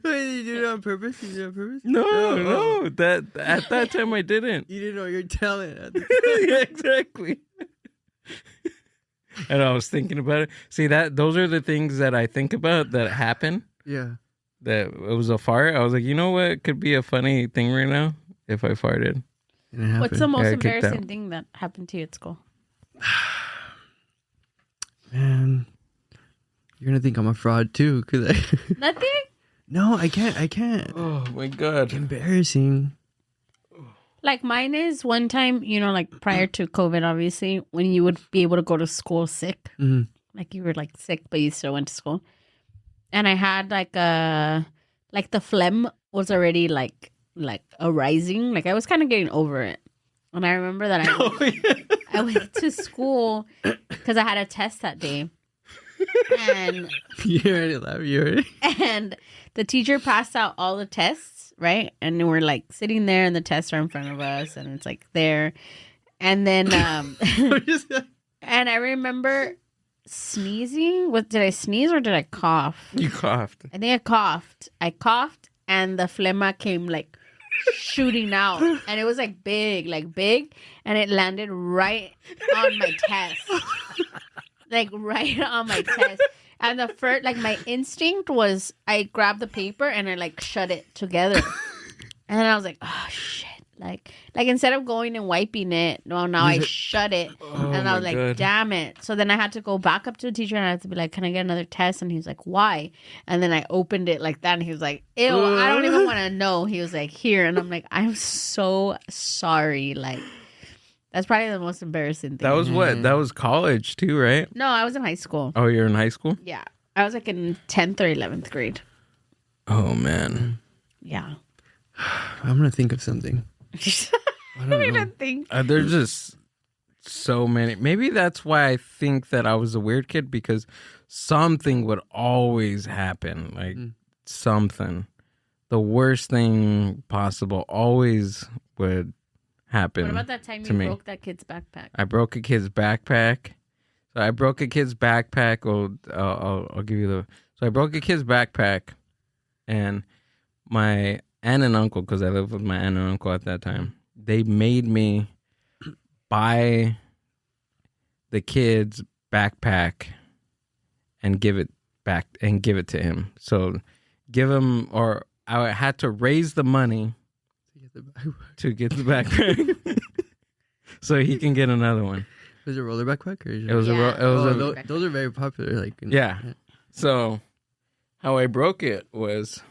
[SPEAKER 3] Wait, you did it on purpose?
[SPEAKER 1] No. At that time I didn't.
[SPEAKER 3] You didn't know your talent.
[SPEAKER 1] Yeah, exactly. And I was thinking about it. See, those are the things that I think about that happen.
[SPEAKER 3] Yeah.
[SPEAKER 1] That it was a fart. I was like, you know what could be a funny thing right now if I farted.
[SPEAKER 2] What's the most
[SPEAKER 1] I kicked
[SPEAKER 2] embarrassing
[SPEAKER 1] out.
[SPEAKER 2] thing that happened to you at school?
[SPEAKER 3] Man, you're gonna think I'm a fraud too, cause
[SPEAKER 2] Nothing?
[SPEAKER 3] No, I can't.
[SPEAKER 1] Oh my god.
[SPEAKER 3] Embarrassing.
[SPEAKER 2] Like mine is one time, you know, like prior to COVID, obviously, when you would be able to go to school sick.
[SPEAKER 3] Mm-hmm.
[SPEAKER 2] Like you were like sick, but you still went to school. And I had like the phlegm was already like arising. Like I was kind of getting over it. And I remember that I went to school because I had a test that day. And
[SPEAKER 3] You already laughed.
[SPEAKER 2] and the teacher passed out all the tests right? And we're like sitting there and the tests are in front of us and it's like there. And then, and I remember sneezing. Did I sneeze or did I cough?
[SPEAKER 1] You coughed.
[SPEAKER 2] I think I coughed and the phlegma came like shooting out. And it was like big. And it landed right on my test. Like right on my test. And the first, like my instinct was I grabbed the paper and I like shut it together. And then I was like, oh shit. Like instead of going and wiping it, now I shut it. And I was like, God. Damn it. So then I had to go back up to the teacher and I had to be like, can I get another test? And he was like, why? And then I opened it like that and he was like, ew, I don't even want to know. He was like, here. And I'm like, I'm so sorry. Like, that's probably the most embarrassing thing.
[SPEAKER 1] That was what? That was college too, right?
[SPEAKER 2] No, I was in high school.
[SPEAKER 1] Oh, you're in high school?
[SPEAKER 2] Yeah. I was like in 10th or 11th grade.
[SPEAKER 1] Oh, man.
[SPEAKER 2] Yeah.
[SPEAKER 3] I'm going to think of something.
[SPEAKER 2] I don't even think.
[SPEAKER 1] There's just so many. Maybe that's why I think that I was a weird kid, because something would always happen. Like something. The worst thing possible always would happen.
[SPEAKER 2] What about that time you broke that kid's backpack?
[SPEAKER 1] I broke a kid's backpack. So I broke a kid's backpack. I'll give you the. So I broke a kid's backpack, and my aunt and uncle, because I lived with my aunt and uncle at that time, they made me buy the kid's backpack and give it to him. So give him, or I had to raise the money to get the backpack so he can get another one.
[SPEAKER 3] Was it a roller backpack? Or
[SPEAKER 1] it was a
[SPEAKER 3] those are very popular. Like
[SPEAKER 1] yeah. So how I broke it was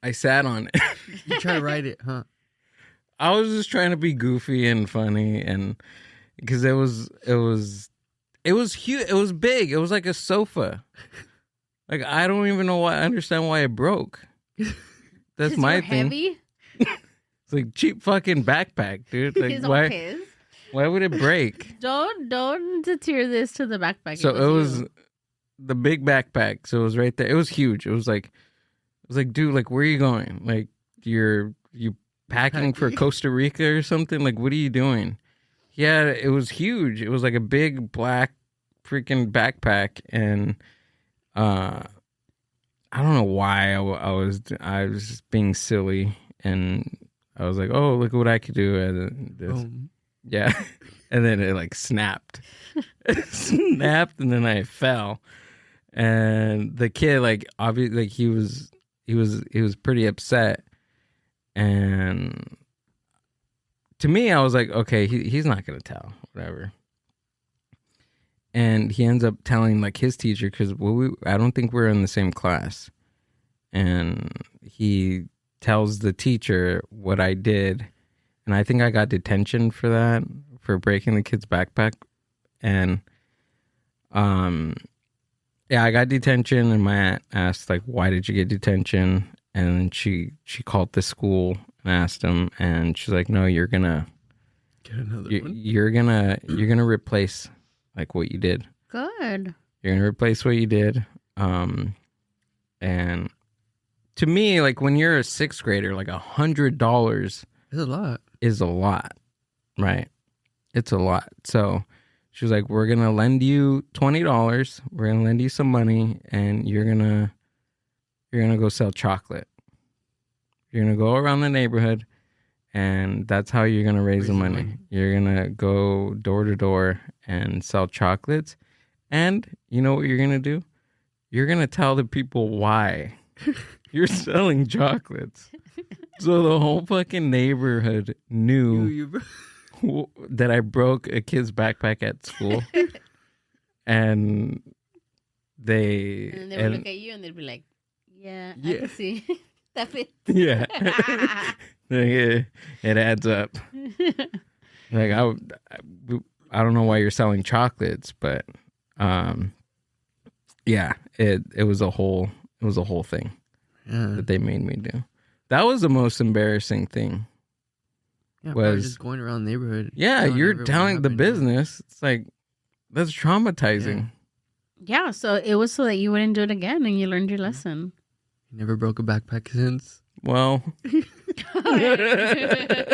[SPEAKER 1] I sat on it.
[SPEAKER 3] You try to ride it, huh?
[SPEAKER 1] I was just trying to be goofy and funny, and because it was huge. It was big. It was like a sofa. Like I don't even know why. I understand why it broke. That's my thing.
[SPEAKER 2] Heavy?
[SPEAKER 1] It's like cheap fucking backpack, dude. Like why would it break?
[SPEAKER 2] Don't deter this to the backpack.
[SPEAKER 1] So it was the big backpack. So it was right there. It was huge. It was like, dude, like where are you going? Like you packing for Costa Rica or something? Like what are you doing? Yeah, it was huge. It was like a big black freaking backpack, and I don't know why I was just being silly, and I was like, oh, look at what I could do. And this. Yeah. And then it like snapped. It snapped, and then I fell. And the kid, like, obviously, like he was pretty upset. And to me, I was like, okay, he's not gonna tell, whatever. And he ends up telling like his teacher, because I don't think we're in the same class. And he tells the teacher what I did, and I think I got detention for that, for breaking the kid's backpack. And yeah, I got detention, and my aunt asked like, why did you get detention? And she called the school and asked him, and she's like, no, you're gonna
[SPEAKER 3] get another one.
[SPEAKER 1] You're gonna replace like what you did.
[SPEAKER 2] Good.
[SPEAKER 1] You're gonna replace what you did. And to me, like when you're a sixth grader, like $100 is a lot, right? It's a lot. So she was like, we're gonna lend you $20. We're gonna lend you some money, and you're gonna go sell chocolate. You're gonna go around the neighborhood, and that's how you're gonna raise the money. You're gonna go door to door and sell chocolates. And you know what you're gonna do? You're gonna tell the people why you're selling chocolates. So the whole fucking neighborhood knew that I broke a kid's backpack at school. And they
[SPEAKER 2] would look at you and they'd be like, yeah. I can see. That fits.
[SPEAKER 1] Yeah. It adds up. Like I don't know why you're selling chocolates, but yeah, it was a whole thing that they made me do. That was the most embarrassing thing.
[SPEAKER 3] Yeah, was just going around the neighborhood.
[SPEAKER 1] Yeah, you're telling the business. It's like, that's traumatizing.
[SPEAKER 2] Yeah, so it was so that you wouldn't do it again and you learned your lesson.
[SPEAKER 3] Never broke a backpack since.
[SPEAKER 1] Well,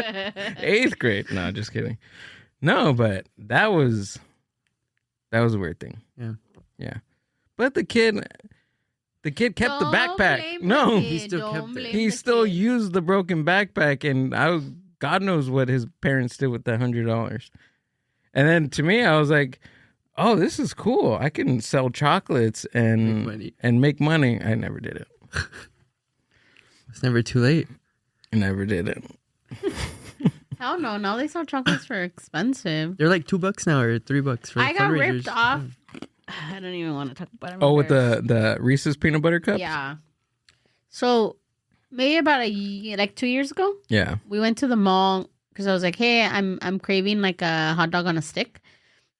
[SPEAKER 1] 8th grade. No, just kidding. No, but that was a weird thing. Yeah. But the kid kept the backpack. No,
[SPEAKER 3] he still kept it.
[SPEAKER 1] He still used the broken backpack, and God knows what his parents did with the $100. And then to me, I was like, "Oh, this is cool. I can sell chocolates and make money." I never did it.
[SPEAKER 3] It's never too late.
[SPEAKER 1] I never did it.
[SPEAKER 2] Hell no! Now they sell chocolates for expensive.
[SPEAKER 3] They're like $2 now or $3 for
[SPEAKER 2] I got
[SPEAKER 3] fundraisers.
[SPEAKER 2] ripped off. I don't even want to talk about it.
[SPEAKER 1] Oh, with the Reese's peanut butter cups?
[SPEAKER 2] Yeah. So maybe about a year, like 2 years ago.
[SPEAKER 1] Yeah.
[SPEAKER 2] We went to the mall because I was like, "Hey, I'm craving like a hot dog on a stick,"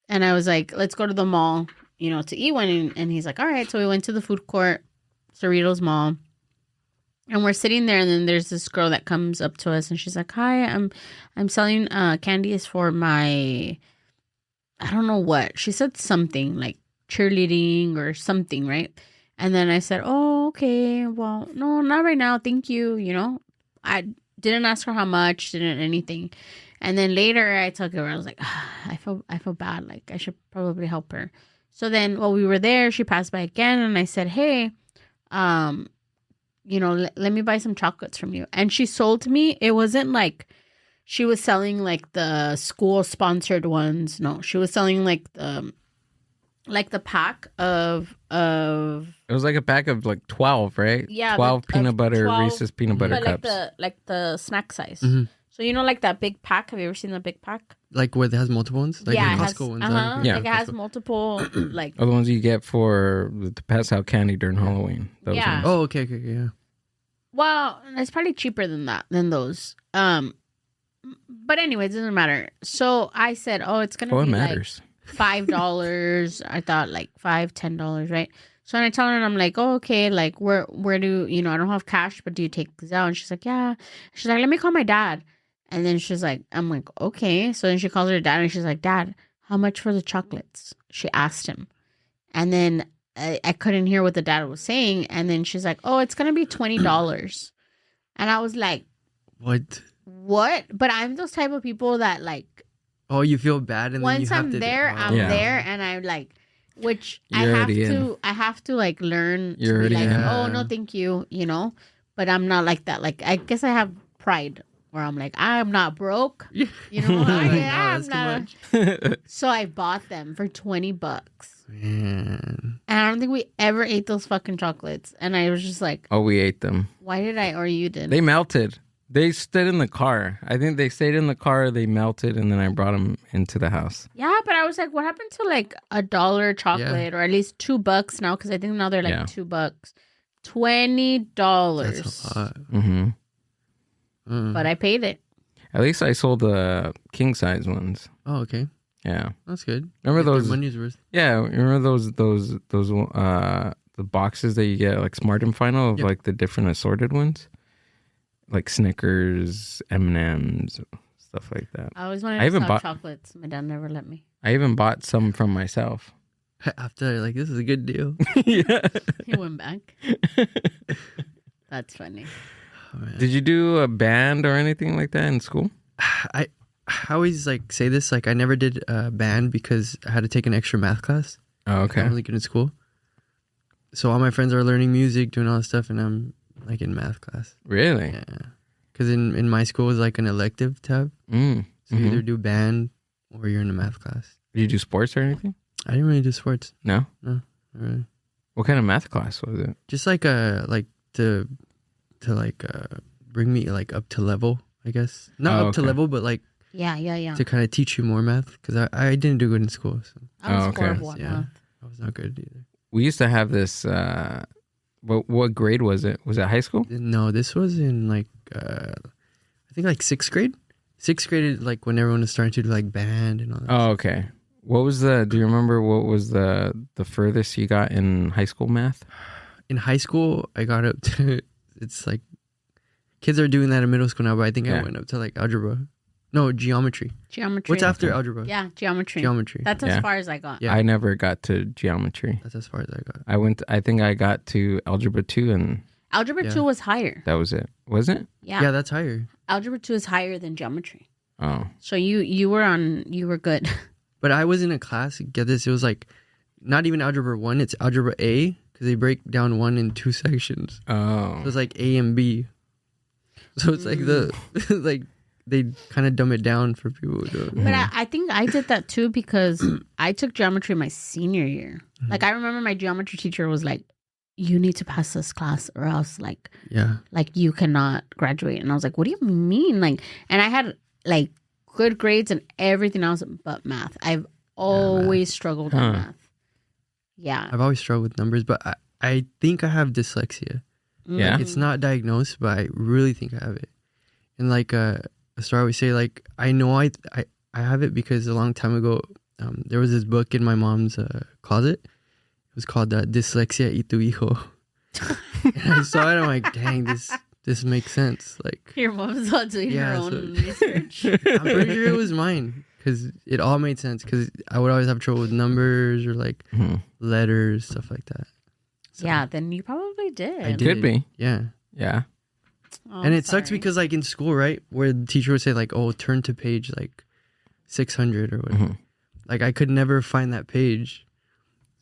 [SPEAKER 2] and I was like, "Let's go to the mall, to eat one." And he's like, "All right." So we went to the food court, Cerritos Mall, and we're sitting there. And then there's this girl that comes up to us, and she's like, "Hi, I'm selling candies for my, I don't know what." She said something like cheerleading or something, right? And then I said, "Oh, okay. Well, no, not right now. Thank you." I didn't ask her how much, didn't anything. And then later I took her. I was like, I feel bad. Like I should probably help her. So then while we were there, she passed by again, and I said, "Hey, let me buy some chocolates from you." And she sold me. It wasn't like she was selling like the school sponsored ones. No, she was selling like the pack of
[SPEAKER 1] It was like a pack of like 12, right?
[SPEAKER 2] Yeah,
[SPEAKER 1] 12 peanut butter
[SPEAKER 2] 12,
[SPEAKER 1] Reese's peanut butter
[SPEAKER 2] but
[SPEAKER 1] cups.
[SPEAKER 2] like the snack size.
[SPEAKER 3] Mhm.
[SPEAKER 2] So like that big pack. Have you ever seen the big pack?
[SPEAKER 3] Like where it has multiple ones? Like
[SPEAKER 2] yeah,
[SPEAKER 3] the
[SPEAKER 2] it has,
[SPEAKER 3] Costco ones.
[SPEAKER 1] Yeah.
[SPEAKER 2] like it has multiple like.
[SPEAKER 1] Or the ones you get to pass out candy during Halloween. Those
[SPEAKER 2] Yeah.
[SPEAKER 1] ones.
[SPEAKER 3] Oh, okay, yeah.
[SPEAKER 2] Well, it's probably cheaper than those. But anyway, it doesn't matter. So I said, "Oh, it's gonna
[SPEAKER 1] Oh, it
[SPEAKER 2] be
[SPEAKER 1] matters.
[SPEAKER 2] like $5." I thought like $5-10, right? So I tell her, and I'm like, "Oh, okay. Like, where do I don't have cash, but do you take these out?" And she's like, "Yeah." She's like, "Let me call my dad." And then she's like, I'm like, "Okay." So then she calls her dad, and she's like, "Dad, how much for the chocolates?" She asked him. And then I couldn't hear what the dad was saying. And then she's like, "Oh, it's going to be $20. And I was like,
[SPEAKER 3] What?
[SPEAKER 2] But I'm those type of people that like,
[SPEAKER 3] Oh, you feel bad, and then
[SPEAKER 2] once
[SPEAKER 3] you have
[SPEAKER 2] I'm
[SPEAKER 3] to.
[SPEAKER 2] there, I'm
[SPEAKER 1] Yeah.
[SPEAKER 2] there, and I like, which
[SPEAKER 1] You're already in.
[SPEAKER 2] I have to like learn
[SPEAKER 1] You're
[SPEAKER 2] to be
[SPEAKER 1] already
[SPEAKER 2] like,
[SPEAKER 1] in.
[SPEAKER 2] "Oh, no, thank you," but I'm not like that. Like, I guess I have pride where I'm like, I'm not broke,
[SPEAKER 3] No,
[SPEAKER 2] I'm
[SPEAKER 3] that's
[SPEAKER 2] not.
[SPEAKER 3] too much.
[SPEAKER 2] So I bought them for $20,
[SPEAKER 3] Man.
[SPEAKER 2] and I don't think we ever ate those fucking chocolates. And I was just like,
[SPEAKER 1] Oh, we ate them.
[SPEAKER 2] why did I? Or you did?
[SPEAKER 1] They melted. They stayed in the car. I think they stayed in the car. They melted, and then I brought them into the house.
[SPEAKER 2] Yeah, but I was like, what happened to like $1 chocolate, or at least $2 now? Because I think now they're like
[SPEAKER 1] Yeah.
[SPEAKER 2] $2. $20.
[SPEAKER 3] That's a lot.
[SPEAKER 1] Mm-hmm.
[SPEAKER 2] But I paid it.
[SPEAKER 1] At least I sold the king size ones.
[SPEAKER 3] Oh, okay.
[SPEAKER 1] Yeah.
[SPEAKER 3] That's good.
[SPEAKER 1] Remember
[SPEAKER 3] Get their
[SPEAKER 1] those?
[SPEAKER 3] money's worth.
[SPEAKER 1] Yeah. Remember those the boxes that you get like Smart and Final of
[SPEAKER 3] Yep.
[SPEAKER 1] like the different assorted ones, like Snickers, M&Ms, stuff like that.
[SPEAKER 2] I always wanted
[SPEAKER 1] I
[SPEAKER 2] to
[SPEAKER 1] even
[SPEAKER 2] sell
[SPEAKER 1] bought-
[SPEAKER 2] chocolates. My dad never let me.
[SPEAKER 1] I even bought some from myself.
[SPEAKER 3] After, like, this is a good deal.
[SPEAKER 1] Yeah.
[SPEAKER 2] He went back. That's funny.
[SPEAKER 3] Oh, man.
[SPEAKER 1] Did you do a band or anything like that in school?
[SPEAKER 3] I always like say this, like I never did band because I had to take an extra math class.
[SPEAKER 1] Oh, okay.
[SPEAKER 3] I'm really good in school. So all my friends are learning music, doing all this stuff, and I'm like in math class.
[SPEAKER 1] Really?
[SPEAKER 3] Yeah. Because in my school it was like an elective tab.
[SPEAKER 1] Mm.
[SPEAKER 3] So you either do band or you're in a math class.
[SPEAKER 1] Did you do sports or anything?
[SPEAKER 3] I didn't really do sports.
[SPEAKER 1] No?
[SPEAKER 3] No, not really.
[SPEAKER 1] What kind of math class was it?
[SPEAKER 3] Just like to bring me like up to level, I guess. Not
[SPEAKER 1] Oh,
[SPEAKER 3] up to
[SPEAKER 1] okay.
[SPEAKER 3] level, but like
[SPEAKER 2] Yeah.
[SPEAKER 3] to kind of teach you more math because I didn't do good in school. So
[SPEAKER 2] I was
[SPEAKER 1] Oh, okay.
[SPEAKER 2] horrible at
[SPEAKER 3] Yeah.
[SPEAKER 2] math.
[SPEAKER 3] I was not good either.
[SPEAKER 1] We used to have this. What grade was it? Was it high school?
[SPEAKER 3] No, this was in like I think like 6th grade. 6th grade, like when everyone was starting to do like band and all that.
[SPEAKER 1] Oh, okay. What was do you remember what was the furthest you got in high school math?
[SPEAKER 3] In high school, I got up to, it's like, kids are doing that in middle school now, but I think I
[SPEAKER 1] Yeah.
[SPEAKER 3] went up to like algebra. No, geometry.
[SPEAKER 2] Geometry.
[SPEAKER 3] What's after algebra?
[SPEAKER 2] Yeah, geometry.
[SPEAKER 3] Geometry.
[SPEAKER 2] That's as
[SPEAKER 1] Yeah.
[SPEAKER 2] far as I got.
[SPEAKER 3] Yeah.
[SPEAKER 1] I never got to geometry.
[SPEAKER 3] That's as far as I got.
[SPEAKER 1] I think I got to algebra 2 and
[SPEAKER 2] Algebra 2 was higher.
[SPEAKER 1] That was it. Was it?
[SPEAKER 2] Yeah.
[SPEAKER 3] that's higher.
[SPEAKER 2] Algebra 2 is higher than geometry.
[SPEAKER 1] Oh.
[SPEAKER 2] So you were good.
[SPEAKER 3] But I was in a class, get this, it was like not even algebra 1, it's algebra A, because they break down 1 in 2 sections.
[SPEAKER 1] Oh.
[SPEAKER 3] So it's like A and B. So it's like like they kind of dumb it down for people who don't.
[SPEAKER 2] But I think I did that too because I took geometry my senior year. Like I remember my geometry teacher was like, you need to pass this class or else like you cannot graduate. And I was like, what do you mean? Like, and I had like good grades and everything else but math. I've always struggled in math. Yeah.
[SPEAKER 3] I've always struggled with numbers, but I think I have dyslexia.
[SPEAKER 1] Yeah.
[SPEAKER 3] Like, it's not diagnosed, but I really think I have it. And like a story I always say, like, I know I have it because a long time ago, there was this book in my mom's closet. It was called Dyslexia y tu hijo. And I saw it, I'm like, dang, this makes sense. Like,
[SPEAKER 2] Your mom's not doing her own research.
[SPEAKER 3] I'm pretty sure it was mine because it all made sense. Because I would always have trouble with numbers or like letters, stuff like that. So,
[SPEAKER 2] yeah, then you probably did.
[SPEAKER 3] I did.
[SPEAKER 1] Could be.
[SPEAKER 3] Yeah.
[SPEAKER 1] Yeah.
[SPEAKER 2] Oh,
[SPEAKER 3] And it sucks because like in school, right, where the teacher would say like, oh, turn to page like 600 or whatever. Like I could never find that page.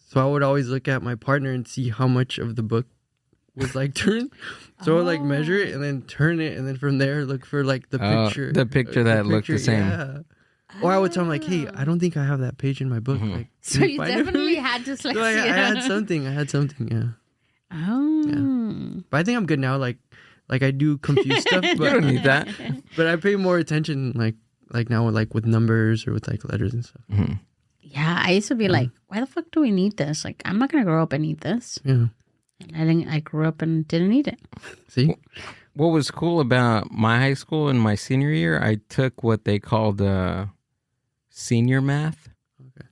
[SPEAKER 3] So I would always look at my partner and see how much of the book was like turned. So I would like measure it and then turn it. And then from there, look for like the picture.
[SPEAKER 1] The picture that looked the same.
[SPEAKER 3] Yeah. Or I would tell him like, hey, I don't think I have that page in my book. Like,
[SPEAKER 2] so you definitely had dyslexia.
[SPEAKER 3] So I had something. Yeah.
[SPEAKER 2] Oh.
[SPEAKER 3] Yeah. But I think I'm good now. Like I do confuse stuff. But,
[SPEAKER 1] You don't need that.
[SPEAKER 3] But I pay more attention like now with numbers or with like letters and stuff.
[SPEAKER 2] Yeah, I used to be like, why the fuck do we need this? Like, I'm not going to grow up and need this.
[SPEAKER 3] Yeah.
[SPEAKER 2] And I grew up and didn't need it.
[SPEAKER 3] See?
[SPEAKER 1] What was cool about my high school in my senior year, I took what they called senior math.
[SPEAKER 3] Okay.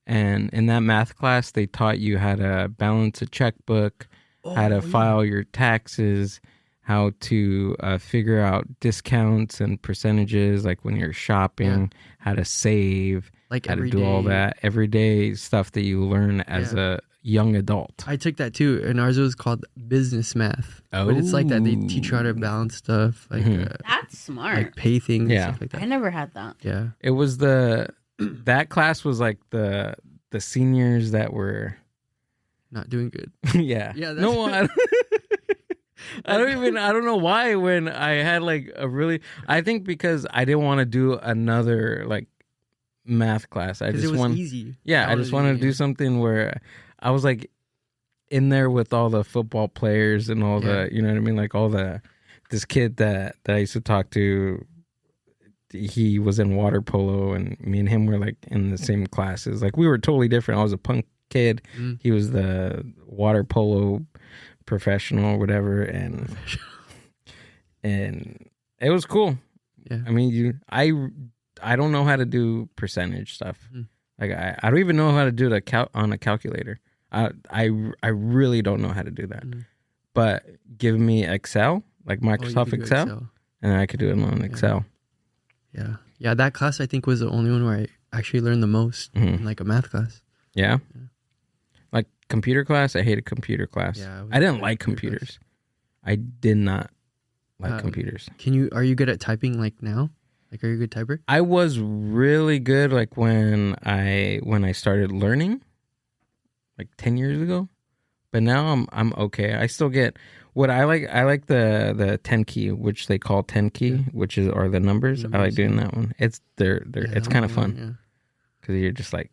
[SPEAKER 1] And in that math class, they taught you how to balance a checkbook, how to file your taxes, how to figure out discounts and percentages, like when you're shopping, how to save,
[SPEAKER 3] Like
[SPEAKER 1] how to
[SPEAKER 3] every
[SPEAKER 1] do all
[SPEAKER 3] day.
[SPEAKER 1] that everyday stuff that you learn as a young adult.
[SPEAKER 3] I took that too, and ours was called business math. But it's like that. They teach you how to balance stuff, like
[SPEAKER 2] That's smart.
[SPEAKER 3] like pay things, and stuff like
[SPEAKER 2] I
[SPEAKER 3] that.
[SPEAKER 2] never had that.
[SPEAKER 3] Yeah.
[SPEAKER 1] It was that class was like the seniors that were
[SPEAKER 3] Not doing good.
[SPEAKER 1] yeah.
[SPEAKER 3] Yeah,
[SPEAKER 1] No, I don't know why when I had like I think because I didn't want to do another like math class. I
[SPEAKER 3] Because
[SPEAKER 1] just
[SPEAKER 3] it was
[SPEAKER 1] wanted
[SPEAKER 3] easy.
[SPEAKER 1] Yeah, I just wanted to do something where I was like in there with all the football players and all the, you know what I mean? Like this kid that I used to talk to, he was in water polo and me and him were like in the same classes. Like we were totally different. I was a punk kid. He was the water polo professional or whatever. And it was cool.
[SPEAKER 3] Yeah.
[SPEAKER 1] I mean, I don't know how to do percentage stuff. Like I don't even know how to do it on a calculator. I really don't know how to do that. But give me Excel, like Microsoft Excel, and I could do it on Excel.
[SPEAKER 3] Yeah. Yeah, that class I think was the only one where I actually learned the most in like a math class.
[SPEAKER 1] Yeah. Like computer class, I hated computer class.
[SPEAKER 3] Yeah,
[SPEAKER 1] I didn't like computers. I did not like computers.
[SPEAKER 3] Are you good at typing like now? Like, are you a good typer?
[SPEAKER 1] I was really good like when I started learning, like 10 years ago. But now I'm okay. I still get what I like. I like the 10 key, which they call 10 key, which are the numbers. I like doing that one. It's it's kind of fun because you're just like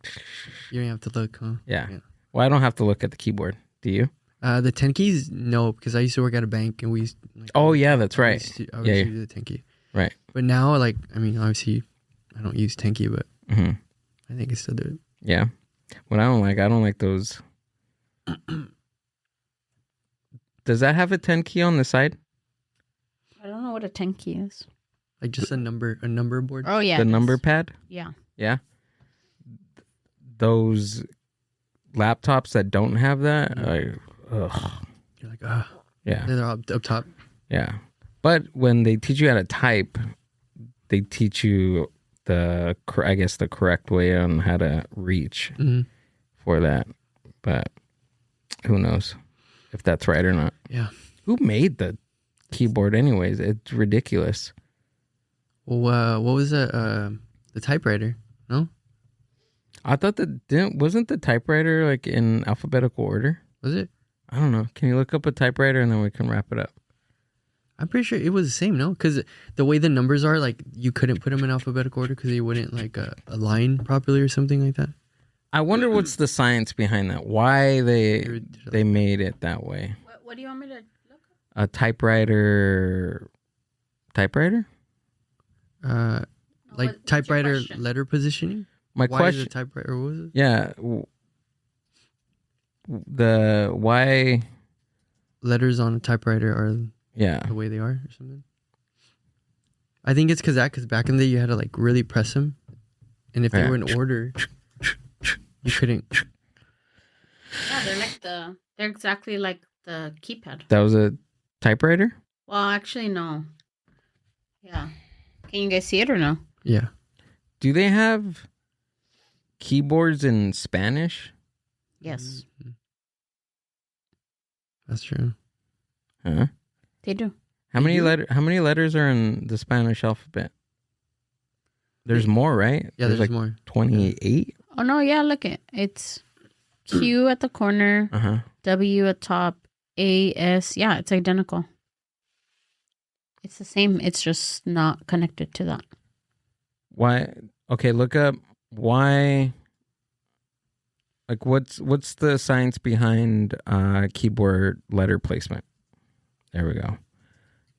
[SPEAKER 3] you don't have to look, huh?
[SPEAKER 1] Yeah. Well, I don't have to look at the keyboard. Do you?
[SPEAKER 3] The 10 keys, no, because I used to work at a bank and we used. Like,
[SPEAKER 1] oh yeah, that's right.
[SPEAKER 3] I used to do the 10 key.
[SPEAKER 1] Right.
[SPEAKER 3] But now, like, I mean, obviously, I don't use 10 key, but I think I still do it.
[SPEAKER 1] Yeah. What I don't like those. Does that have a 10 key on the side?
[SPEAKER 2] I don't know what a 10 key is.
[SPEAKER 3] Like just a number board.
[SPEAKER 2] Oh yeah,
[SPEAKER 1] the number pad.
[SPEAKER 2] Yeah.
[SPEAKER 1] Yeah. Those laptops that don't have that,
[SPEAKER 3] You're like,
[SPEAKER 1] yeah,
[SPEAKER 3] they're up top.
[SPEAKER 1] Yeah. But when they teach you how to type, they teach you the correct way on how to reach for that. But who knows if that's right or not.
[SPEAKER 3] Yeah.
[SPEAKER 1] Who made the keyboard anyways? It's ridiculous.
[SPEAKER 3] Well, what was that? The typewriter? No,
[SPEAKER 1] I thought that wasn't the typewriter like in alphabetical order.
[SPEAKER 3] was it?
[SPEAKER 1] I don't know. Can you look up a typewriter and then we can wrap it up?
[SPEAKER 3] I'm pretty sure it was the same. No, because the way the numbers are, like you couldn't put them in alphabetical order because they wouldn't like align properly or something like that.
[SPEAKER 1] I wonder what's the science behind that. Why they made it that way?
[SPEAKER 2] What do you want me to look up?
[SPEAKER 1] A typewriter. Typewriter?
[SPEAKER 2] What's your
[SPEAKER 3] Typewriter
[SPEAKER 2] question?
[SPEAKER 3] letter positioning.
[SPEAKER 1] My
[SPEAKER 3] Why
[SPEAKER 1] question.
[SPEAKER 3] is a typewriter? What was it?
[SPEAKER 1] Yeah. The why?
[SPEAKER 3] Letters on a typewriter are
[SPEAKER 1] Yeah.
[SPEAKER 3] the way they are, or something. I think it's because back in the day you had to like really press them, and if they were in order, you couldn't.
[SPEAKER 2] Yeah, they're exactly like the keypad.
[SPEAKER 1] That was a typewriter?
[SPEAKER 2] Well, actually, no. Yeah. Can you guys see it or no?
[SPEAKER 3] Yeah.
[SPEAKER 1] Do they have keyboards in Spanish?
[SPEAKER 2] Yes,
[SPEAKER 3] That's true.
[SPEAKER 1] Huh?
[SPEAKER 2] they do.
[SPEAKER 1] How many letters are in the Spanish alphabet? There's more, right?
[SPEAKER 3] Yeah, there's
[SPEAKER 1] like
[SPEAKER 3] more.
[SPEAKER 1] 28.
[SPEAKER 2] Oh no, yeah, look it's Q at the corner,
[SPEAKER 1] Uh-huh.
[SPEAKER 2] W at top, A, S. Yeah, it's identical. It's the same. It's just not connected to that.
[SPEAKER 1] Why? Okay, look up why. Like, what's the science behind keyboard letter placement? There we go.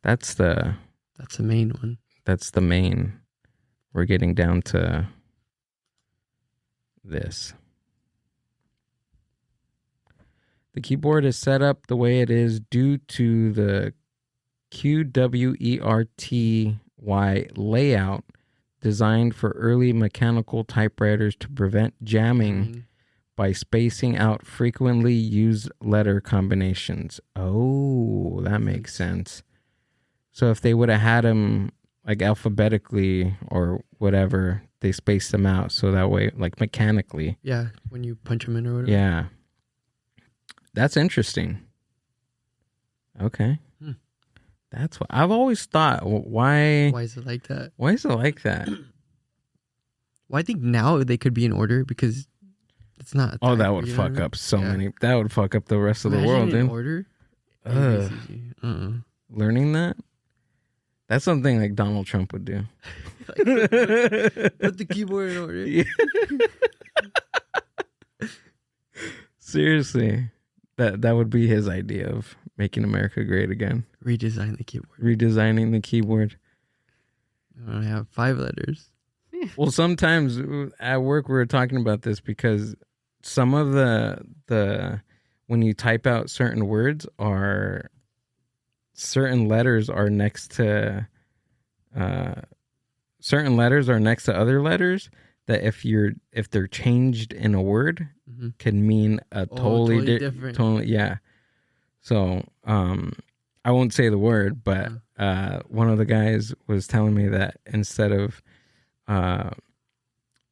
[SPEAKER 1] That's the
[SPEAKER 3] main one.
[SPEAKER 1] That's the main. We're getting down to this. The keyboard is set up the way it is due to the QWERTY layout designed for early mechanical typewriters to prevent jamming by spacing out frequently used letter combinations. Oh, that makes sense. So if they would have had them like alphabetically or whatever, they spaced them out so that way, like mechanically.
[SPEAKER 3] Yeah, when you punch them in or whatever.
[SPEAKER 1] Yeah. That's interesting. Okay. That's what I've always thought. Why
[SPEAKER 3] Why is it like that?
[SPEAKER 1] Why is it like that?
[SPEAKER 3] Well, I think now they could be in order because it's not.
[SPEAKER 1] Oh, that
[SPEAKER 3] type,
[SPEAKER 1] would
[SPEAKER 3] you know
[SPEAKER 1] fuck
[SPEAKER 3] what I mean?
[SPEAKER 1] up so
[SPEAKER 3] Yeah.
[SPEAKER 1] many. That would fuck up the rest of the
[SPEAKER 3] Imagine
[SPEAKER 1] world,
[SPEAKER 3] in
[SPEAKER 1] dude.
[SPEAKER 3] order.
[SPEAKER 1] Ugh.
[SPEAKER 3] ABCG.
[SPEAKER 1] Learning that? That's something like Donald Trump would do.
[SPEAKER 3] Put the keyboard in order.
[SPEAKER 1] Yeah. Seriously. That would be his idea of making America great again.
[SPEAKER 3] Redesign the keyboard.
[SPEAKER 1] Redesigning the keyboard.
[SPEAKER 3] I have 5 letters.
[SPEAKER 1] Well, sometimes at work we were talking about this because some of the when you type out certain words are certain letters are next to other letters that if they're changed in a word can mean a totally different. Yeah. So I won't say the word, but one of the guys was telling me that instead of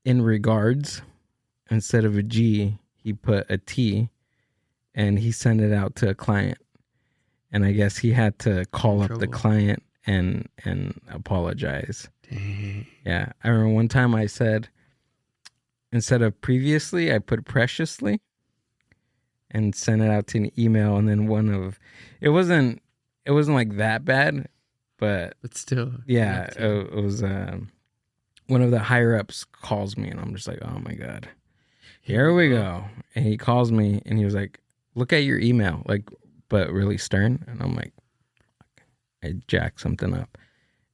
[SPEAKER 1] in regards, instead of a G, he put a T, and he sent it out to a client. And I guess he had to call up the client and apologize.
[SPEAKER 3] Dang.
[SPEAKER 1] Yeah. I remember one time I said, instead of previously, I put preciously and sent it out to an email. And then it wasn't like that bad, but
[SPEAKER 3] still.
[SPEAKER 1] yeah, it was, one of the higher ups calls me and I'm just like, oh my God, here we go. And he calls me and he was like, look at your email, like, but really stern. And I'm like, I jacked something up.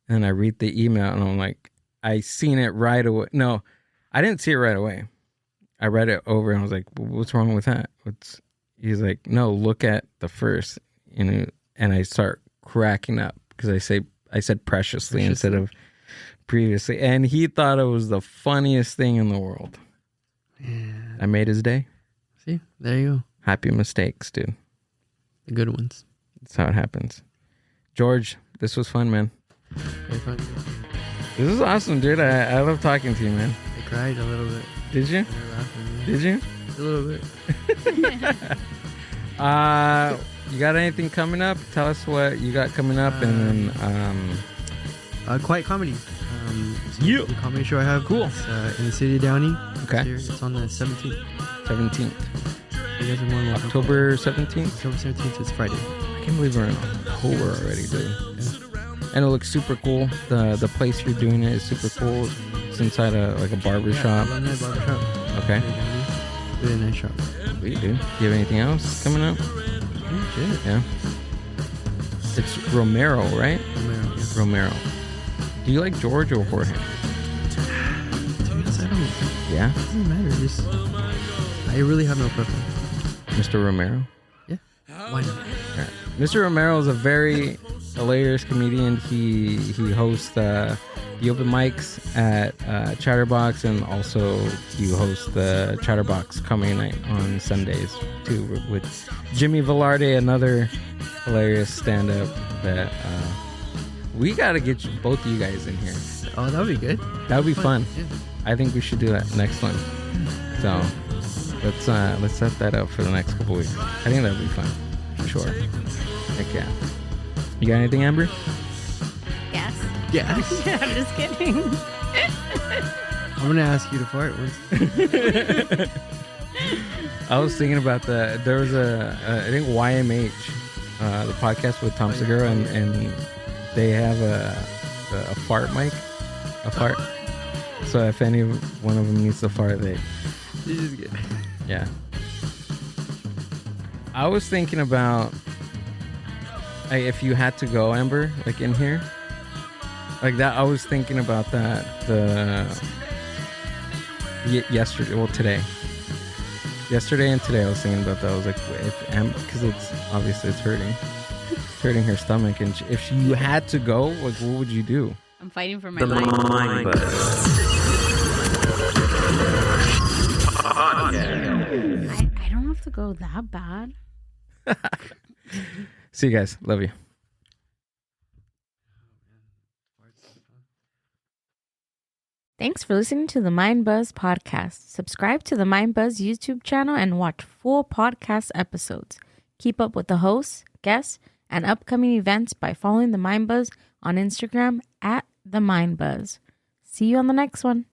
[SPEAKER 1] And I read the email and I'm like, I seen it right away. No, I didn't see it right away. I read it over and I was like, what's wrong with that? He's like, no, look at the first, and I start cracking up because I said preciously instead of previously. And he thought it was the funniest thing in the world.
[SPEAKER 3] Yeah.
[SPEAKER 1] I made his day.
[SPEAKER 3] See, there you go.
[SPEAKER 1] Happy mistakes, dude.
[SPEAKER 3] The good ones.
[SPEAKER 1] That's how it happens. George, this was fun, man.
[SPEAKER 3] Very fun.
[SPEAKER 1] This is awesome, dude. I love talking to you, man.
[SPEAKER 3] I cried a little bit.
[SPEAKER 1] Did you?
[SPEAKER 3] When you were laughing, yeah.
[SPEAKER 1] Did you?
[SPEAKER 3] A little bit.
[SPEAKER 1] you got anything coming up? Tell us what you got coming up, and then
[SPEAKER 3] Quiet Comedy.
[SPEAKER 1] Yeah.
[SPEAKER 3] The comedy show I have.
[SPEAKER 1] Cool.
[SPEAKER 3] It's in the city of Downey.
[SPEAKER 1] Okay.
[SPEAKER 3] It's on the 17th.
[SPEAKER 1] 17th,
[SPEAKER 3] You guys are more than welcome.
[SPEAKER 1] October 17th.
[SPEAKER 3] October 17th is Friday.
[SPEAKER 1] I can't believe we're in October already, dude.
[SPEAKER 3] Yeah.
[SPEAKER 1] And it looks super cool. The place you're doing it is super cool. It's inside a barber shop.
[SPEAKER 3] Alumni barber shop.
[SPEAKER 1] Okay.
[SPEAKER 3] Really nice shop.
[SPEAKER 1] Sweet, dude. Do you have anything else coming up?
[SPEAKER 3] Shit.
[SPEAKER 1] Yeah. It's Romero, right?
[SPEAKER 3] Romero, yeah.
[SPEAKER 1] Romero. Do you like George or Jorge?
[SPEAKER 3] To be honest, I don't.
[SPEAKER 1] Yeah?
[SPEAKER 3] It doesn't matter. Just I really have no preference.
[SPEAKER 1] Mr. Romero?
[SPEAKER 3] Yeah. Why not?
[SPEAKER 1] Yeah. Mr. Romero is a very hilarious comedian. He hosts the open mics at Chatterbox, and also you host the Chatterbox Comedy Night on Sundays too, with Jimmy Velarde, another hilarious stand-up that we gotta get both of you guys in here.
[SPEAKER 3] Oh, that would be good.
[SPEAKER 1] That would be fun.
[SPEAKER 3] Yeah.
[SPEAKER 1] I think we should do that next one. So let's set that up for the next couple weeks. I think that'd be fun for sure. Heck yeah. You got anything, Amber?
[SPEAKER 2] Yes.
[SPEAKER 3] Yes.
[SPEAKER 2] I'm just kidding.
[SPEAKER 3] I'm gonna ask you to fart once.
[SPEAKER 1] I was thinking about that. There was I think YMH, the podcast with Tom Segura, and they have a fart mic, a fart. So if any one of them needs to fart, they
[SPEAKER 3] just get.
[SPEAKER 1] Yeah. I was thinking about if you had to go, Amber, like in here, like that. I was thinking about that yesterday. Yesterday and today, I was thinking about that. I was like, because it's obviously it's hurting her stomach, and if you had to go, like, what would you do?
[SPEAKER 2] I'm fighting for my life. I don't have to go that bad.
[SPEAKER 1] See you guys. Love you.
[SPEAKER 4] Thanks for listening to the Mind Buzz podcast. Subscribe to the Mind Buzz YouTube channel and watch full podcast episodes. Keep up with the hosts, guests, and upcoming events by following the Mind Buzz on Instagram @the Mind Buzz. See you on the next one.